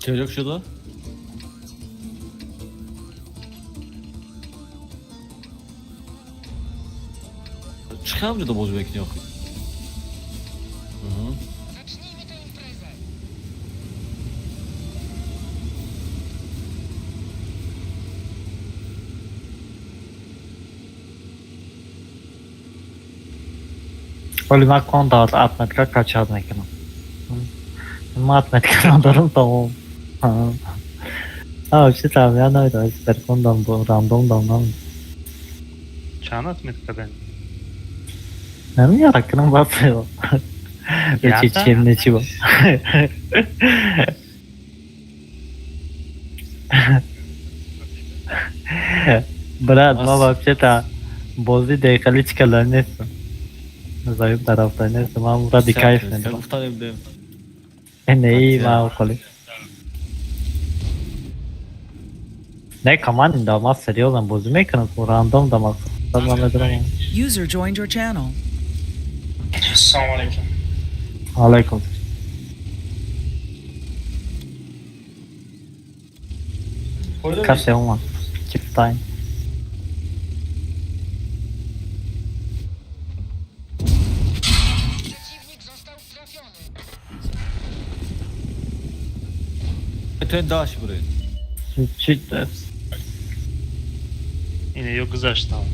چه شده؟ چقدر جدا بازی بکنی آخی؟ Zacznijmy tę imprezę. ولی من کن داد اتمتر کچاد میکنم من اتمتر ندارم تمام چی تابعه نمیده سپر کندم با راندوم دام چند متر بدن نمیاره کنم باید بیاد چی چیم نیچی با براد ما вообще تا بازی دقیقلی چکلر نیستم زایب طرف نیستم من را دیکایف Sen نمیدم guftan evde. نه ما خالی نه کمان این دام سریعا بازی میکنم تو راندوم دام اصلا من ندارم User joined your channel. علیکم کسی اومد چیپ تایم Przeciwnik został trafiony. Ten daş buraya. چی اینه یا گذاشتم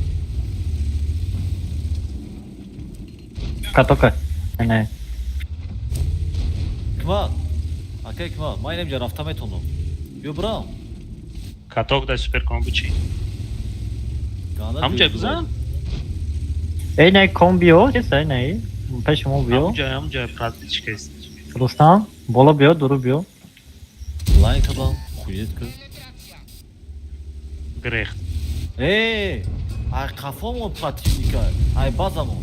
Katoka. Ne? Kemal. Okey Kemal. My name is автоматону. Yo bro. Каток да супер комбучи. Amca güzel. Ne kombio? Şey ne? Peşimo bio. Amca практически есть. Rustam. Bola bio, duru bio. Line kalan. Хуетка. Грех. Ай кафомо противника. Ай базамо.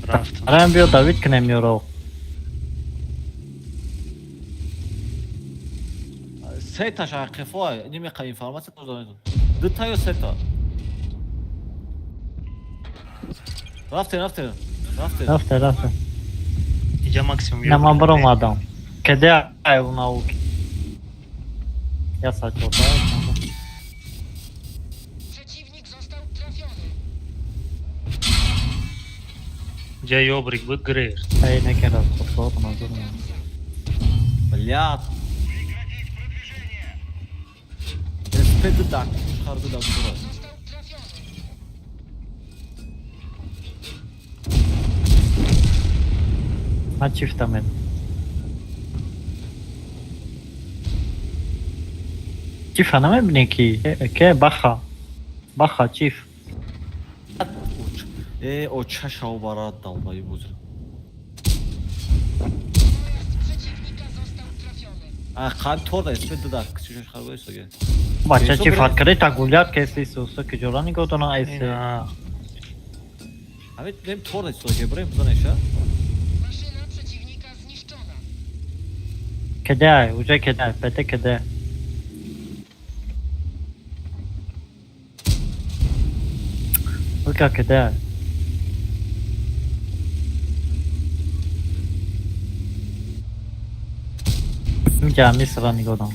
Рафтын. Aram bio David Knemyorov. Сета шахифа, не меха информация тоже. Детаю сета. Рафте. Rafte. Я максимум Ne mabrom adam. Kede ay u nauki. Ja sad to da. Przeciwnik został trafiony. Я ёбрик бы грех. Ay ne kere sport nazır mı? Блядь. Респект так. Шарды да дура. Został trafiony. Ha çift amen. Çift hanım ne ki? Ke baha çift. O çaşav barat dalbayı buzur. Przeciwnika został trafiony. Kan torda респект так. Ксюша харбой соге. Bacha çift hat kare ta gulyat kesi sosa ki jorani ko to na aise. А, Abi benim torda soge buraya mı eşya? Maszyna przeciwnika zniszczona. Kede ay uca kede ay pete kede. Uka kede ay. Jami sırani godam.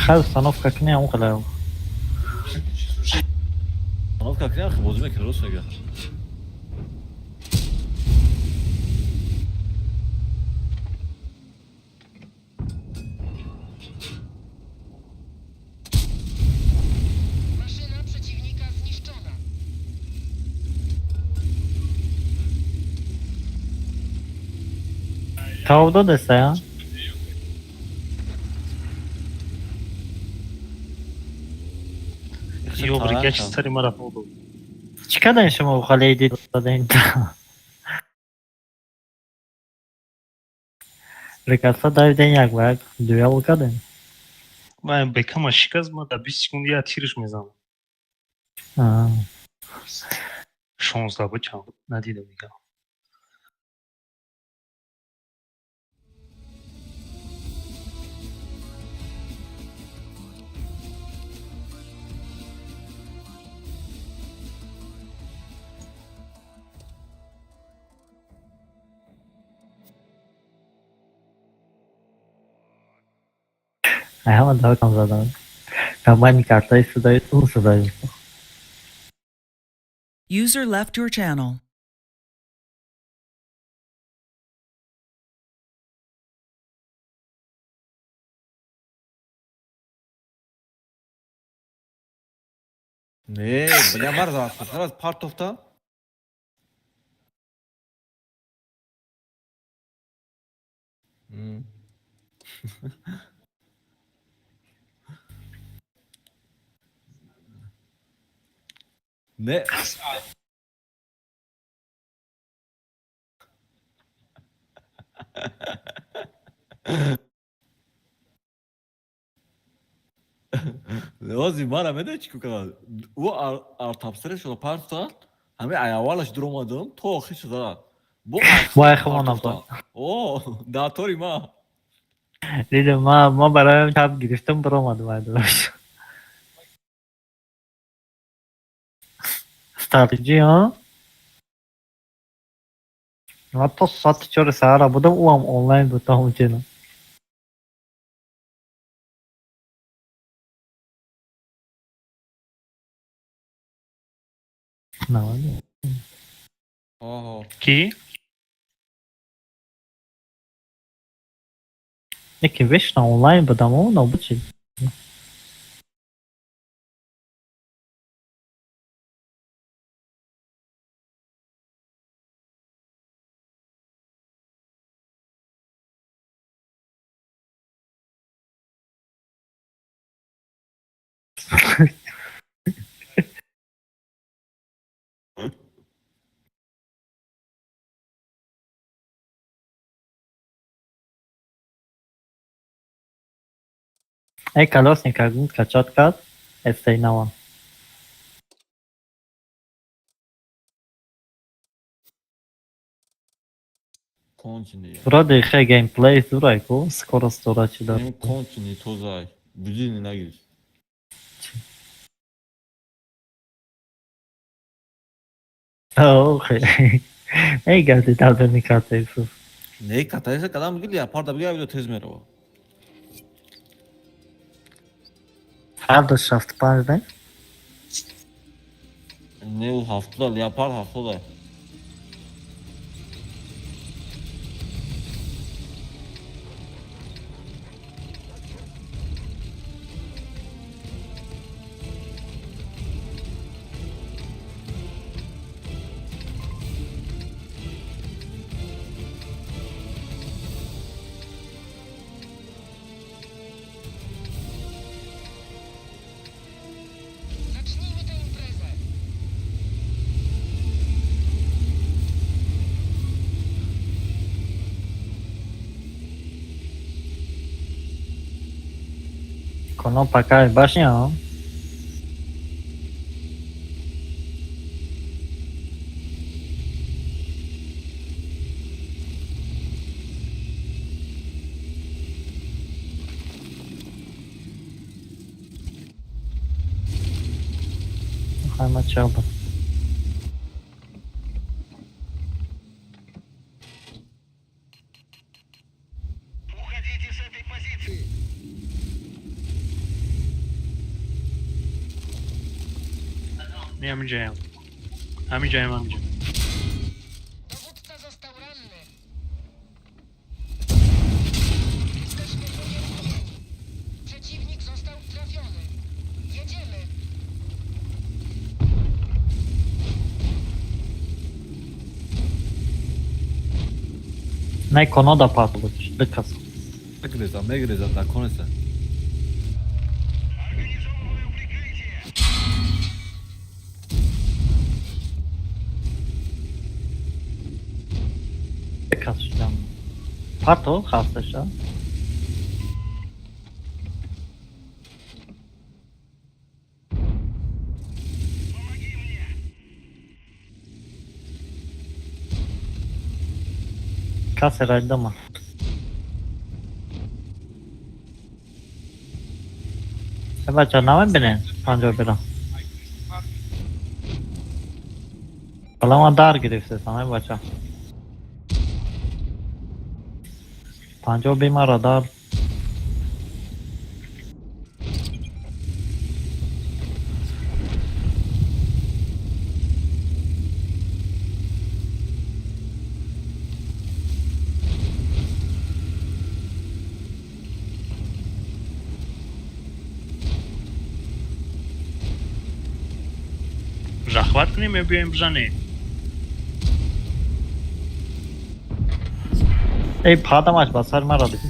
خل صنف كني او خلاو. Anov kakne akı bozma kiro soge. Maszyna przeciwnika zniszczona. Tavda dese ya. ёбрик, я чисто марафон. Çıkadan şu mu kaleydi da denta. Rekasa da evden yakmak. Duel kadın. Mən Beckham'a şikazmadı. 1 sekund ya tiriş mezan. Ha. Şans da bıçağım. Ne dedim ya? I haven't heard of that. Kampanya kartları suda suda. User left your channel. Ne, bля var da biraz part of da. Ne? لازم مرة مدى چیکو کنم او تبصره شده پرسان همه اولش درآمدم تا آخرش دارن Vay xamanam da. اوه داتوری ما Dedim ma برای tab giriştim bulamadım hadi. Strateji ha. Hatta satışları sahara bu da uam online bu tam için. Ne var? اوه Ki? Neki wiesz na online bo tam no bu için. Ej, колесник, огнутка, четко. Stay на one. Continue. Вроде их геймплей дурайку, скорость дурачи да. Benim continue tozay. Büdüğünü ne giriş? Ох, ey geldi dallarını katayısı. Neyi kataysa kadam gül yapar da bir video tezmeri o. Aldı şaft parda. Ne o haftalar yapar haftalar. Zacznijmy tę imprezę. Kono пока башня. Хайма чалба. Уходите с этой позиции. Nie mam dzieją. Mam dzieję, mam dzieję. Dowódca został ranny. Jesteśmy ponieruchomieni. Przeciwnik został trafiony. Jedziemy. Ne kono da patladı. Dıkas. Ne gireceğim da konuşsa. Dıkas şu an. Pato hasta şu an. Kas herhalde ama. Chyba canavem beni. Pancobera. Kalama dar girifse sana baca. Pancobi mara dar. Захватний ми б'ємо бжани. Ey padam aç basar mara dedi.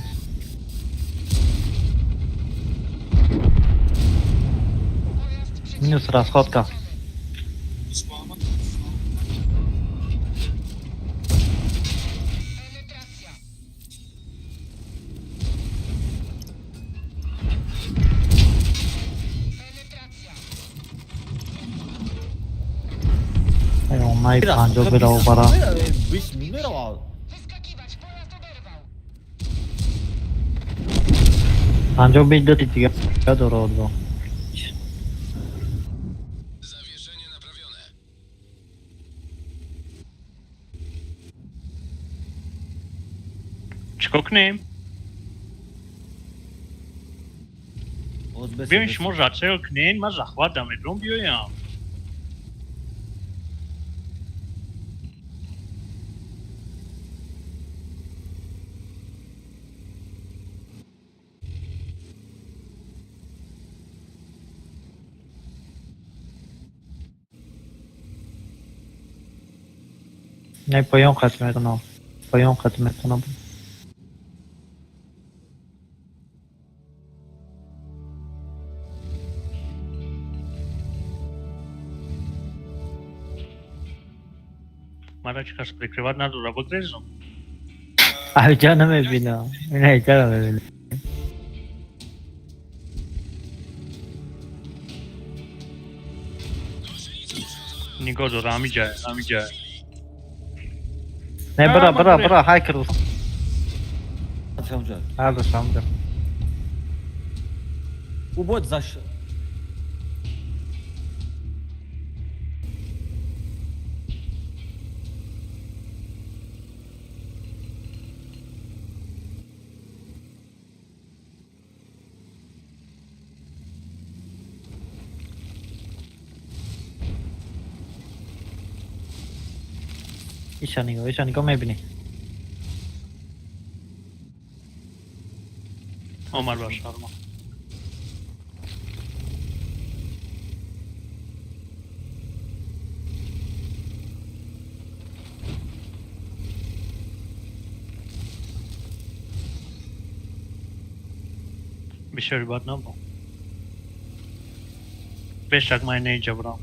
Pojazd Minus расходка. Penetracja. Penetracja. Ey onay pancobera o para. Biz bilmiyor ama. Wyskakiwać. Pojazd oberwał. Pancobi de tiga. Ya doğru oldu. Zawieszenie naprawione. Чкокнем. Wziąć może czego knien ma zachwatamy drąbią ja. Ne poyon katmet ona. Poyon katmet ona. Марачкаш прикрывать надо, рабогрежу. اینجا نمیبینم این اینجا رو میبینم نگاه داره همینجا. نه برا هکر Atacağım. هر دو شامجا Bu بود zaş. ایشان نگاه میبینی عمر باش آرما. بیشتری باد نبود. بشک من اینجا برام.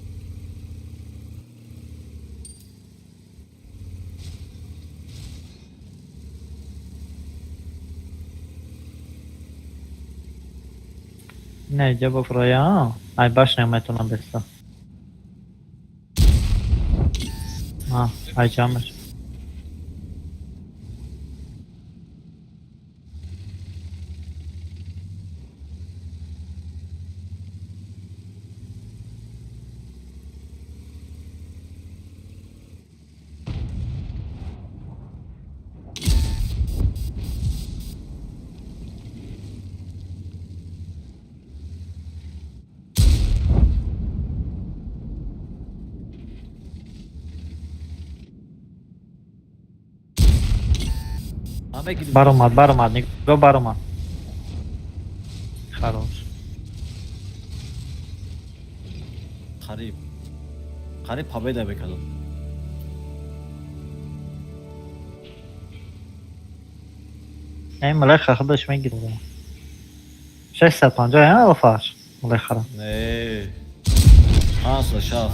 نه اینجا بفرایا ای باش نمیتونم بستم ای جامش Ahmet gidip. برام نگاه برام خلاص Garip победа bakalım. این ملخ خودش میگیره 650 ها وفاش ملخ خرم Ne? Şans şans.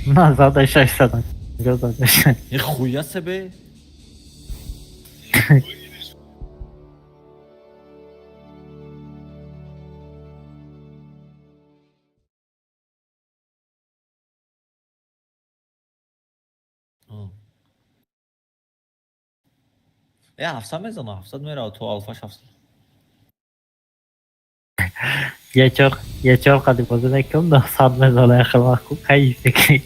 نه زاده 600 اینجا زاده Ne хуя себе? Ya 700 میزنه 700 میره تو آلفاش 700 یه چهار قدی بازی نکم 900 میزانه خیلی خوب خیلی فکری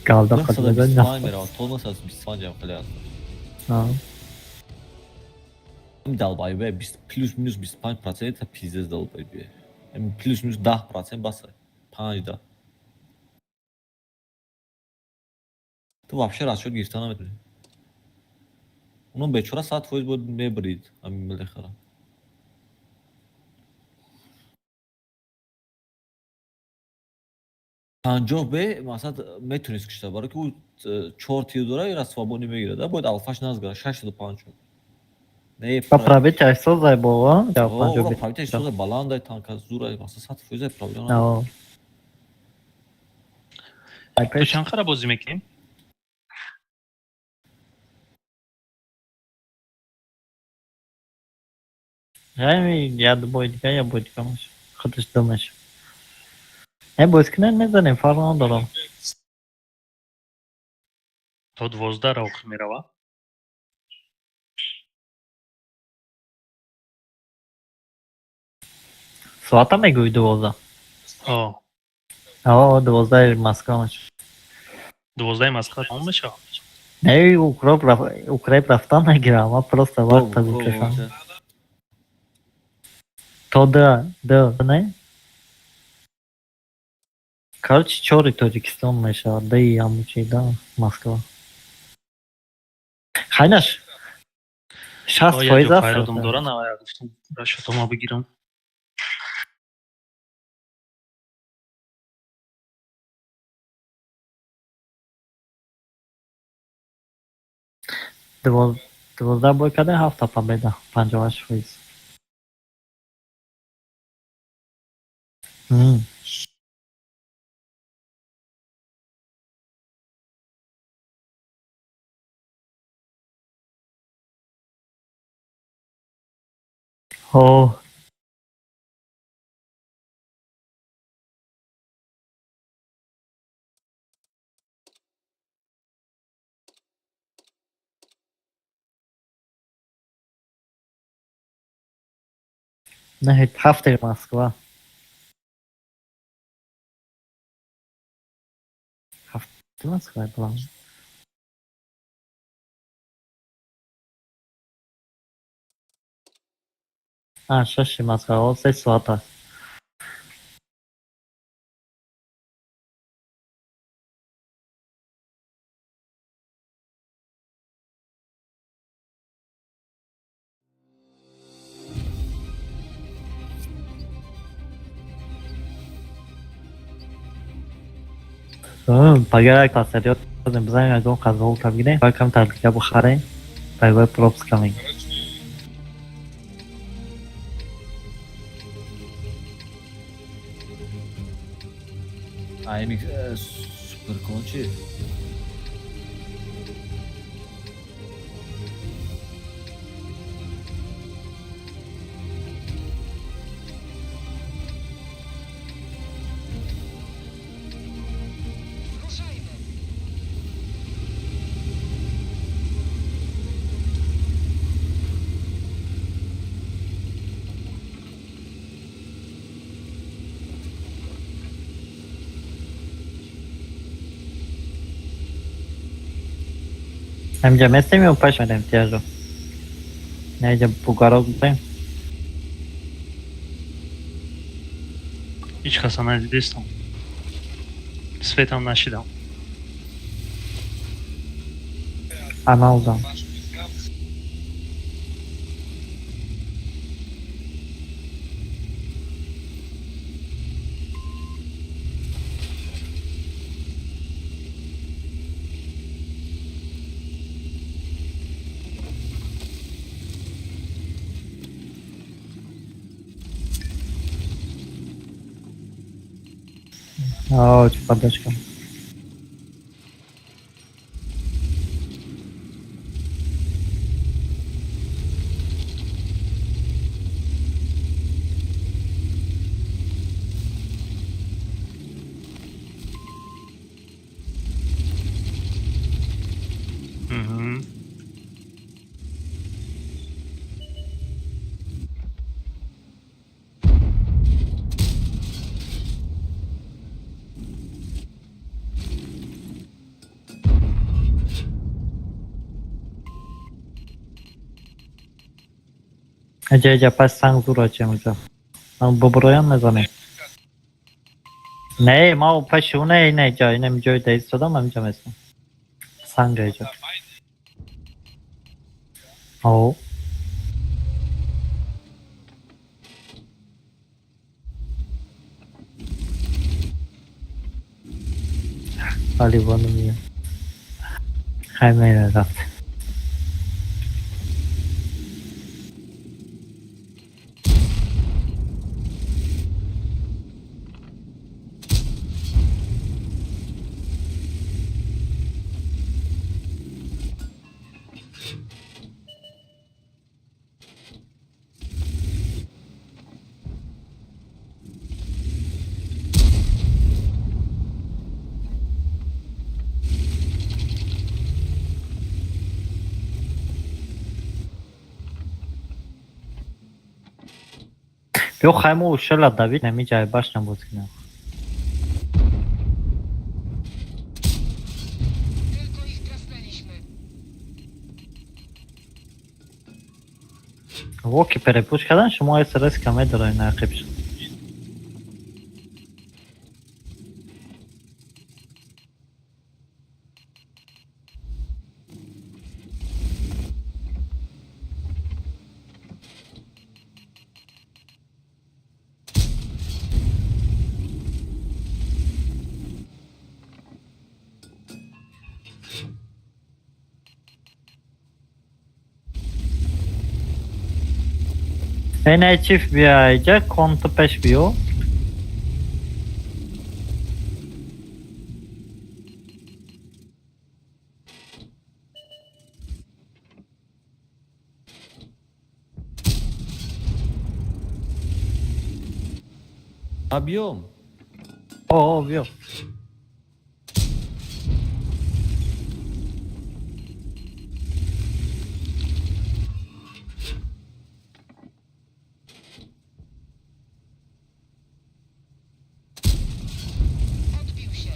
kaldı Yoksa da kadar biz ben falan میره تو olmasa biz falan cevap خیلی هست این دالبایی به 20 پلوس مینوس 25% تا پیزز دالبایی به این پلوس مینوس 10% باسه 5 تو вообще расчет گرفتن نمیتونی اونم به 400 فویز بود میبرید همین بالاخره پنجاه به مثلا میتونید کشته برای که او 4 تیودوره را سوابونی میگیره ده باید الفاش نزگره 65 شد نه Poprawić co zajmowało? Ja او pan را żeby... правите що баланда танка зура مثلا 100 فویز правильно No. تو چند خراب بازی میکنیم؟ Ja do Boydka, ja Boydka masz. Chociaż domyśl. Ja Boydka не знаю, фарма дором. تو 12 روخ میروه. Swata میگوی 12. آه 12 maska masz. 12 مسخره تموم میشه. Ne, Ukrayp raftan negram, a просто варта выкашам. То да, не? Короче, чёрный Таджикистан меша, да и Ямучи, да, Москва. Хайнаш, 60 یا فایز جو است. فایرودم داره نه گفتم رشتو ما بگیرم. دوازده بای کده 7 تا победа 58 فایز. Oh. Ne haftaya Moskva. Haftaya Moskva falan. Ha, şaşı Moskva olsa Swata. Погорай класс идет. Обязательно дом козел там где. Welcome to Alkia Bukhari. By way props coming. IMX super konči. Ruszajmy. Amca istemiyorum paşam ihtiyacı. Neyce bu garajda. Hiç kasana değilsin. Svetam naši dal. Analdan. O, padeczka. Mhm. Ece pas sang zuracie mıca. Mam bobroyan ne zaman? Ne ma o paşu ne ca ne mıca değil soda mı mıca mesela. Sang ece. O. Ali bunu ya. Hayır rahat. Yok haymo uşala David ne mıca baştan bozkina. Tylko ich drasnęliśmy. Łoki perepuszkadan şu moje sırası kamera na akıpş. Ene çift bir ayca kontu peş bir o. Abiyom. O, yok. Odbił się.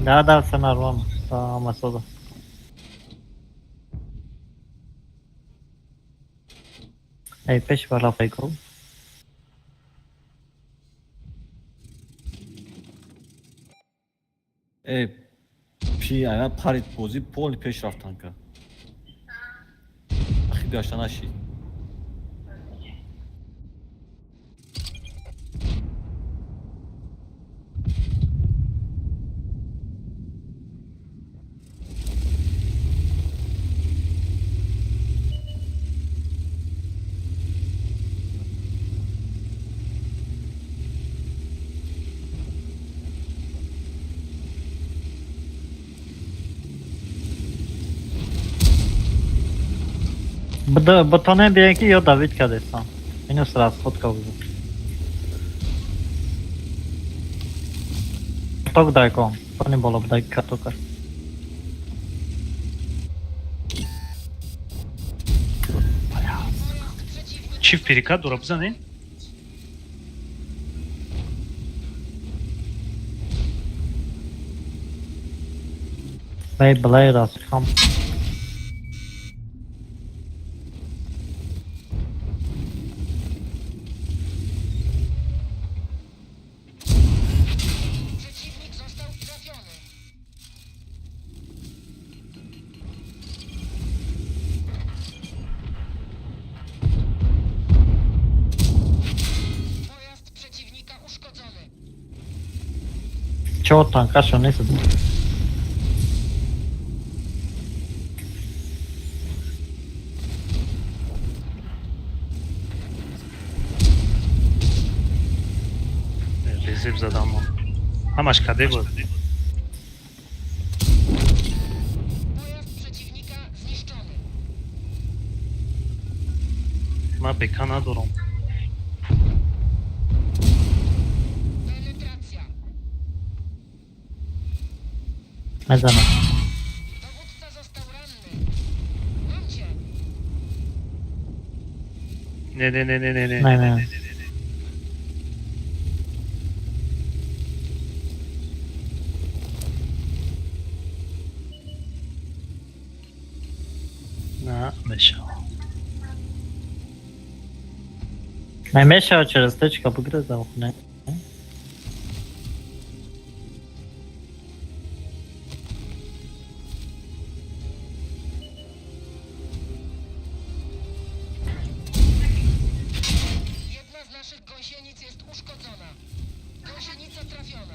Да, все нормально. Там особо. Ej, peş var lafayı kol. پی اینا پرید بازی پول پیش رفتن که اخی داشتن اشی Bo to nie biegi i Dawid kiedyś tam. Minus raz spotkał go. To daj go. To nie było daj katoka. Çift perika durabıza ne? Ej, blej raz. Kam. Przeciwnik został trafiony. Pojazd przeciwnika uszkodzony. Çoğu tanka şu neyse. Rezil zadam o. Hamasz kadego. Pojazd przeciwnika zniszczony. Ma bekana durą. Penetracja. Ne zaman? Dowódca został ranny. Mam cię. Ne. Ne ne. Na myślał. Najmniejsza через tyczka pogryzał, nie? Jedna z naszych gąsienic jest uszkodzona. Gąsienica trafiona.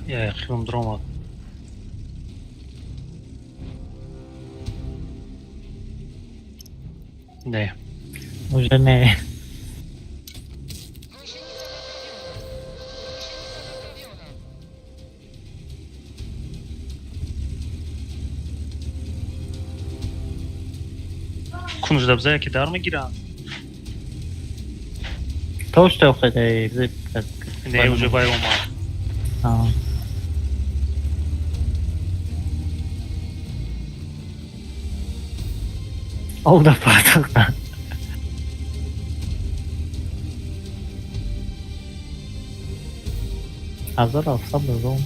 Ya yakıyorum drama. Ne? Уже не. Gąsienica naprawiona. Gąsienica naprawiona. Konuş da bize ki dar mı giren? To już to wtedy gzyp. Ne używają ma. A. O, da patak. A zaraz, sobie są.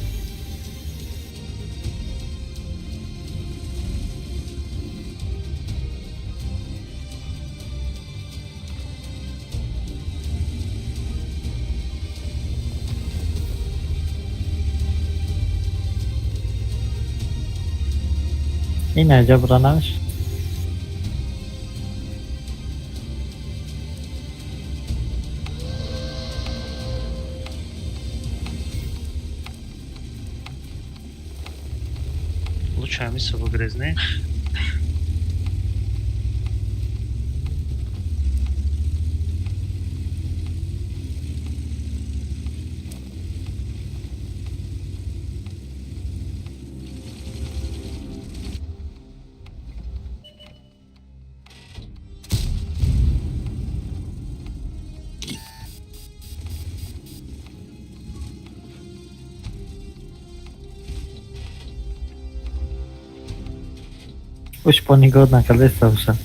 این عجب را نمیشه. Лучами выгрызны. Уж по негодно колеса уже.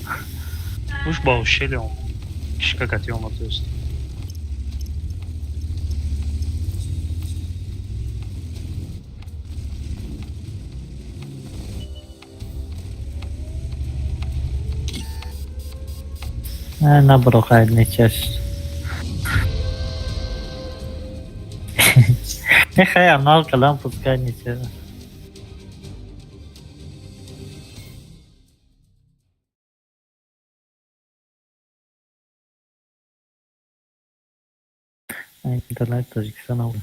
Уж баушили он. Шкакатёма, то есть. Наброхает не чаще. Нехай анал калам пускай ничего. Интернет Таджикистана.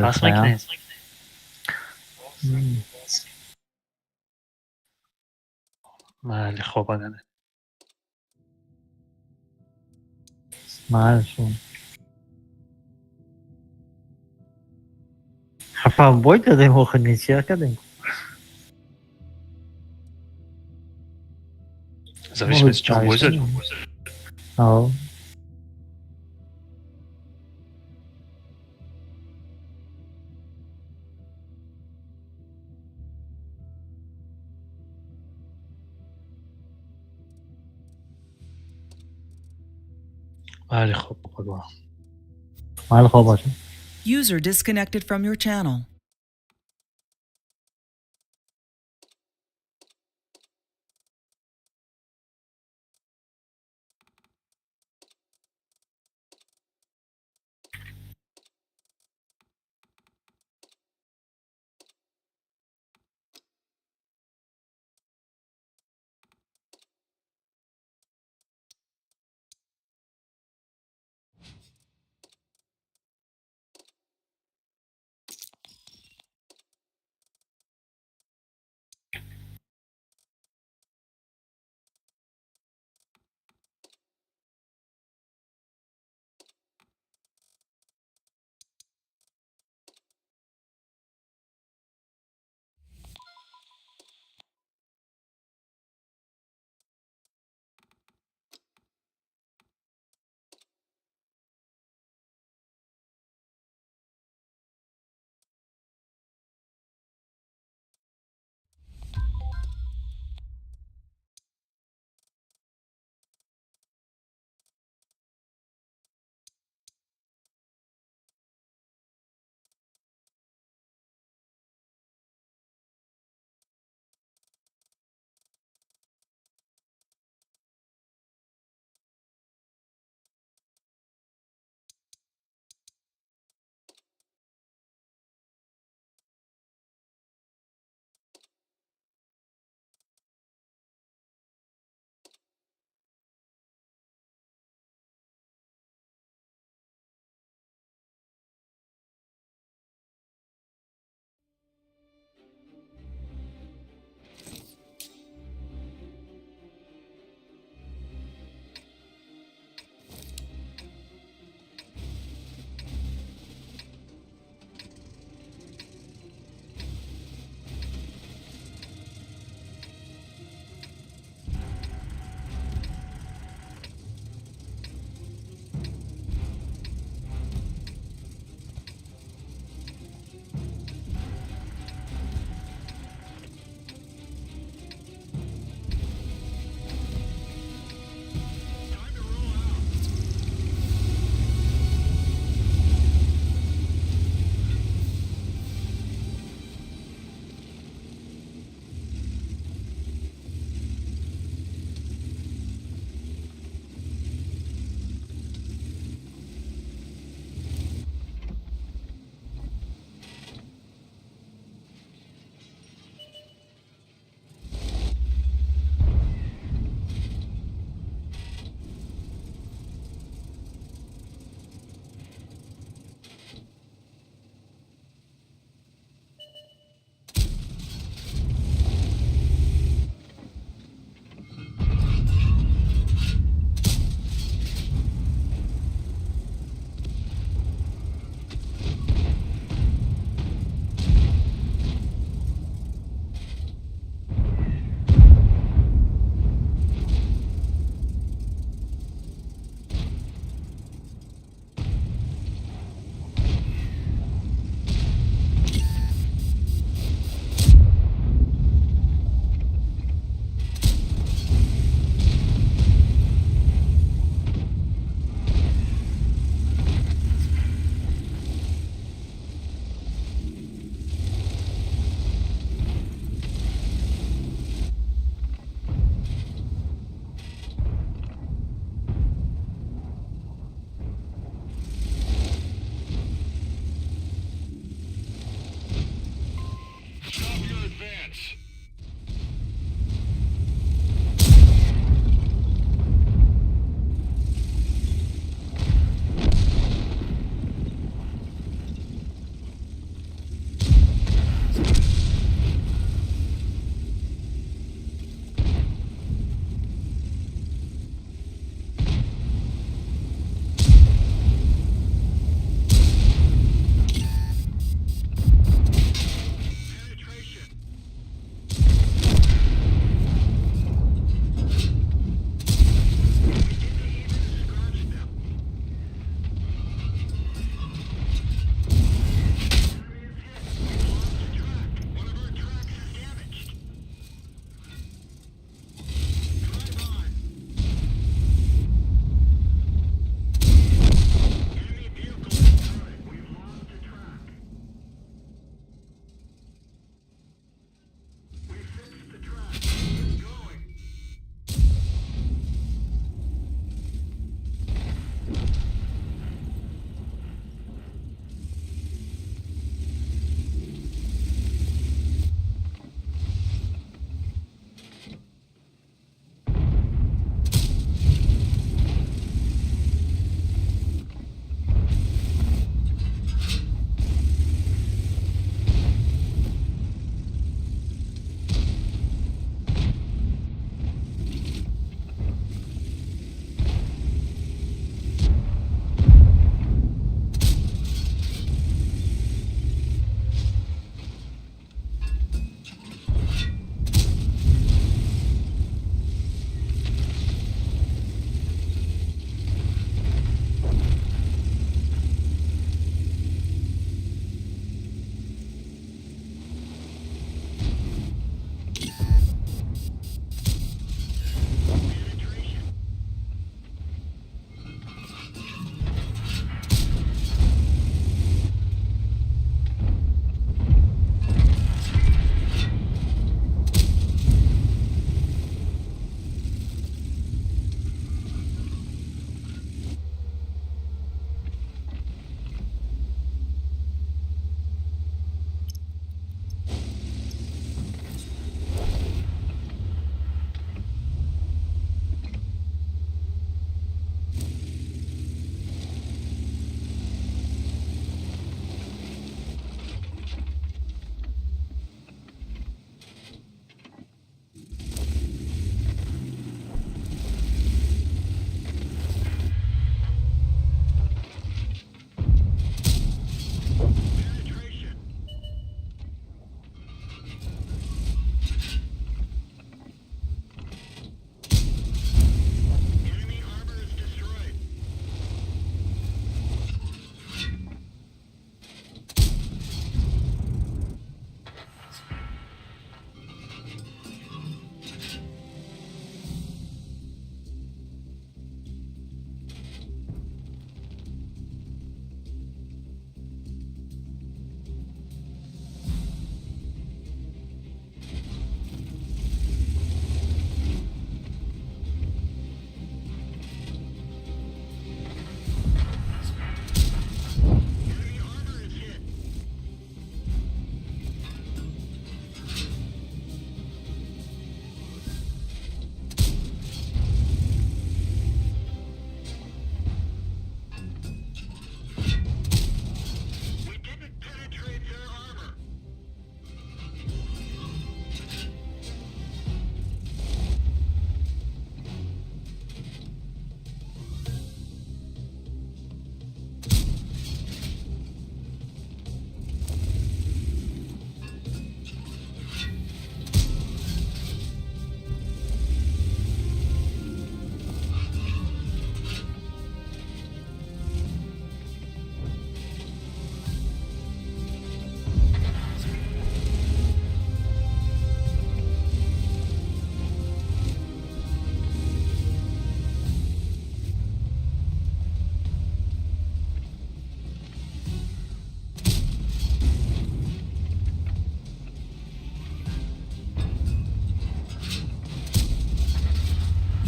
Посмотри. Мали хобаганы. Машу. Хапа бойда да ему ходничья кадым. В зависимости, чем возят. Ау. Мали хобаганы. Мал хобаш. User disconnected from your channel.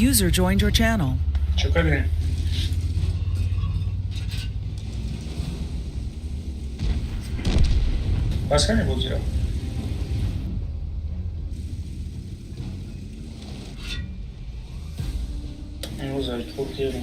User joined your channel. Çok hadi. Başka ne bozuyor? Ne güzel, çok iyi.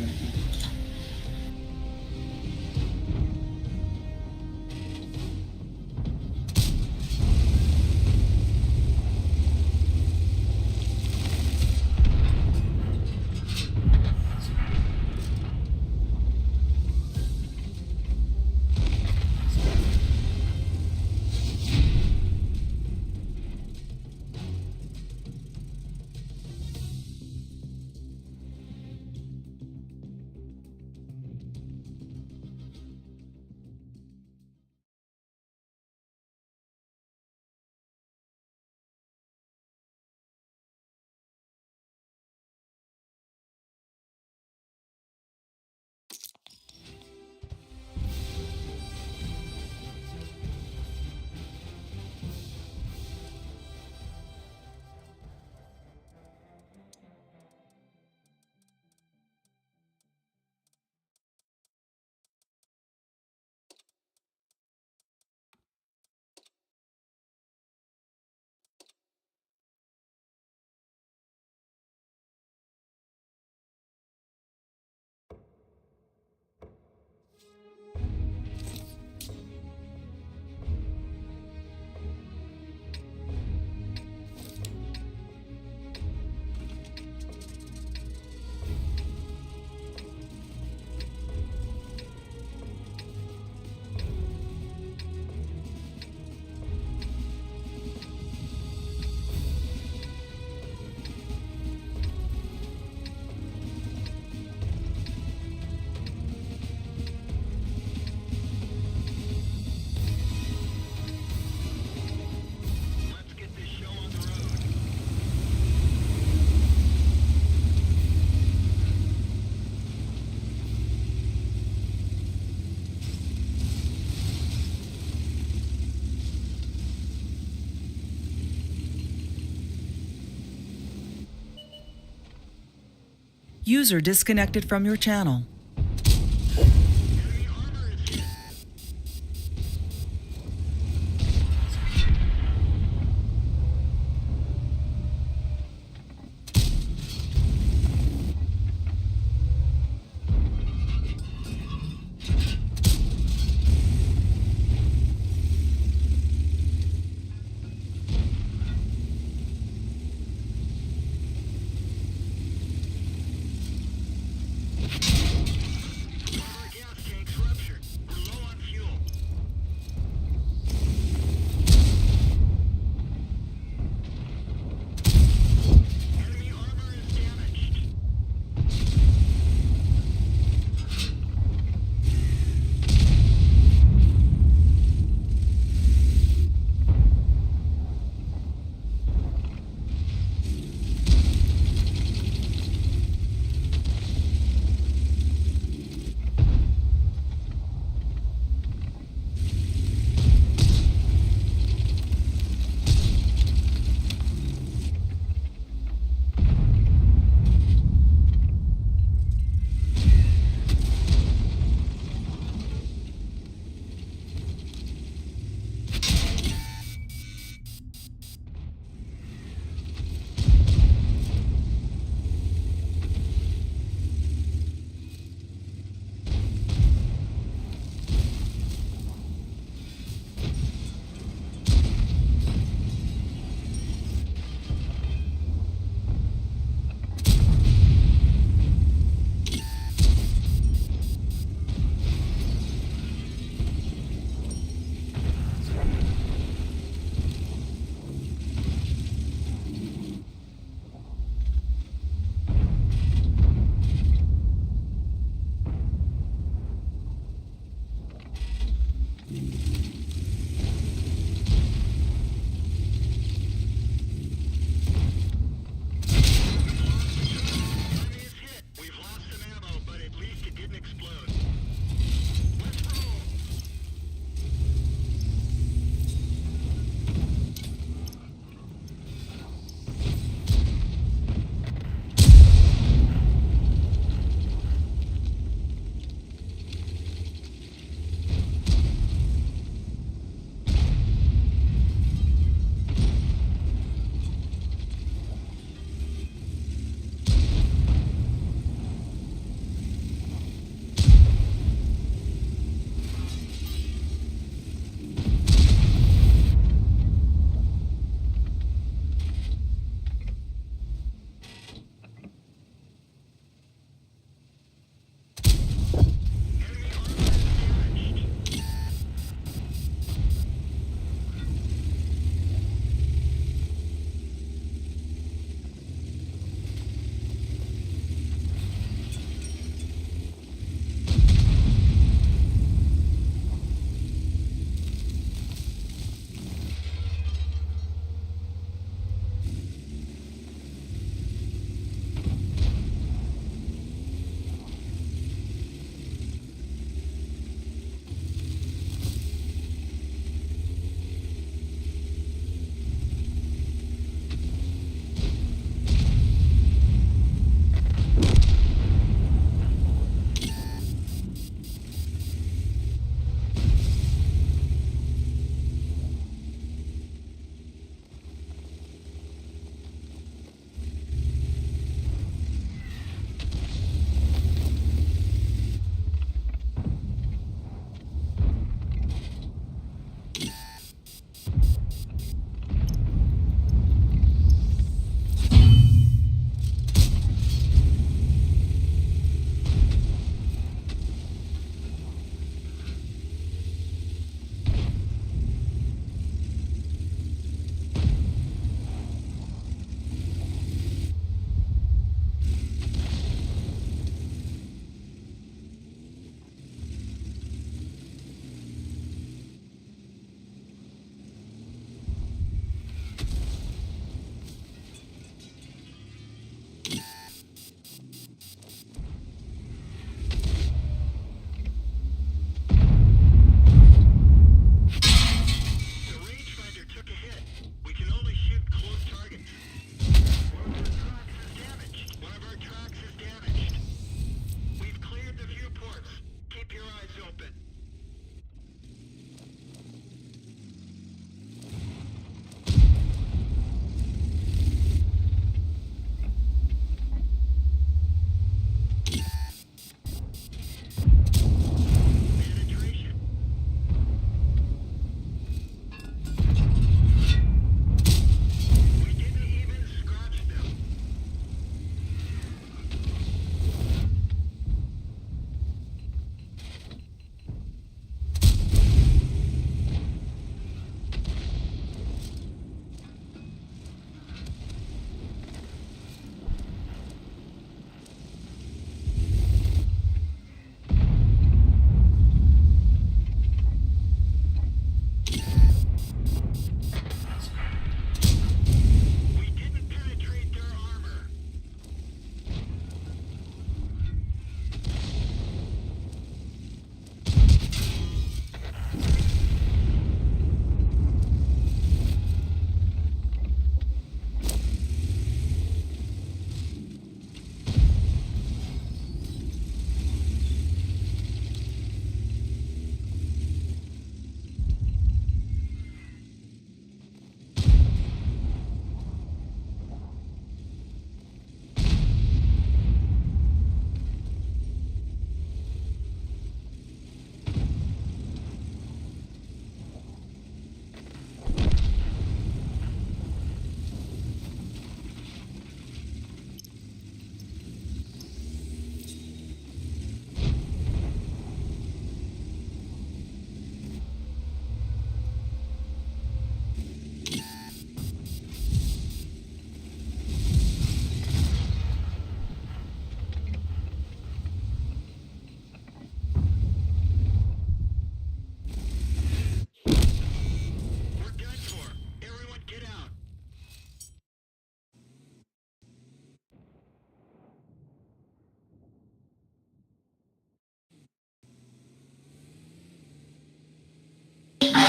User disconnected from your channel.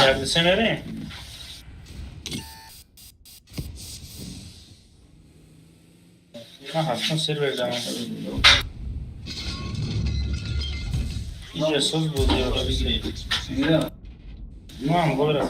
Sen nereye? Aha, şunu server zamanında. İyice söz bozuyor da bizi. Tamam, böyle.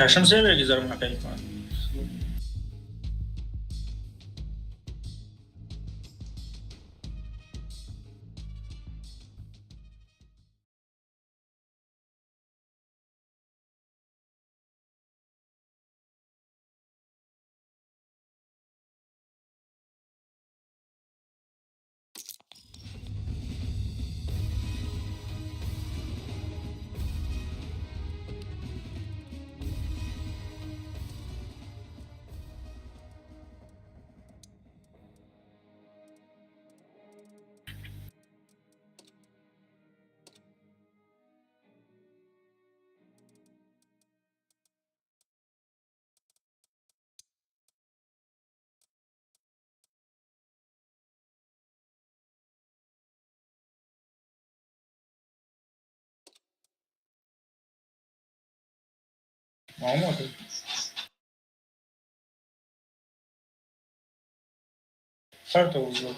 Şaşım server güzel buna kayıt var. Olmadı. Start oldu.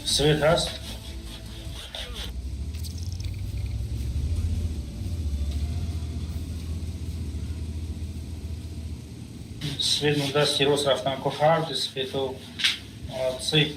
Свет раз. Свет nu dați tiros raftan cu hard, svetul ții.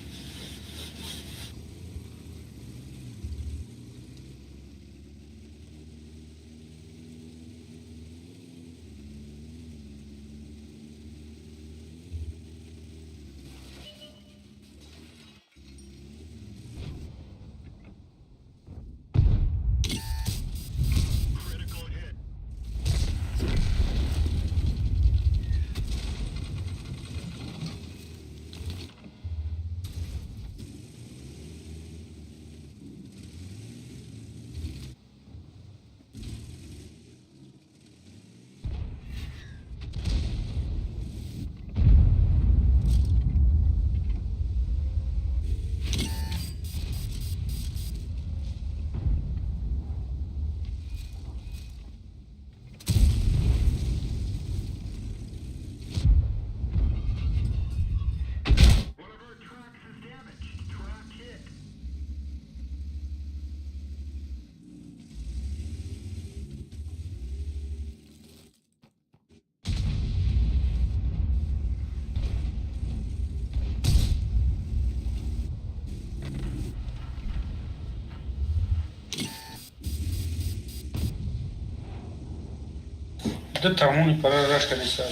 Dă unii pără rașcă de seară.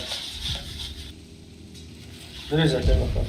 Drezi acela, frate.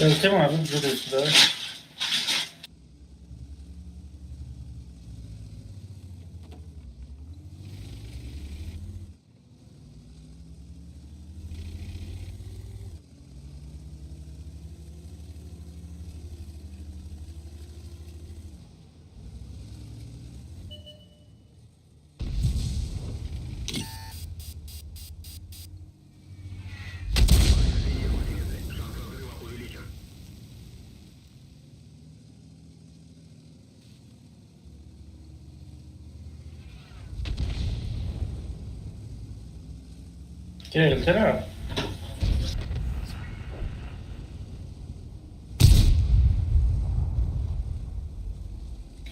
Beltem abi burada üstüde. Gel Tera.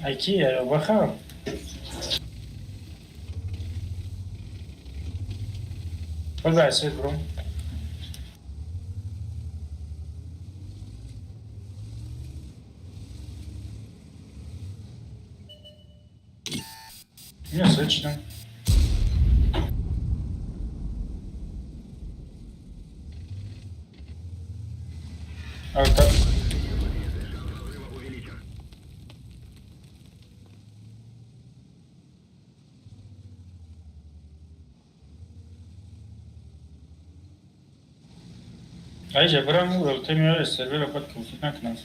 Aqui é o barral. Olha esse bro. Nie zresztą. Ale tak. Aici vreau murul, te mi-o serveră, pot că uite că n-ați.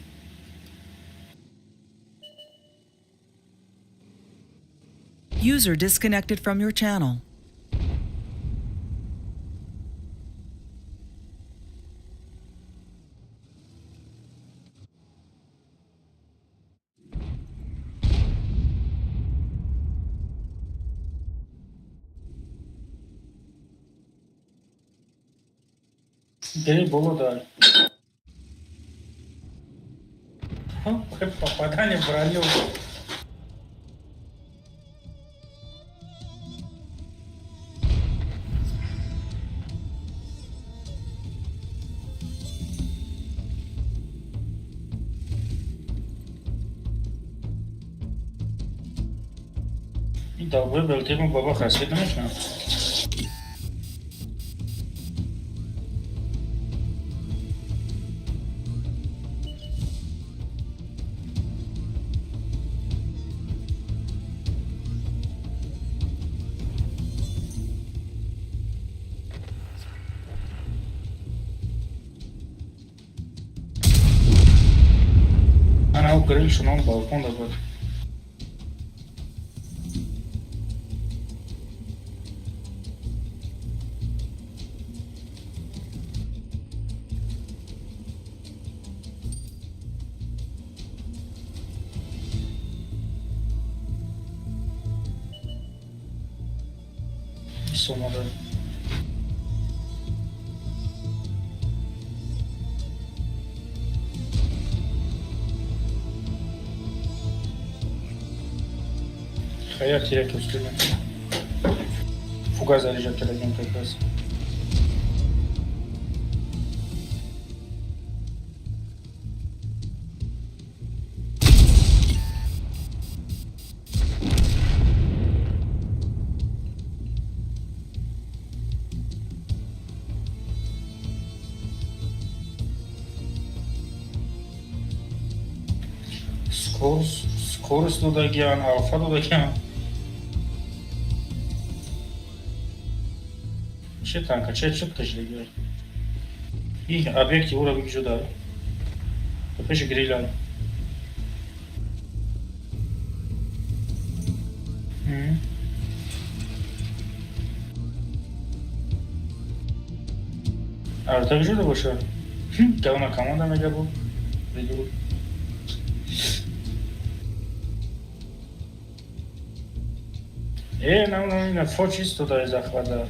User disconnected from your channel. Beni bolo dali. Попадание в броню. И да, выбрал тему баба Хаси, конечно. Ana o grill şunun balkonda var. Sonunda. Hayat direkt üstüne. Fuga zarayacak televizyon tekrar. Скорость додаyan, alfa dodayan. Че танка, че çıktı diyor. İyi, объекте уровень жуда. Попозже гриляй. Artık жуда boşa. Да una команда мега bu. Видел. Нам на фочис туда и захвата.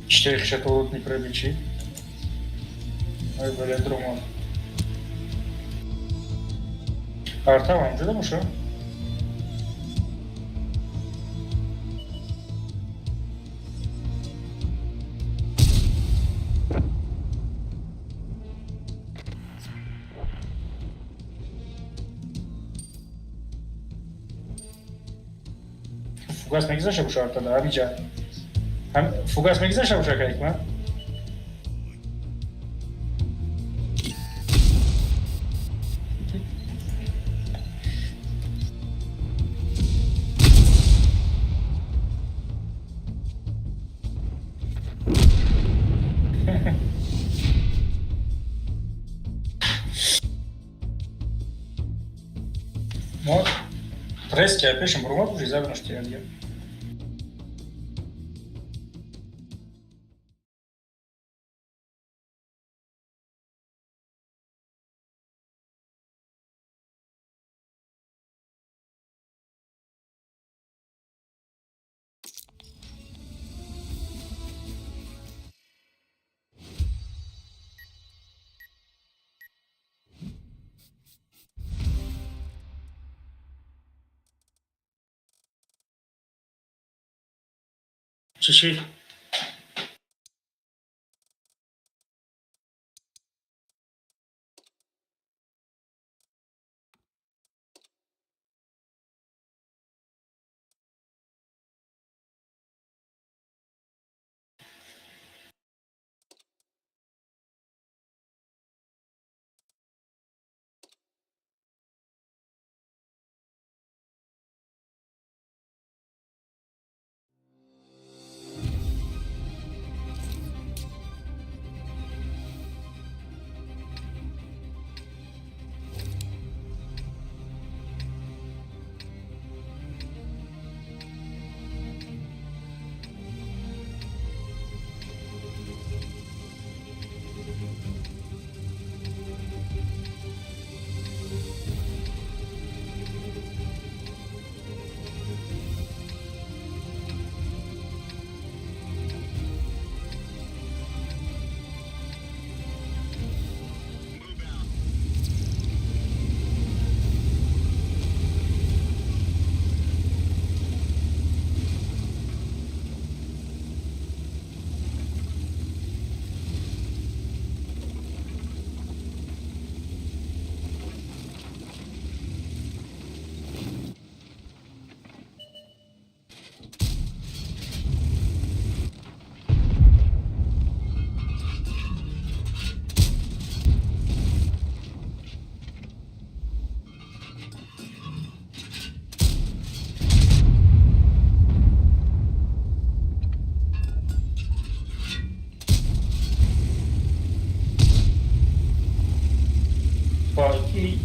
Ще їх ще тут не прибічі. Ой, velodromon. Arta var mı? Değil mi şu? فوگاس میگذاشت بشه ارتدا همینجا هم فوگاس میگذاشت بشه که من Ну, трески опять же, бурмат уже забыл, что я делаю. Чуть-чуть.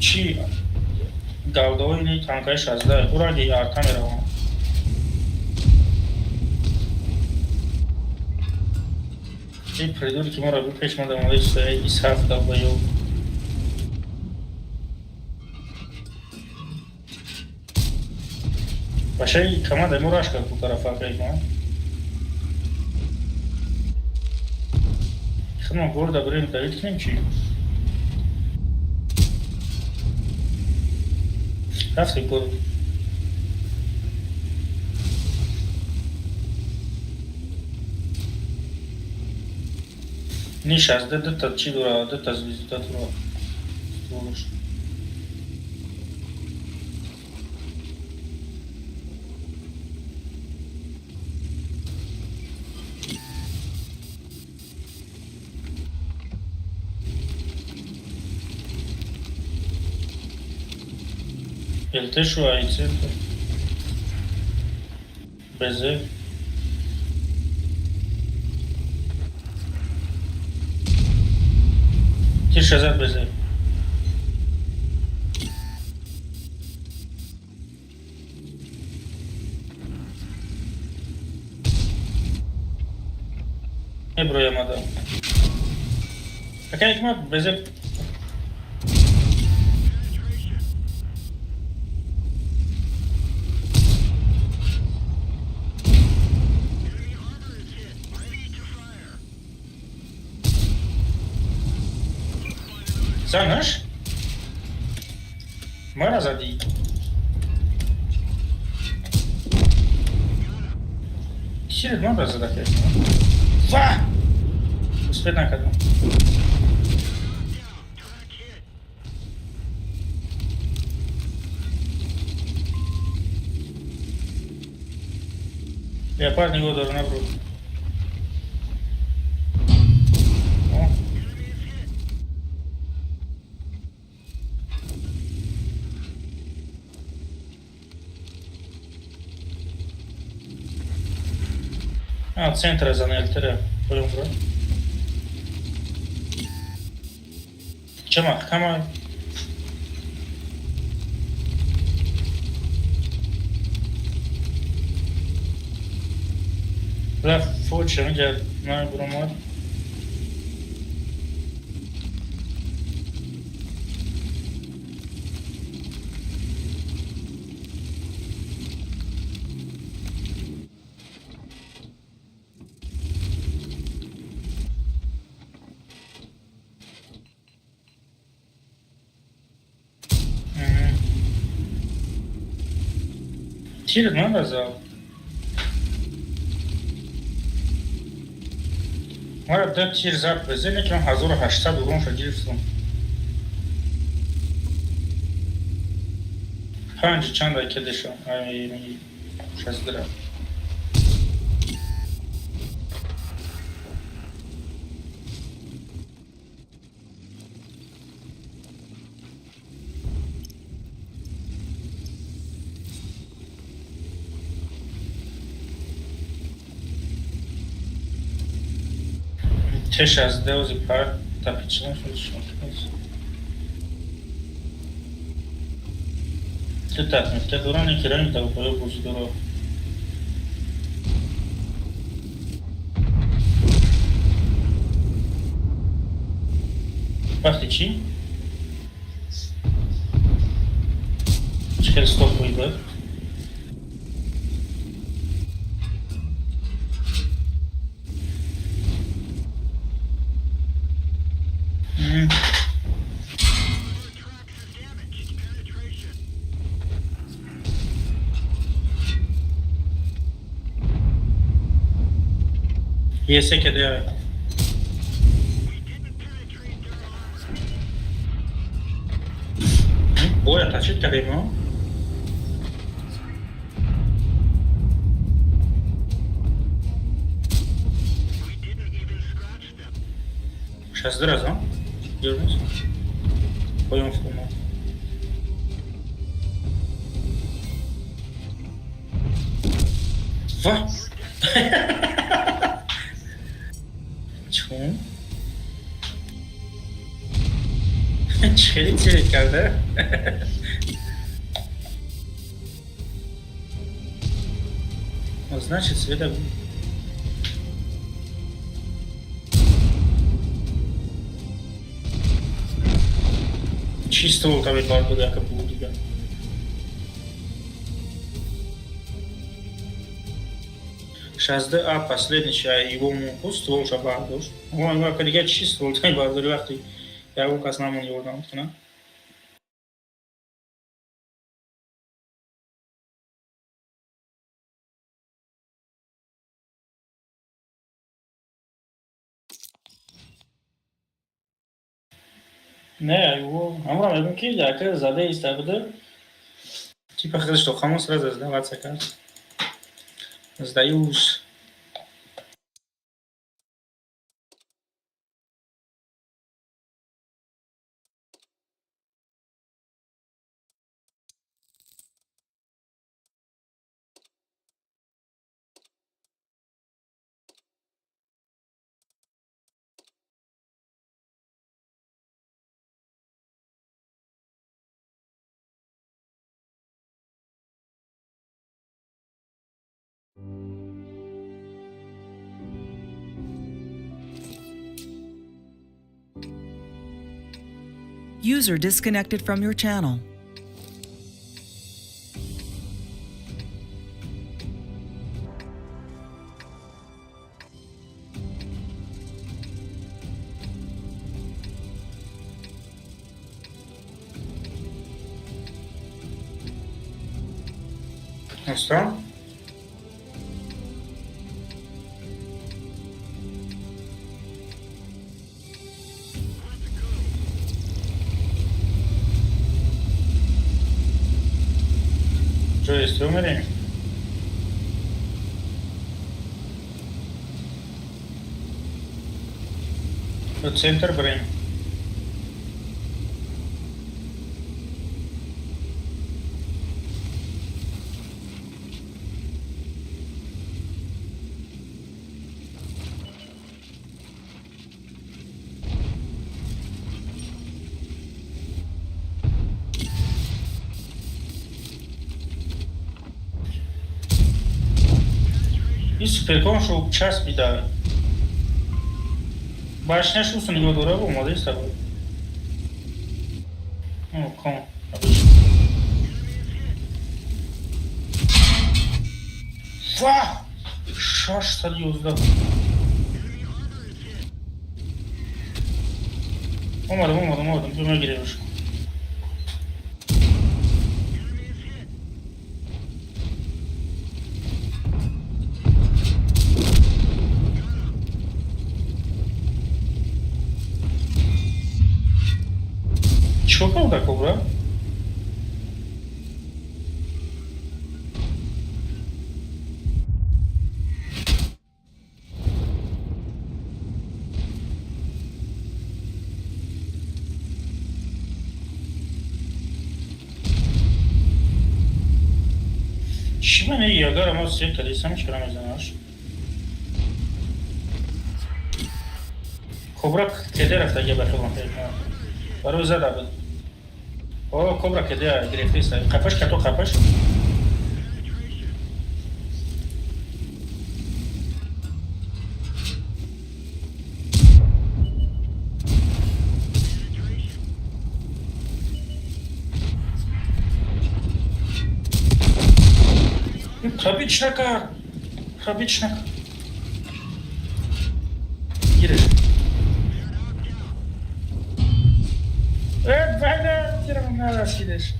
چی دالدوی تانکای 16 او را دیگه آرتا میروم این پریدوری که ما را بپیش مانده مالی ایس هفت دابایو باشه کمانده موراش کرد تو طرف آقای ما خیلی برده بریم دارید کنیم چی رفتی برو نیش از ده چی دورا ده از ویزیتات رو دورش Elteșul aici, Beze. Ce șezat Beze? E broja madam. Какая мă, Beze? Знаешь? Мара зади. Сирит мара задакет. Ва! Успеть на каду. Я парни его даже набрал. Центра за Нельтера. Понял, бро? Чема, камай. La foce, nu gel, n-ai bromor. Тир надо зал. مرا ده تیر زد به ذهن که من 1800 اورون شد گرفتم 5 چند ای کدشم ای 60 درم Teş az Deus e par tapiçine solução. Так, ну те дурани керани да го поздоро. Партичи. Чекай стоп войдет. Esse aqui é boa, tá cheio de carregão. Сейчас разом. Держись. Пойдем в комнату. Va. Çum. Çelik karda. Ну, значит, света. Чисто лутовый бар был, как был у тебя. Сейчас да, последний чай, его пусть волш обардуш. Он как я чисто лутовый бар был, вахты. Я его казнам его дам, да? Не, его, амра мегум ки яка заде истабда. Типа хаза что хамон сразу сдаваться как. Сдаюсь. User disconnected from your channel. Ну что? Что есть умерень? центр брейн. Ის ფერკონ შო ჩასპიდა. Башняш усун его дурабу модель с тобой. Ну, ком. Ва! Шаш серьезно. Olmadım. Düğme giriyormuş. Çok oldu Kobra. Şimdi ne yiyorlar ama size kalıysam çıkaramazlar. Kobra keder hafta geber falan. Barı özel abi. O Kobra keder grefista. Kapış kato kapış. Хабичнака! Хабичнак! Girir. Evet ben de girelim neresi gider.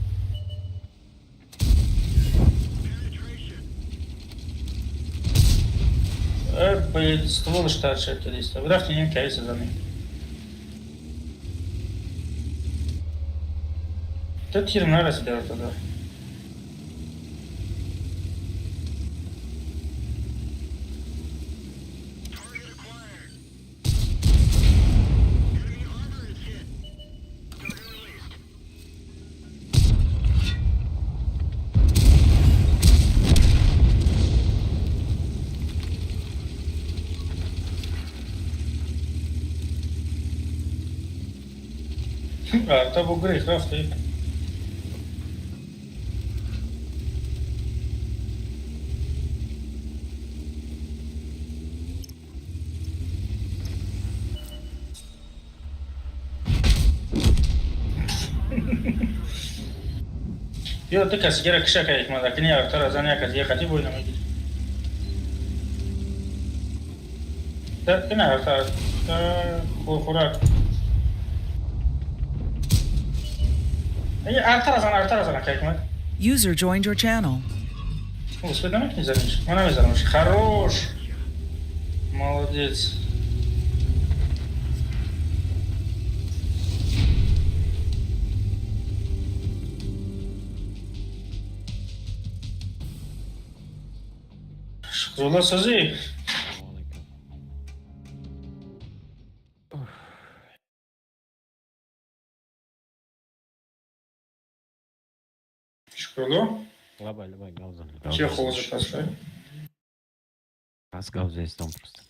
Evet ствол торчат здесь. Враг не кается за ним. Тут тирм neresi gider ortada. Tabi bu gri haftayı. Yo ты касгера кшака их мада кния таразания каз я хати бойна меги. Да кина та хурак. Артаразана кайкмат. User joined your channel. Господи, не занишь. Она занишь. Хорош. Молодец. Şükürler sözü. Şükürler. Labai gauzam. Че холодно пошли? Kas gauzēs tam просто.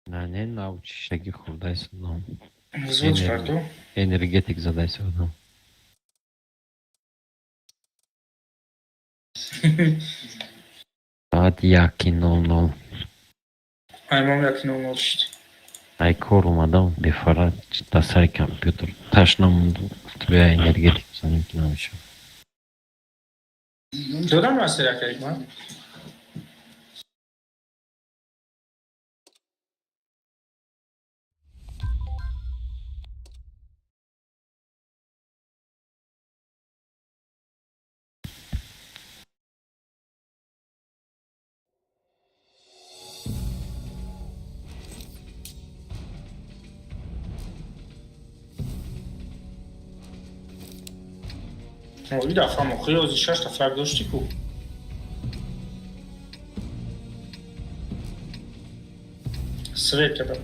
Не научишь таких худайся, но... Взвод в карту. Энергетик задайся одном. Saat yakin 00. Аймам yakın olmuş. Ay korumadan bir fara tasar компьютер. Taşlam твоя энергетик sanki ne yapıyor? Dodam nasıl yakayım ha? Bir defa mı okuyoruz işe işte farklılaştık bu. Свет yapalım.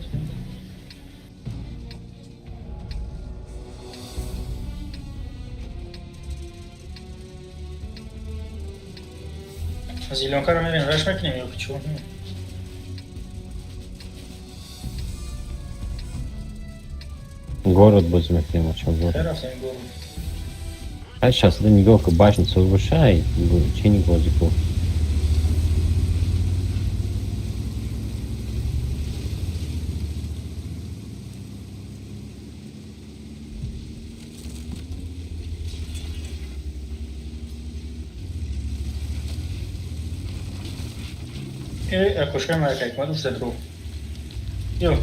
Зеленка ромерин, рашмак не имею, почему? Город будем прямо чем город. Хорошо, не говорю. А сейчас это неделка башница возвышает, чей годику. Акушка моя как, могу что друг. Йо.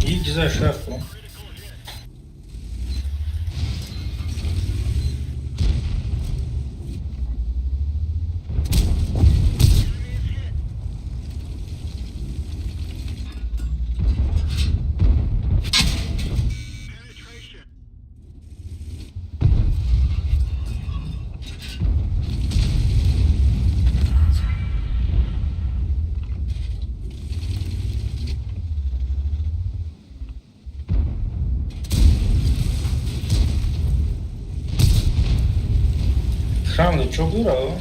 Иди за шапку. Храмда çok bravo.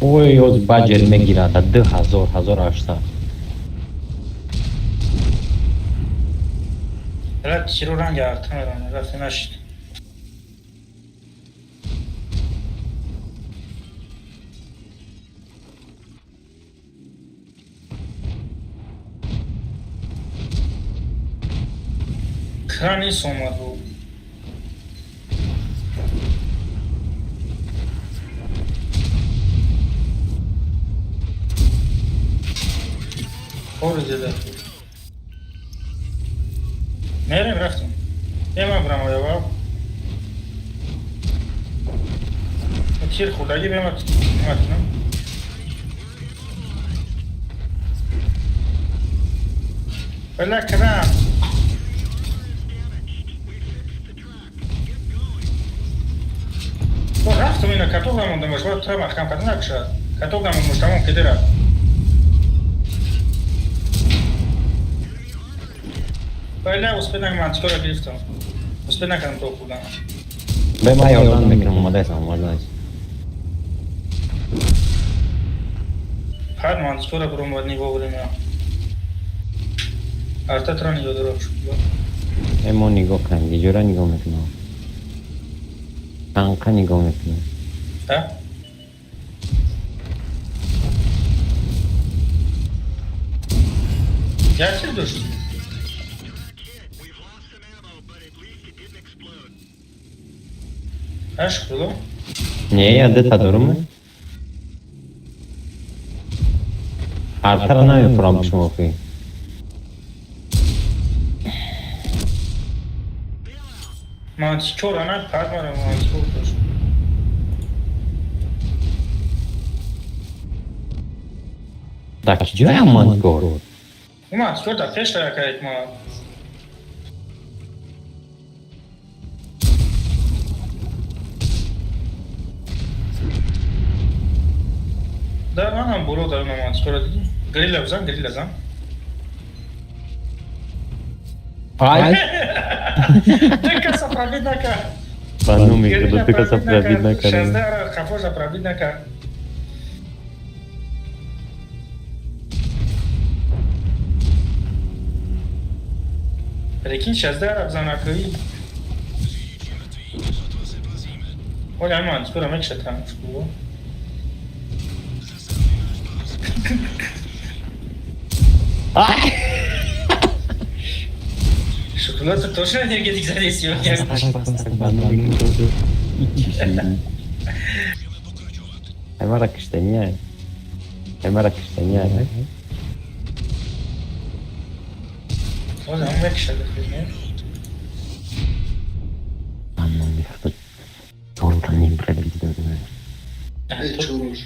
Ой, от баджер мегирад, 1000 Rat şiroran ya tamamen rat naş. Krani somadı. Orada. Nereye bıraktın? Hemen bırakmaya bak. Tir kurdaki benim atım. Böyle kıram. Bu raftım yine katılgamın demiş. Bu tırmak kampatın akşa. Katılgamın tamam kedira. Böyle uspěnák mám skoro gifto. Uspěnák nám to chudá. Bema je oradan mekanım madaysan madaysan. Had mám skoro promodný vovремя. Arta trani do doročku. Emo nigo kan, gijora nigo mekanım. Kanka nigo mekanım. Ha? Gerçek düştü. Aşk dolu. Niye yadı tadır mı? Artarana mı promptuşum okuyayım? Mantis çorana parmara mantis olmuş. Tak joja man gor. Mantis çorda feşler kayıt mı? Da manam bolo da mantis çorda dedi. Grilla zan. Ay. Дека са праведнака. Па ну ми като така са праведнака. Шаздара кафо за праведнака. Прикинь, шаздара занакаи. Оля, ман, скоро меча там школу. Ay. Шоколад точно энергетик задействовал. Hemen akışta niye? Hemen akışta niye? O zaman mekşa da filmi. Anlam bir hafta. Oradan niye buraya gidiyorum? Evet, olur.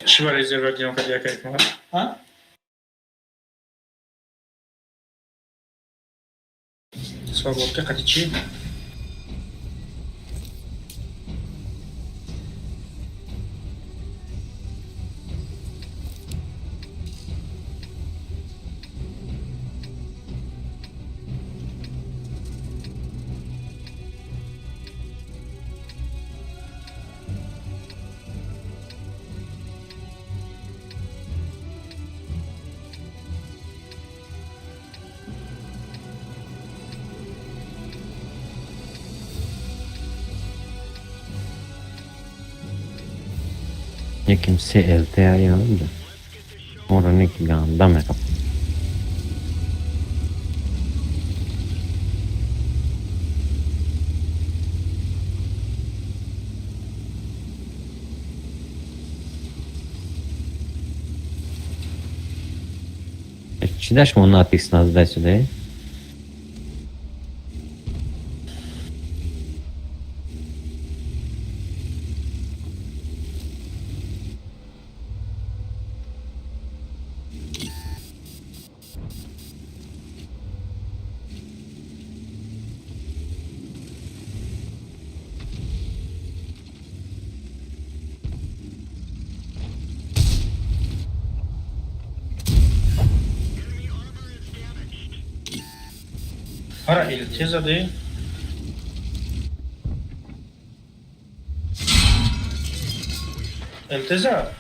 چی برای rezervat دیدم که دیگه که کنم ها свободка хотите یکم CLT ayağım da. Oranın ki ganda mı? Чи даш му натиск на здай сюди? Ара илти зади Эльтеза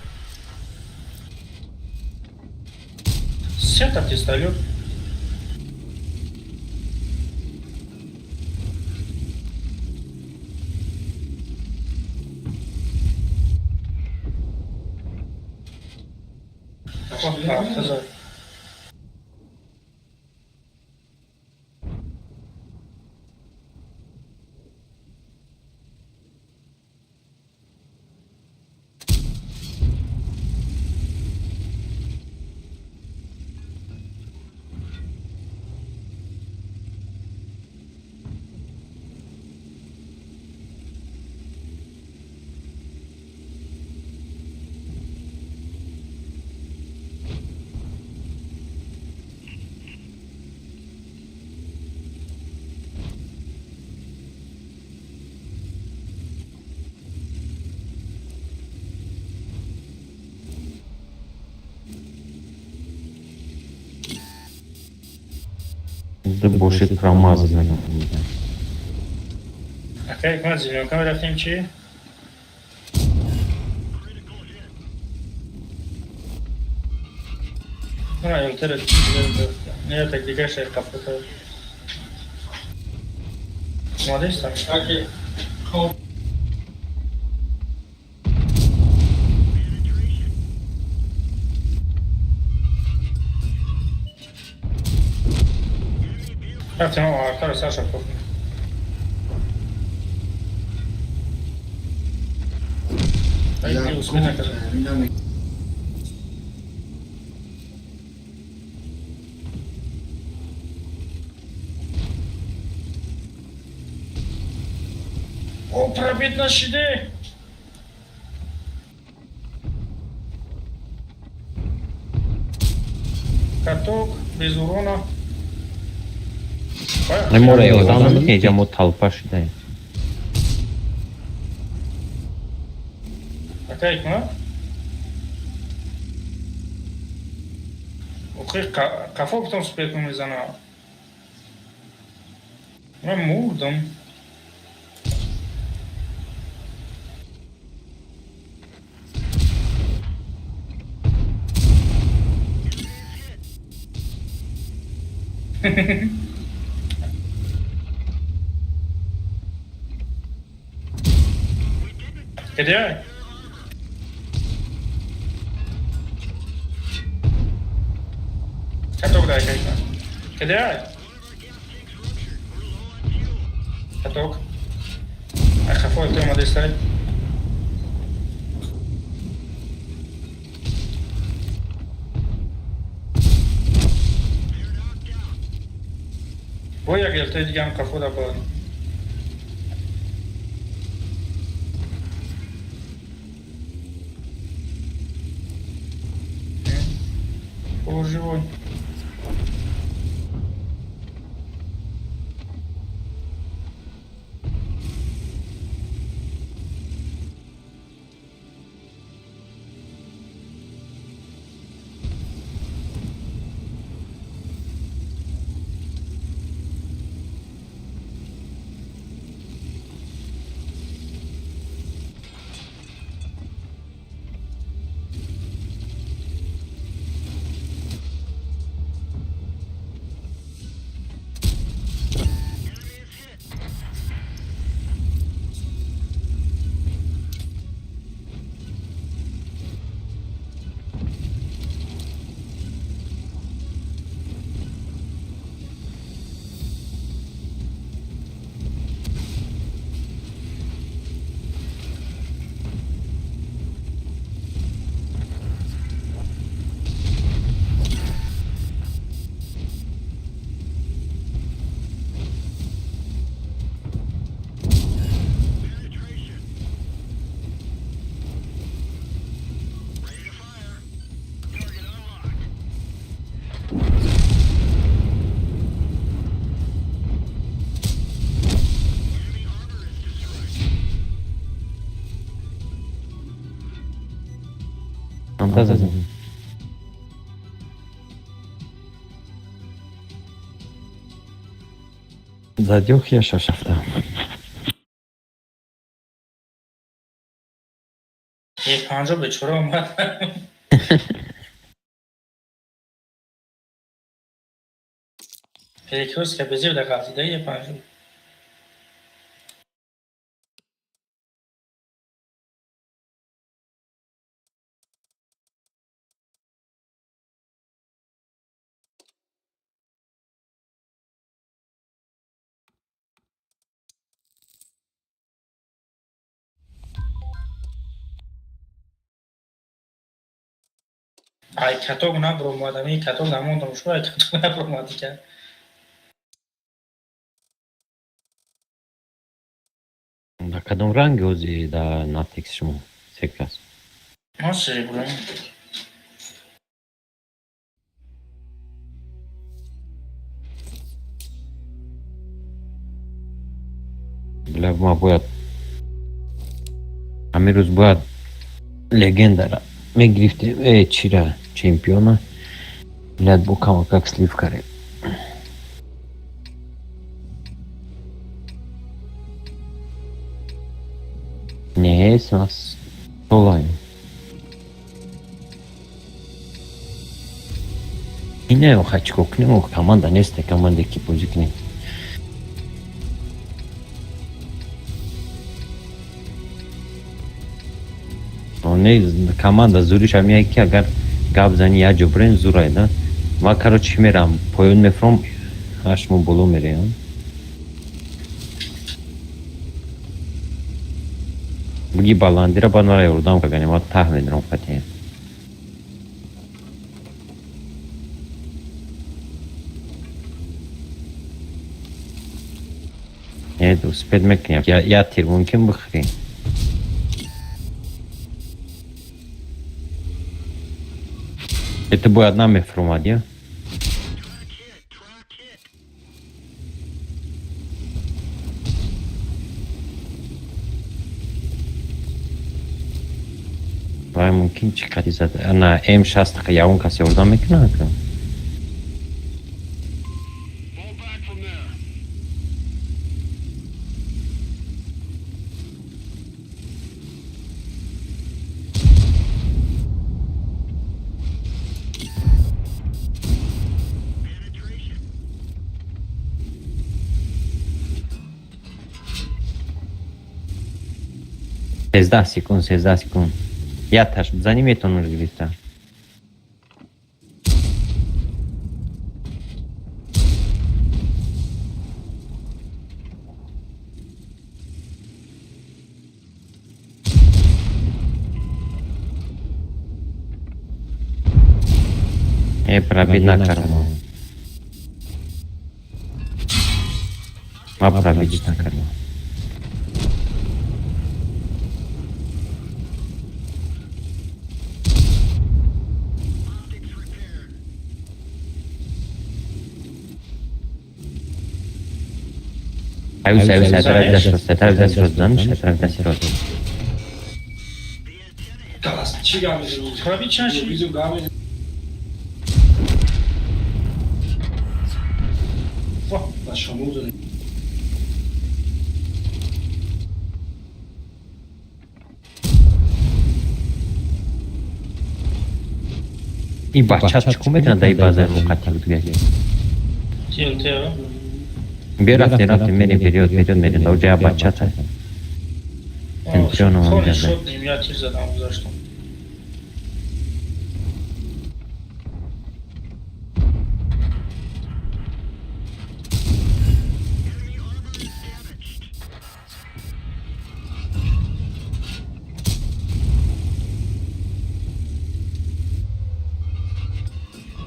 Сет артисталю Артеза Burada boşluk pramazı ben. Окей, кмет зеленка рахтим чи Эльтера Не так дига шер капота Молодец так Окей Рахтим артара Саша копни Haydi usmine kadar. О, пробит на щиты! Каток, без урона. Ne oraya odaklanmayacağım o talpaşıdayım. Опять мы? Окей, кафе потом спекнем из она. Мы мудом. Где? Каток дай, Кайка. Кидай. Каток. Хафой, ты модель ставь. Voy a que estoy digamos que fuera por живой. Fantazja. Zadioch jeszcze szafta. یک پنجا به چرا اومد. پریکروس که بزیر در قصیده یک پنجا. ای کتاق نبرو مادمی کتاق نموندم شو ای کتاق نبرو مادی کرد. Da kad on rangi uzi da natjekšemo sekas. Može bro. Bile ma boyat. Amiruz boyat legendara. Me grifte čira čempiona. Bled bukamo kak slivkare. Не, с нас онлайн. И не хочу к нему команда не ста команда экипу зикни. Он команда Зуриш амяки агар габзани я жобрен Зурайда. Ва короче мерам поён мефром аш му болу мереям. Bugi ballandira bana yordam kagani ma tahmin rom fatih. Evet, usped mekni ya tir mümkün bıkhri. Это будет одна мефрумадия. Vay mümkün çıkardı zaten. Ana em şastık yavun kası oradan mekna akım. Sezda sekund. Я też, zanim to możliwe. Prawie na karmę. Ma prawie na karmę. se atrás de los danos, se atrás de los Pravi čaši. I bachat cum e dai baza în catil găsi. Teo. Bine, meni period, meni, dar ugea bachata. Tensionul Хone unde šotnim, ja ti zadam zašto.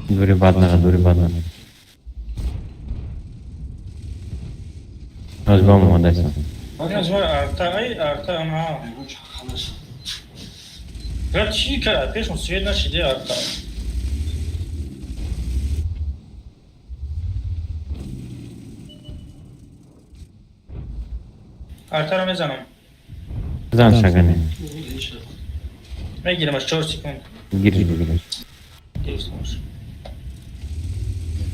Duri badna. Rozbam odesa. Ne znam, arta ama. Brat čika, pešmo svijet naš ide arta. Arta ne znam. Zan şagane. Ne girem aç 4 sekund. Gir. Değilsiniz.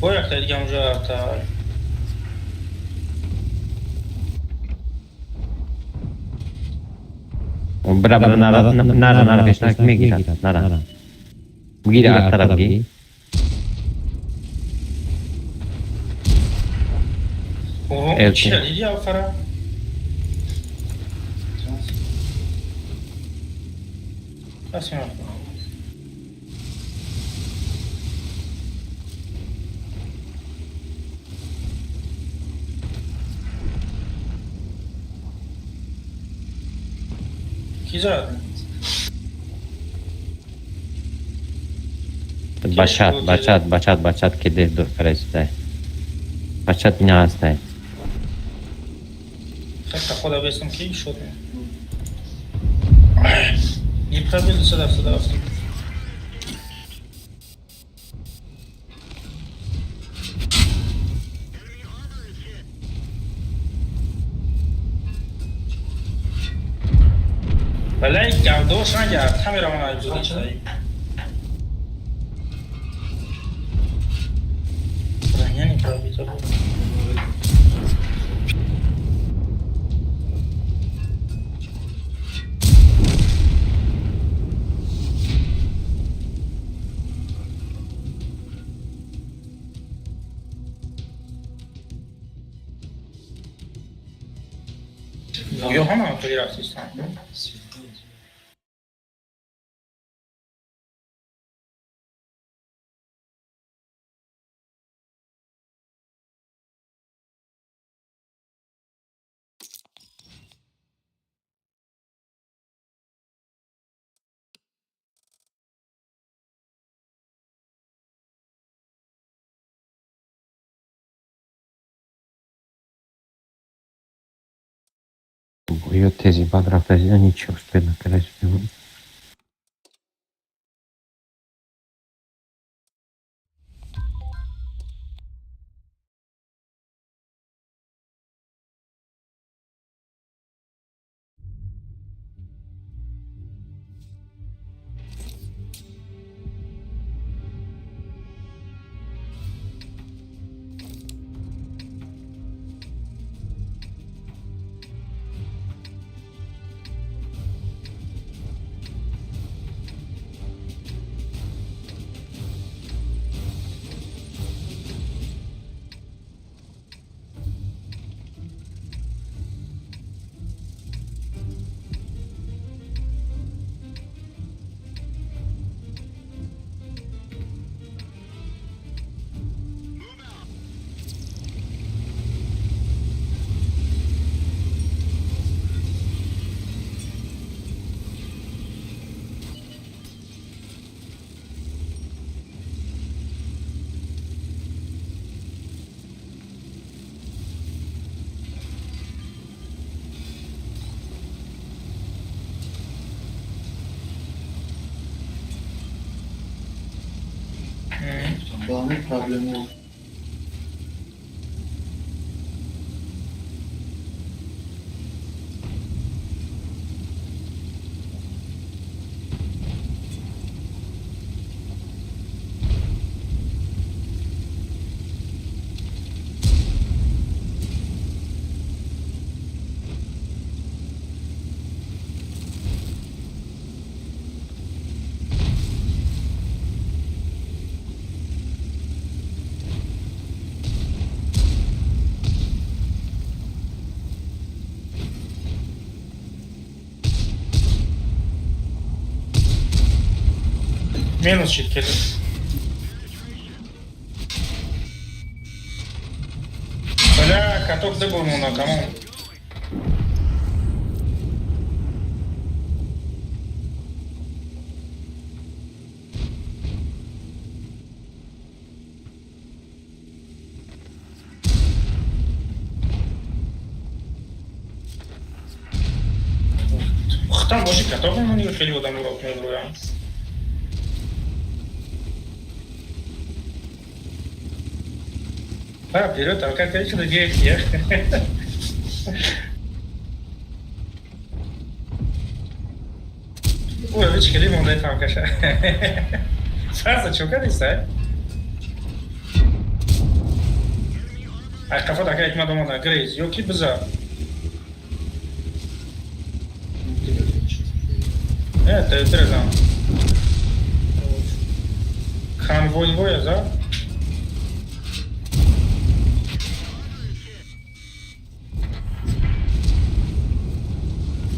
Boyak da edeceğim уже arta. Berapa nara peşine kime girer? Nara. Gir alt taraf gir. Oho, çiğler dedi ya fara. Nasıl yapalım? Güzel. Бачат кидай до красоты. Бачат меня оставь. Как-то хода весом кей шот. Не пробил сюда. Belai gavdoshan ya kameraman ayıbı çay. Yani tabii. Yok ama to je rasistan. Ее тези баграфа ничего успеет накрасить. Bağımlı problemi oldu. Минус чит келdi. Бля, каток да был на кому? Там больше каток на него ходил, там урок не другая. А, вперед, а как вечно надеюсь я. Ой, вы чекали, мол, дай там каша. Сразу, что, как ты, а кафе такая, как мадам, она грейз, ёки бза. Это интересно. Хан Войнвоя, да?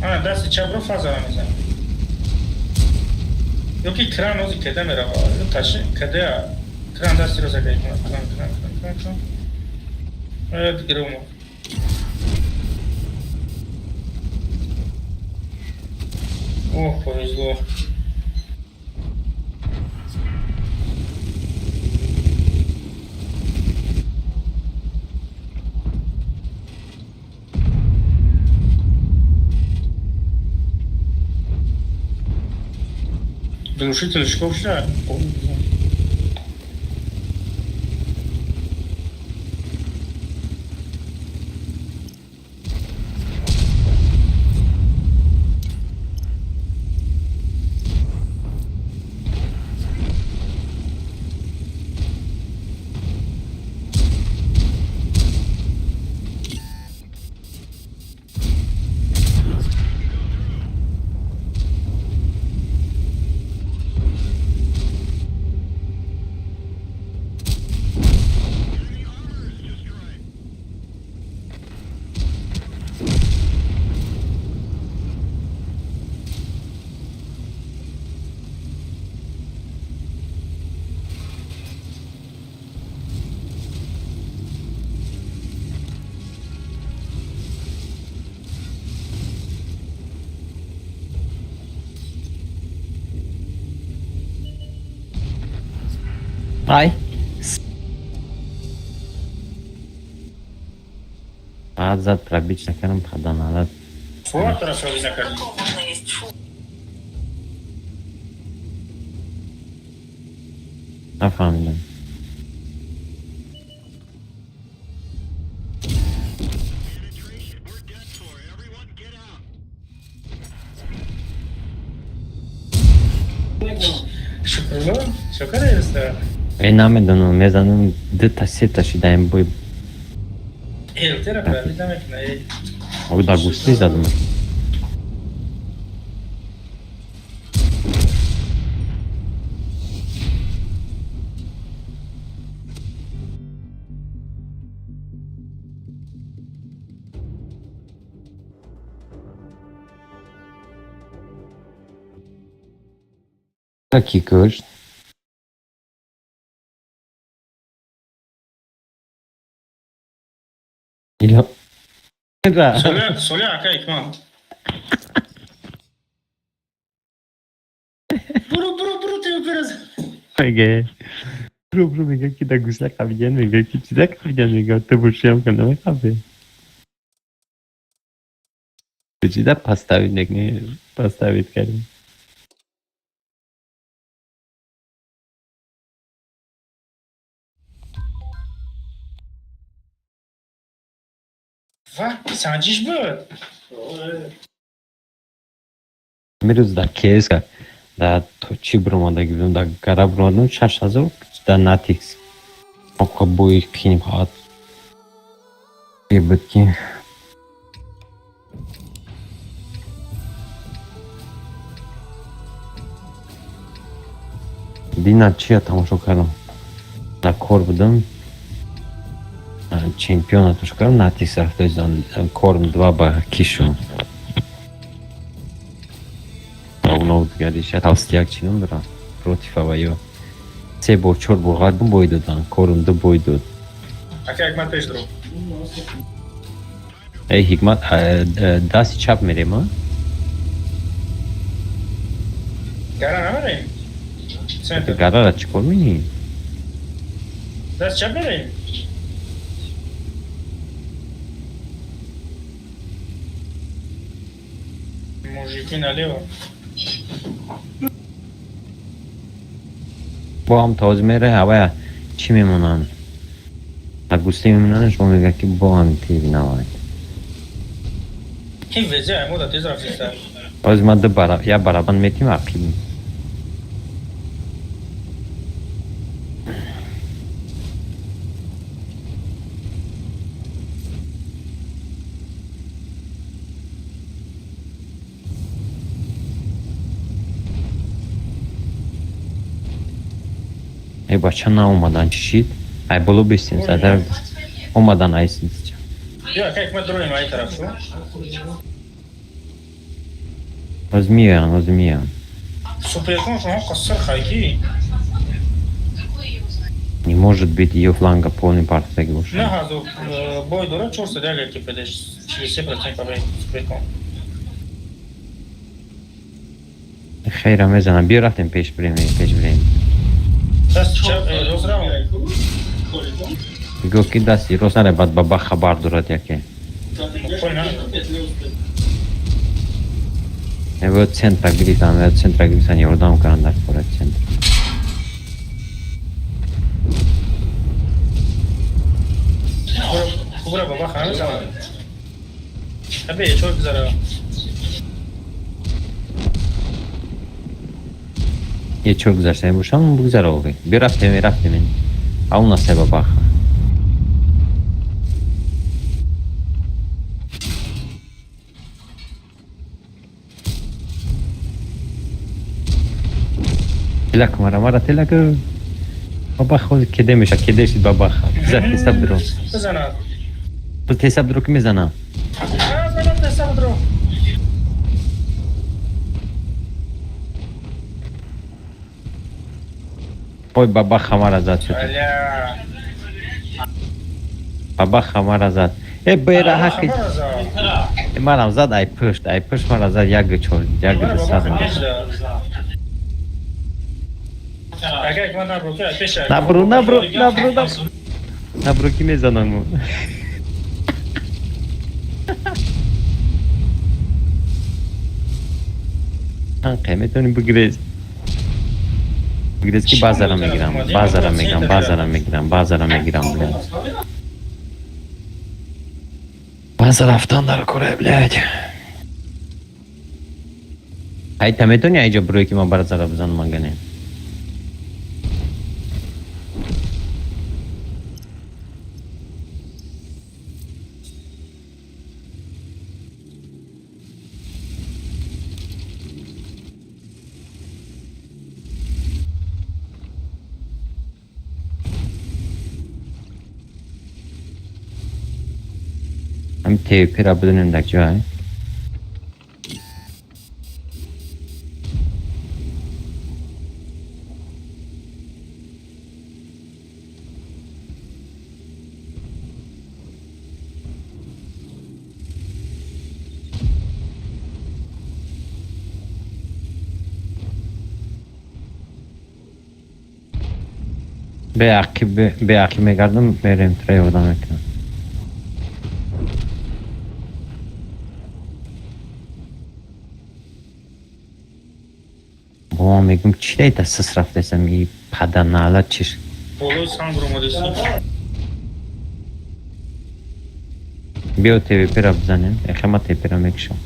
А, да, сейчас бро фаза не знаю. Ёки кран ози кеда мерава. Таши, кеда кран да стиро закай. Кран. Это громо. Ох, повезло. Глушитель шкафа. Ay. Bazen пробить шакарım паданалар. Вот хорошо видно как. Нафahmidem. Что корейство? Enamedano mezanın de taşı daim bu. Eltera per demek ne? O da gusto izledim. Какие курс? Или... Соля, как мам? Bro, ты biraz. Okey. Bro, mega kita gusta kabijan, mega kita kabijan, mega te busham kana kabe. Kita поставить кадр. Va, sancıç bu. Miruz da keska da tochi bromada gibim da garabronun şaşazı da natix. Oka bu ikinim hat. Ebetki. Dina çiya tamam kardam. Da korbudum. Чемпионат ушкарам натисах, то есть корм 2 ба кишу. Много гариш, тавсияк чинам дара. против авайо. 3 бор 4 бор ғалбым бой додан, корумда бой дод. Ака Hikmat пеш дро. Эй, Hikmat, дасти чап мерем, а? Гара намерем? Центр. Гарара чикор мини? Даст чап мерем? Мужики налево. با هم تازه میره هوا چی میمونن اگوستی میمونن شما میگه که با هم تیوی نواید کی وجه مو دا تیز رفتی سر. از ما ده یا برابان میتیم عقیدیم ای بچه نا اومدن چشید ای بلو بیستین زدر اومدن ایسین چه Yo, Aca Hikmat dro این طرف شو. از میان Суперкон шумо қассар хайки. не может быть ее фланга полный партияги уж Не хазу бой дора 400 дяга ки педеш 40% побед суперкон. خیره میزنم بیا رفتیم پیش بریم Даст чап розрав. گفت که دستی روز نره بعد بابا خبر دارد یکی Пойна. و центра гритан یوردام کردن در پورت центр Хубра баба хана зама. Абе чор бизара. یه چور گذاشته باشم بگذاره اوگه بیا رفتیم این اون نسه بابا تلك مرة تلك بابا خود کده میشه کده شید بابا بذار حساب درو بزنم. تو حساب درو که میزنم زنم حساب درو. اوی بابا خمار زد شد Аля. بابا خمار زد ای بیره حقی منم زد ای پشت مرا زد یک چور یک دستم Aca Hikmat nabro ki peşe. نبرو کی میزنم انقه میتونی بگریز که بازارم میگیرم блядь. بازار رفتن در کره блядь. ای تا میتونی اینجا بروی که ما بازار بزن مگنه هم تیپی را بدونیم در جای به عقی میگردم بریم تره بودم میکنم با میگم چی دایی دستس رفتستم ای پدنالا چیش Boloj sam gromodesi. بیا تیوی پی را بزنیم اخیما تیوی پی را میکشم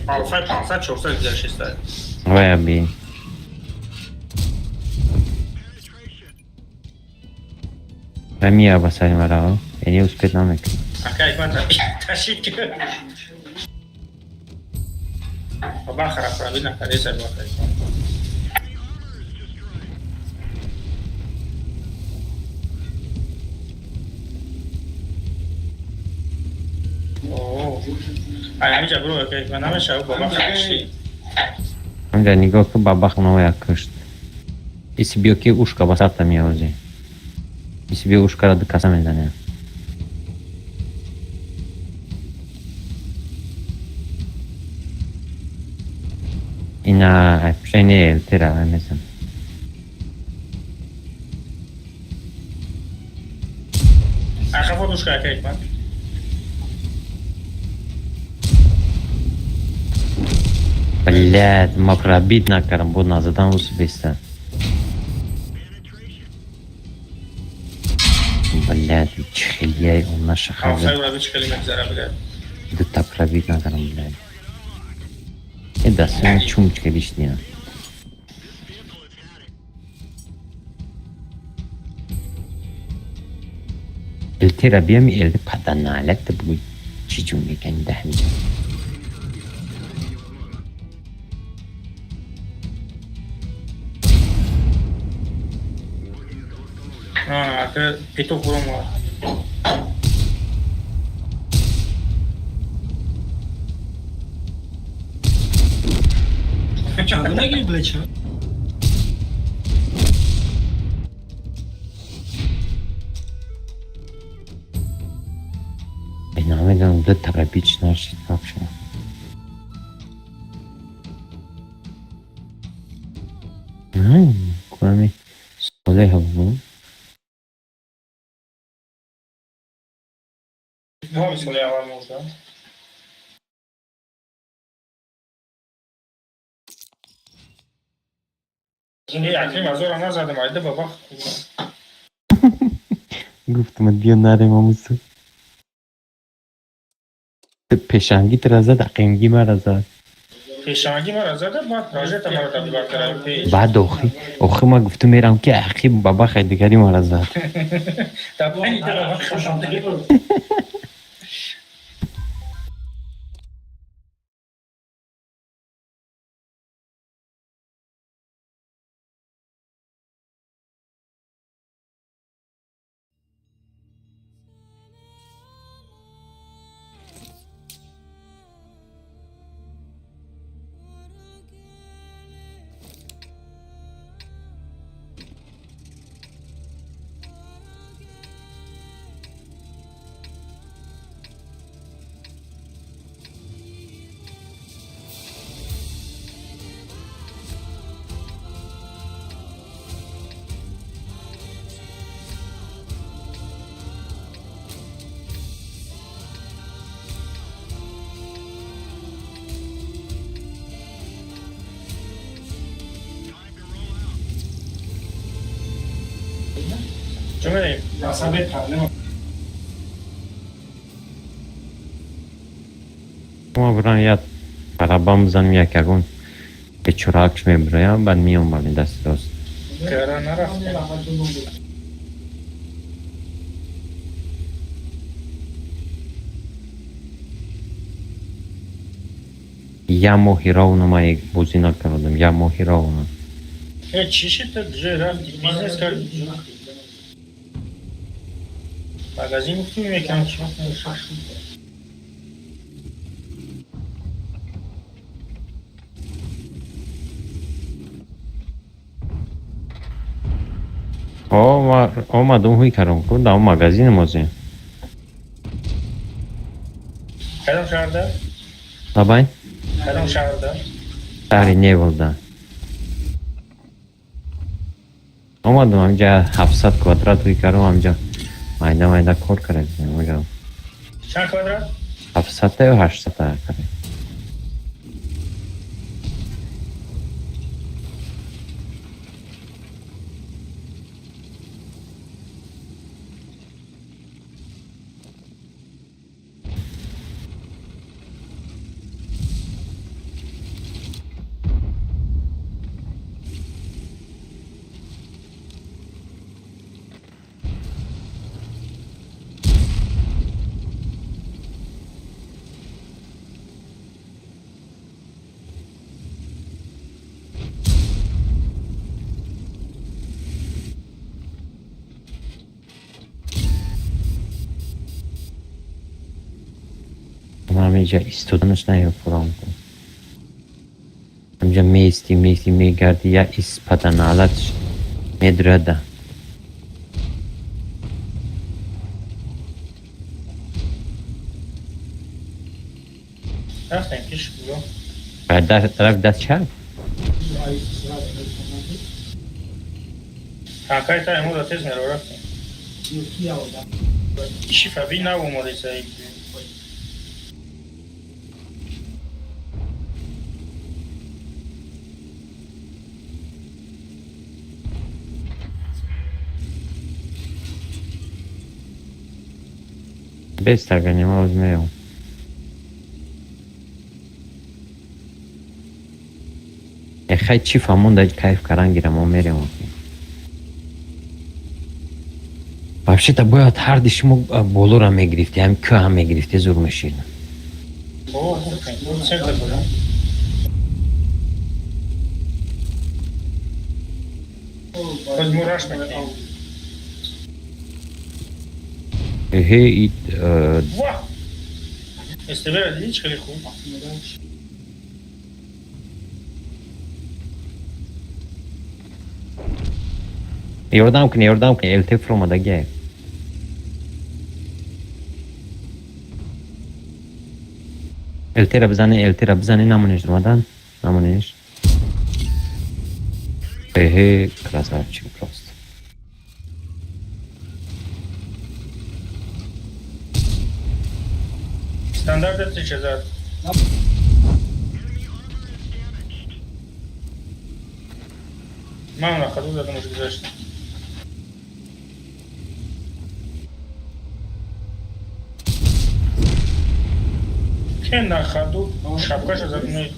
Alfa 500 400 گذشته است. وای بی و میا بساری مرا یعنی اسپید نمیکنم Aca Hikmat تشید که. بابا خراب کنم نکنه سر وقت. اوه همینجا برو که من نمیشه بابا خشی همینجا نگاه که бабах новая кышт. Если бьё ки ушка басат там я уже. Если бьё ушка рад касам эндане. Ина пшене тера mesela. اخه فوتوش که من Блядь, мог пробить на карбон, а задам убийство. Блядь, чхияй, он наша хаза. آخه رو چه کلمه زره بده Да так пробить на карбон, блядь. И да, сын чумчка лишняя. الترابية من اللي بدنا على تبغي تجوني كان دهمي. که پیتو برو ما Чого не плечо? نمیدونم دو ترابیچ نشید نکشم. کنمی ساله هم ما میسولی اول موزه این اکریم از اون نزدم ایده بابا گفتم بیا نریم آموزو پیشنگی تر زد اقیمگی مر زد پیشنگی من از زده بعد پراجکت ما رو تبدیل کردم پیش بعد آخی ما گفتم میرم که اخی بابا خیلی دیگری مر زد تبدیل ایده بابا خشم دیگه چون بریم ما برام یاد عربام بزنم یک اگون به چراکش میبرایم بعد میام بالی دست راست کارا نرفتیم یا ماهی راونو ما یک بوزی نکردم یا ماهی راونو چی شد تو جای رفتی بیزنس کردی مگزین گفتیم یکم چی آمدم هوی کردم کن در مگزین مازیم کدام شهرده؟ نباین؟ کدام شهرده؟ شهری نیولده آمدم همجا 700 کوادرات هوی کردم همجا مایده کار کردیم چند کوادرات؟ 700 و 800 کردیم من اینجا ایستادنش نیافرام کن. همینجا میستی میگردی یا ایستادن حالتش میدرده. رفتیم پیش برو. بعد طرف دست چپ. حقای تا امو را تیز میرو رفتیم. شیفه بی نو اومده سایی. Besterganjem az meu. خیلی چی فهمون داید کیف کردن گیرم ما میریم. Вообще-то باید هر دیشمو بولو را میگرفتی هم که هم میگرفتی زور میشید. Возьму раш накинь. Ей, Ва! Если вы родичка легко. Yordam kın, elte froma da gel. Eltera bzane namunish durmadan, namunish. Krasavчик просто. Стандарт 3000. Мама на ходу, я думаю, что грешно. Кен на ходу, шапка же за мной.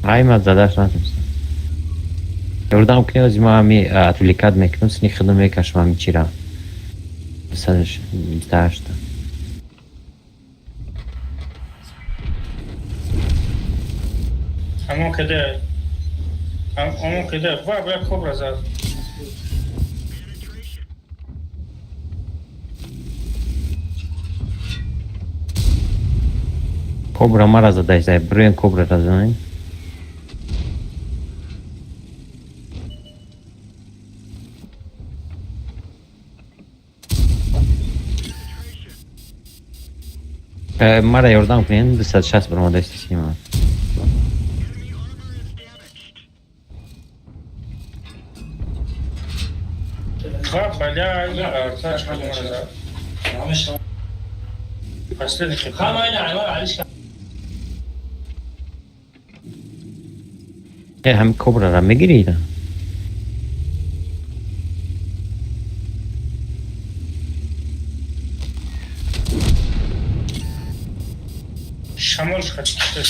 Айма задаш надимся. Yordam kın az mami atlikat meknun sni khidam mekash mami chira. Sadece daşta. Amo kede, var bırak kobra zaten. Kobra mara zadajzaj, bruen kobra razanaj. Mara yordam kın, bir saat şans bırma da istesiyim ha. Два поля и тачка назад. Последний хит. Hem kobra ra megirida. Шамолш хотите.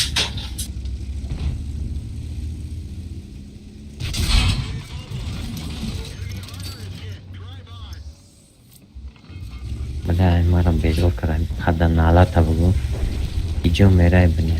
Bada mara bezor karan. Khada nala tabugo. Ijo mera ibne.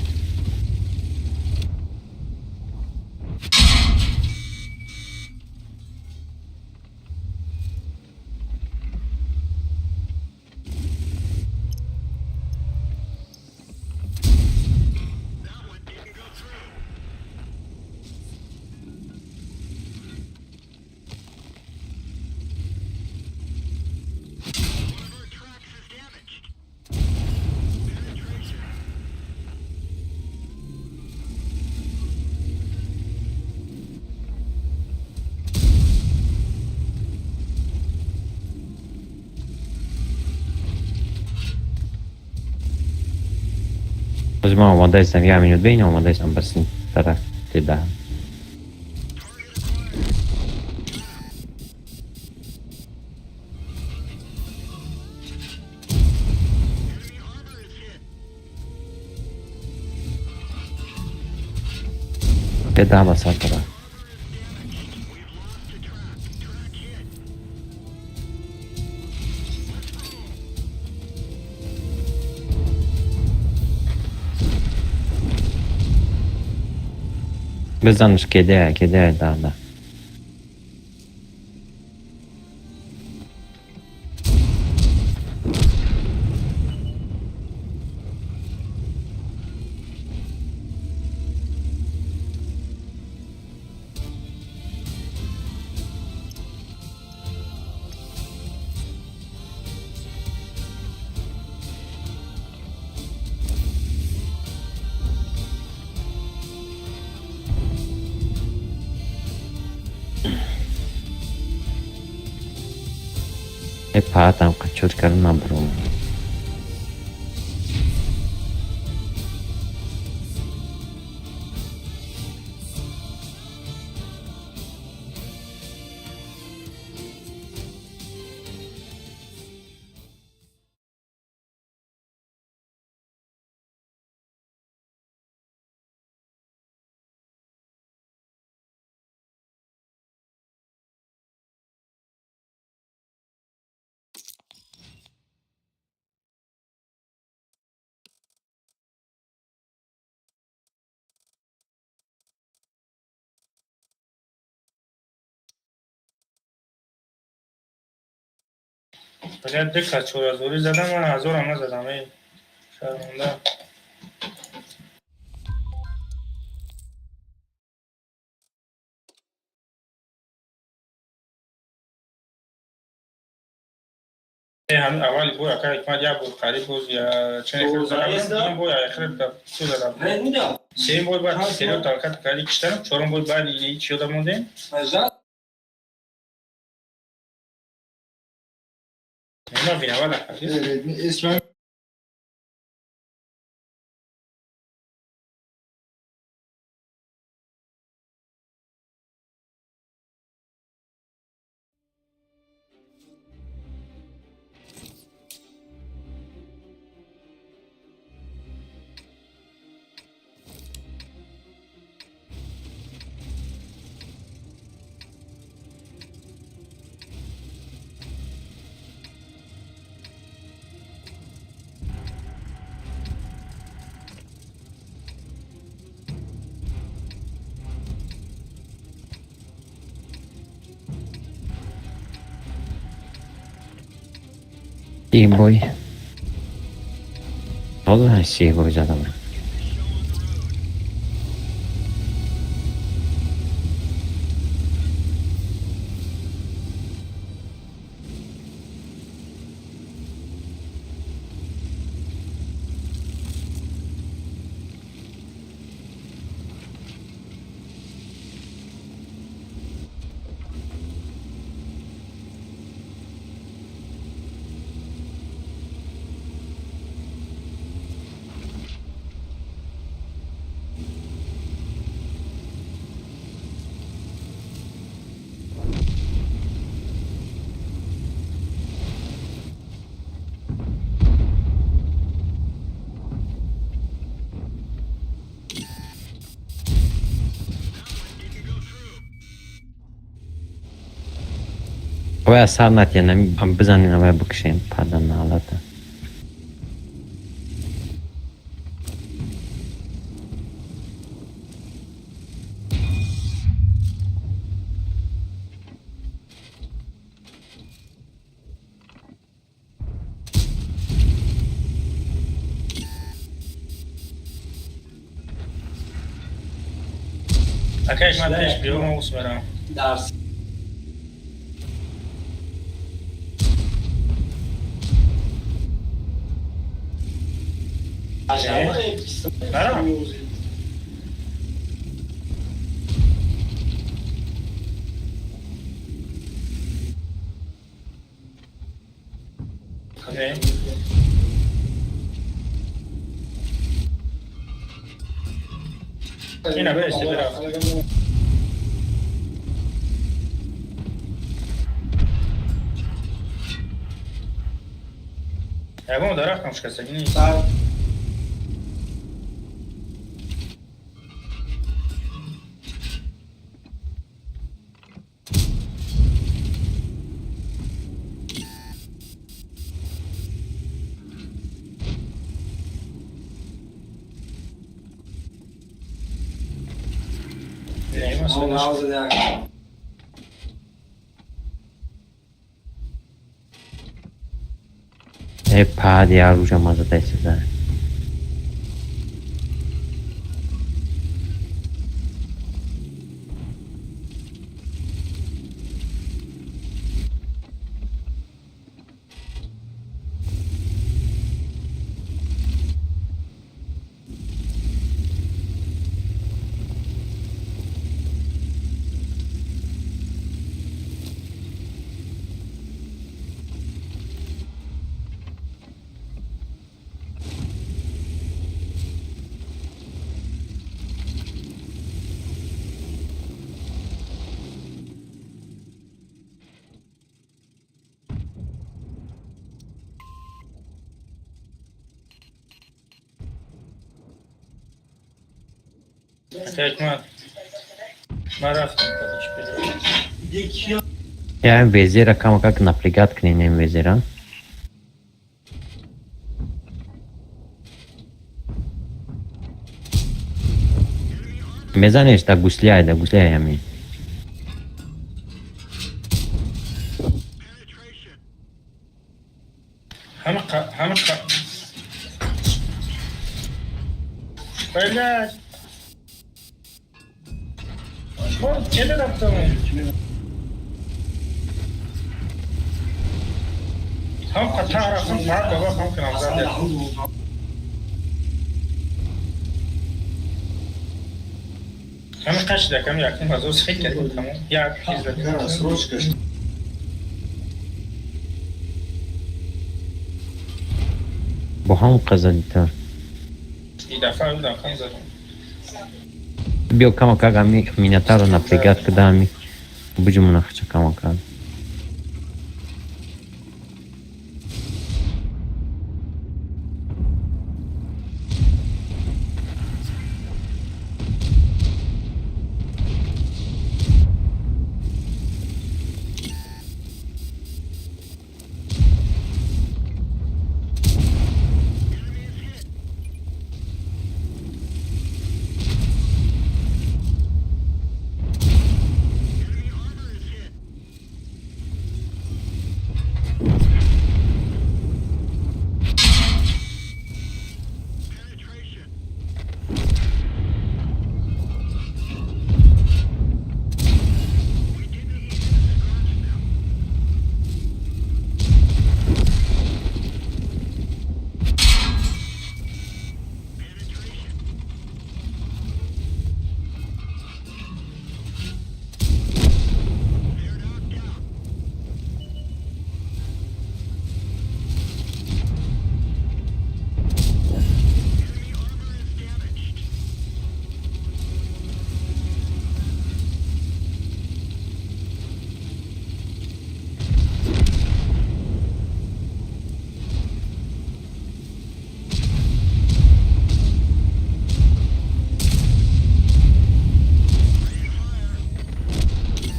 از ما آماده هستم یه همین بین آماده هستم بس این طرف دیده بس ها طرف بزنش کده داده Паа там качурка на бром. باید دکا چور از دوری زدم و هزار هم نزدم شرمنده. هم اول بویا که اکمال یا بود قریب بود یا چنین خیلی زدم این بویا اخیر تا سو زدم سیم بوی بعد سیلو تاکت کاری کشتم چورم بوی بعد اینه چی یادم مونده اینا بینه والا اسم Sim boy. Oldu her şeyi boy zaten. Ve sarnat yani bizanın ve bakışın pardon ağladı. Окей, смотри, приема усмера. Дарс. Claro. Okay. Yine böyle işte biraz. Ya bunu da rakam çıkarsak yine. Hep hadi ya hocam azada size. Ekmek. Ben raftim kardeş. Я везера кама как напрягать к ним везера. Мезанеш да гусляй ями. Hem Beyler. Oğlum neler yaptın? Hem Katar'a hem Markova hem Kanada'da. Hem kaç dakika mı yakın fazla o sıkıntı yok tamam. Ya biz de. Бо ҳам қазадитар. İdafa zaten. Био кама как ами минатаро напрягать когда ами будем нахча кама как.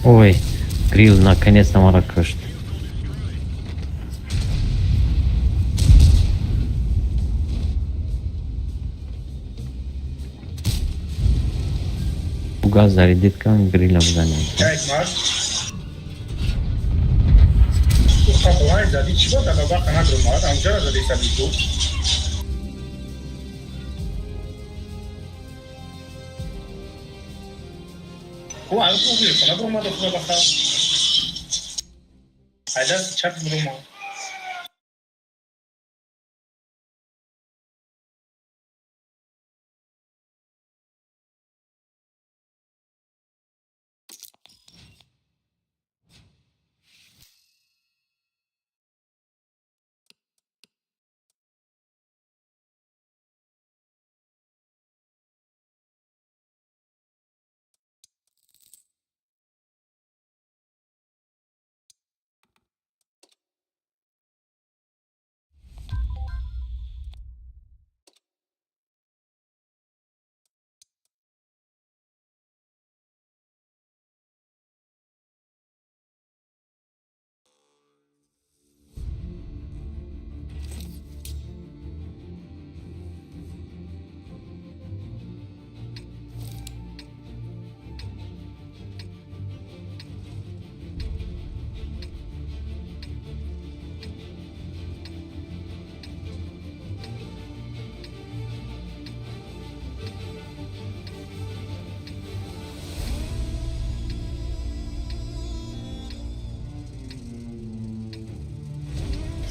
Ой, Грил наконец-то маракаш. Газ зарядит кам грилем занять. Evet var. Bu kapılar zaten çıkıyor da baba kana durmaz. Amca da zaten bu. Bu ay bu bir kana durmadı bu baba. Hayda çat durma.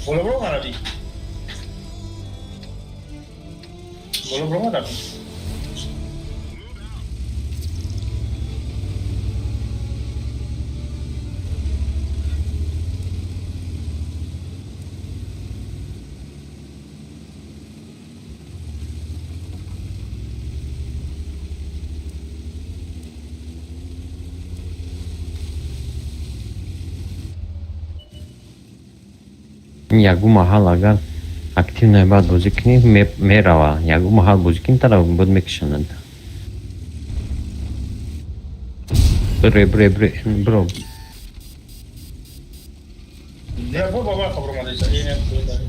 Boleh belum tadi? Boleh belum tadi? Ягу махал агар активно бад бозӣ кунӣ мерава. Ягу маҳал бозӣ кунӣ тарав буд мекишонад. برو نه بابا خبر اومده اینه داره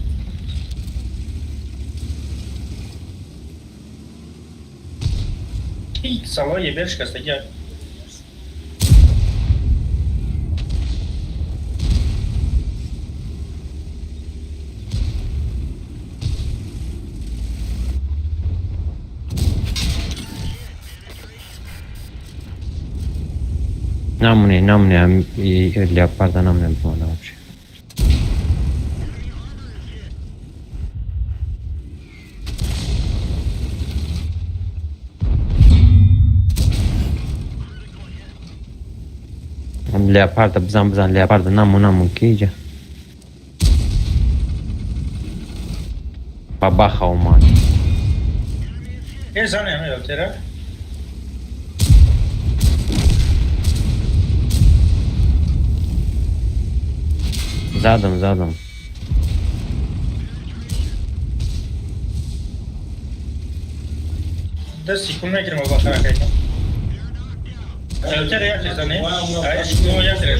این سوای برش کستگی نمونه هم لیاپارد نمونه بمانه باشه لیاپارد بزن لیاپارد نمون که ایجا بابا خواه این زنه همه یالتره زدم دستی کن نگیرم بابا خرکه کن یالتره یک زنه ایش کنو یک تره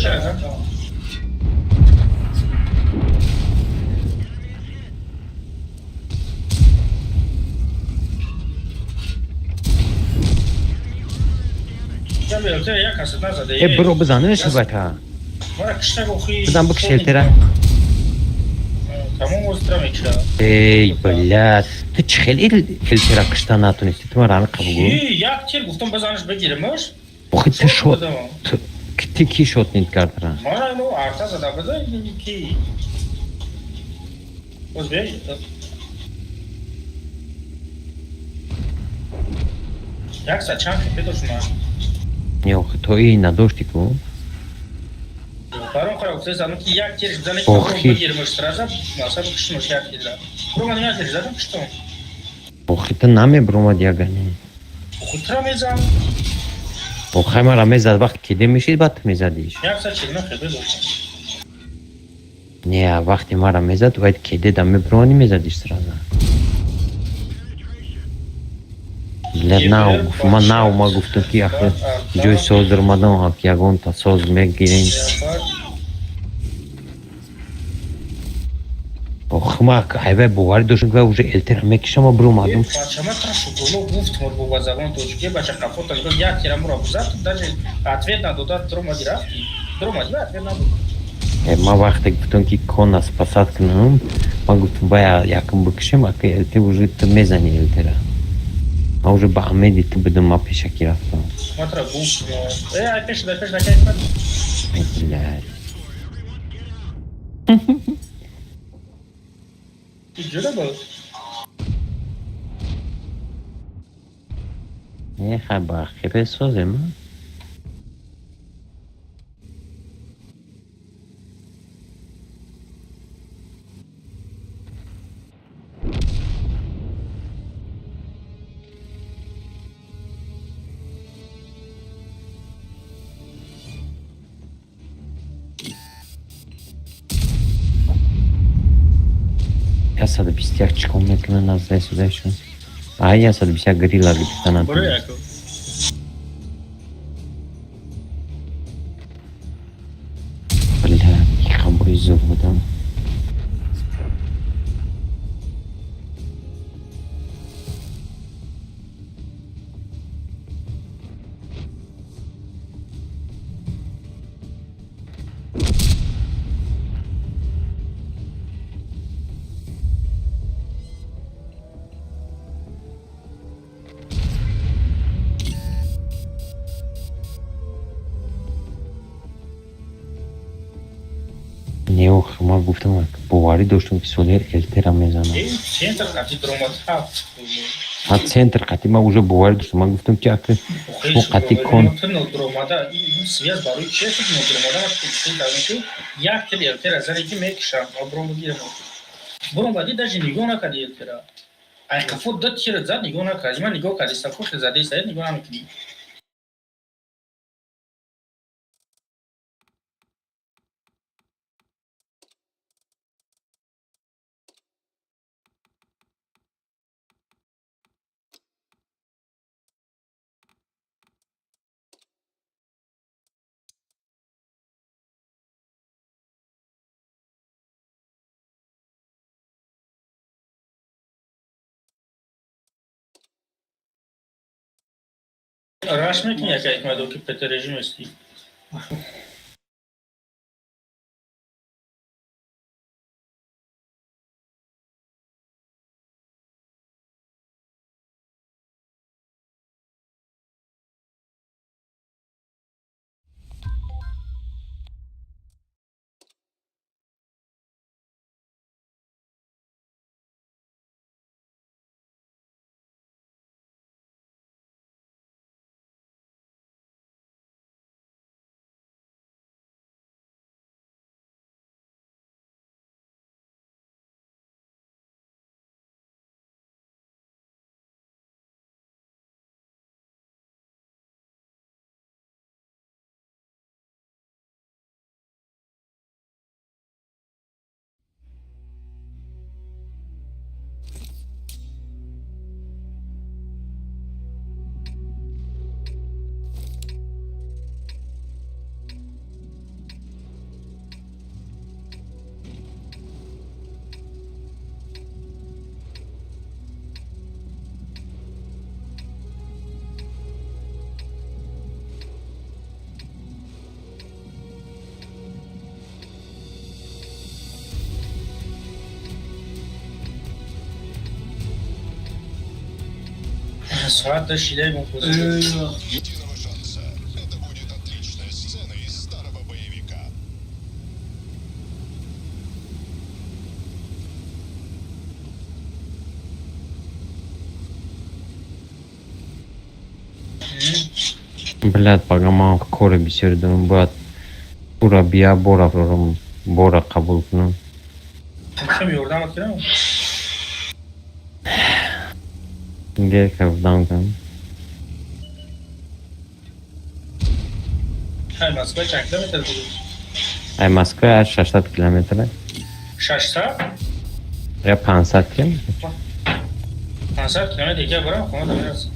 زن یالتره یک هست نزده برو بزنش بتا مرا کشتگ اخی بزن بکش یلتره تمام وزترم اکشا ای بلد تو چه خیلی یلتره کشتا نتونستی تو مرا قبول یک تیر گفتم بزنش بگیرمش آخه تو شد تو کی شد نیت کرد را مانا اینو ارتا زده بده کی باز بیایی یک سا چند خیلی داشت نه آخه تو این نداشتی که برام خواهی افتاد زنو که یک تیرش بزنه که آخی. برام بگیرمش ترازم ناسا بکشتمش یک تیر زن برو من یک تیر زدم کشتم آخه تو نمی برامد یگنی خود ترا میزم آخه مرا میزد وقت کده میشید بعد میزدیش یک سا چیرنا خیلی داشتم نه وقتی مرا میزد باید کده دمی برانی میزدیش ترازا نه ما گفتم که آخه جای ساز در مدام که یگان تا ساز میگیریم آخه ما حیوه بواری داشتم که اوجه التر میکشم و برو مدام بچه ما ترا شکلو گفت مر بابا زبان توجگه بچه قفوت تا نگاه یک تیرم را بزد داجه اتویت ندادد درو مدی رفتی درو مدی اتویت نداد ما وقتی گفتم که کن از پسات کنم ما گفتم باید یکم بکشم اکه التر اوجه تو میزنی التره ما اوجه با امیدی تو بدون ما پیشکی رفتم ما ترا گفت ای پیش دکه من بلد جدا بود نه خبر خیلی سازه من Я 151 чеком меткина на сюда еще. А я 150 горилла где-то برو یکو Бля, я боюсь завода. Не ох, ما گفتم بواری داشتم که سولر الترا میزنم این سنتر قطعی درومات هفت ها سنتر قطعی ما уже بواری داشتم من گفتم که اکه شما قطعی کن درومادا این سویاز باروی چه شد درومادا وقتی این دارم که یک تل التر از اینکه میکشم و برام بگیرم برام بعدی داشت نگاه نکردی الترا ای کفوت داد تیر زد نگاه نکردی من نگاه کردی سفوت زده سعید نگاه نمیکنی راش میکنی یک مدو که پت رژیم استی ساعت داشت شیده مفوزه Блядь, погамам кори бисёрдум бояд бура бия бора қабул кунам. میخوام یوردمت کنم Гер кардам кунам. های مسکوی چند کیلومتر بود؟ Ай Москва аж 600 километр. 600 Я 500 километр. 500 کیلومتر دیگه برم خونه میرسم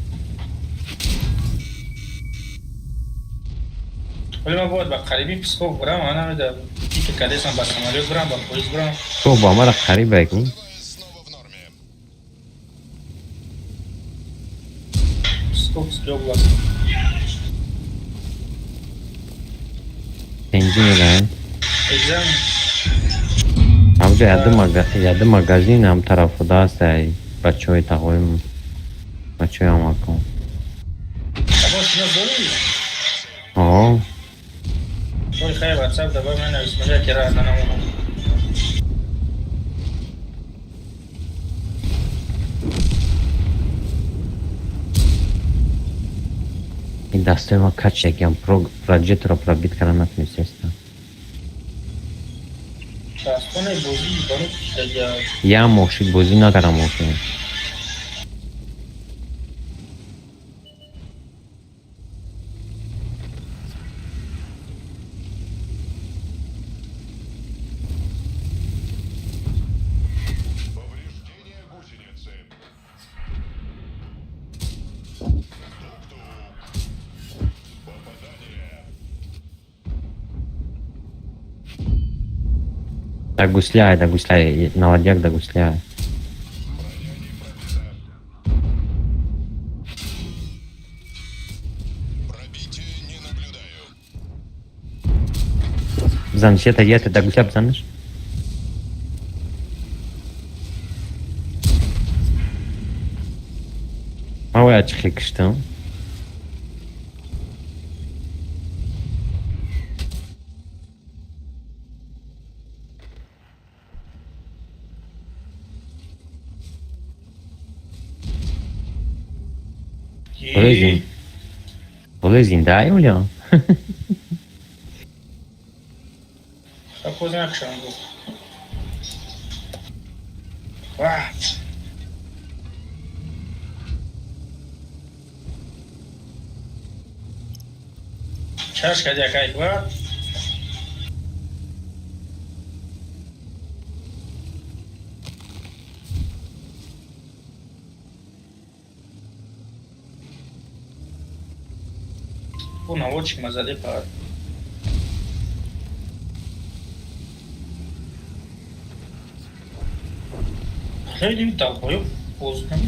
ولی من باید با قریبی پسکوف برم من نمیده این که کلیسم با سمالیوت برم با پولیس برم تو با ما را قریب بگو. پسکوف سکیو بلاسم Пензи мегаем. اگزم Абже яды магазин ҳам тарафуда аст ай бачаҳои тағоим бачаҳои амакон. اما شما زوری؟ О, توی خیلی واتساپ دبا من نویسم که را نمونم ин дастаи ма кач якам проектро пробит карда натунистестам. داستانه بازی برای دیگه Я мошид бозӣ накардам мошин. Да гусляй, 91 да гусляй. Бизаниш ета да гусляй бизаниш. Ма оя чихи киштам. Болезин да Юля. Какой знак шангу? Вау! Чашка дякай ква. Bu наводчик мазали пар. Хлеб толпой поздно.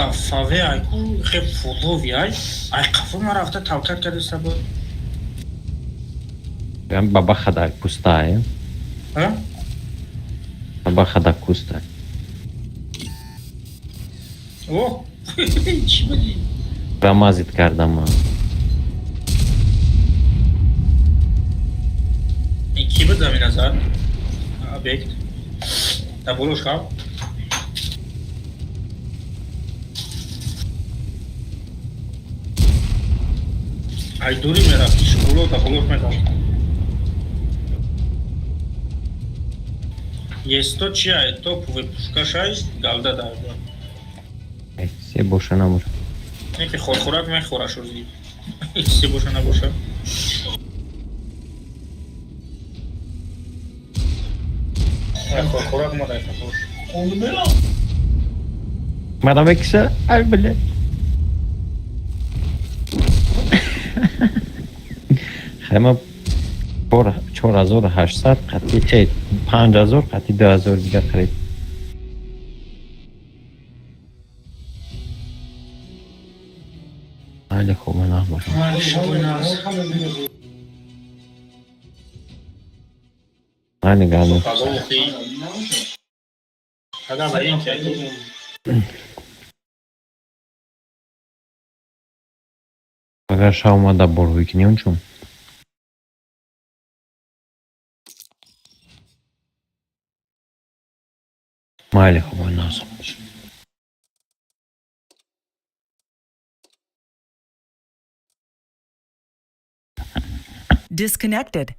дафаве айку хе фулови ай қафума рафта тавкат карда сабо Баба хадак пустая. а Баба хадак пустая. о чӣ буди Рамазит кардам. ин ки буд замин азад объект да булош хав ай дури мерафти шукулота хулоф медад есто чи ай топовый пушкашаист галда дарда Се боша набоша. яке хорхӯрак мехӯраш рӯзи се боша набоша хорхӯрак мадай Мадам Экса, ай блядь. Хема 4800 قطعی 5000 قطعی 2000 دیگه خرید. خیلی خوبه نه باشه. خیلی گرمه. اگر شما اومده بروی کنیم چون خیلی خوبه نازم. Disconnected.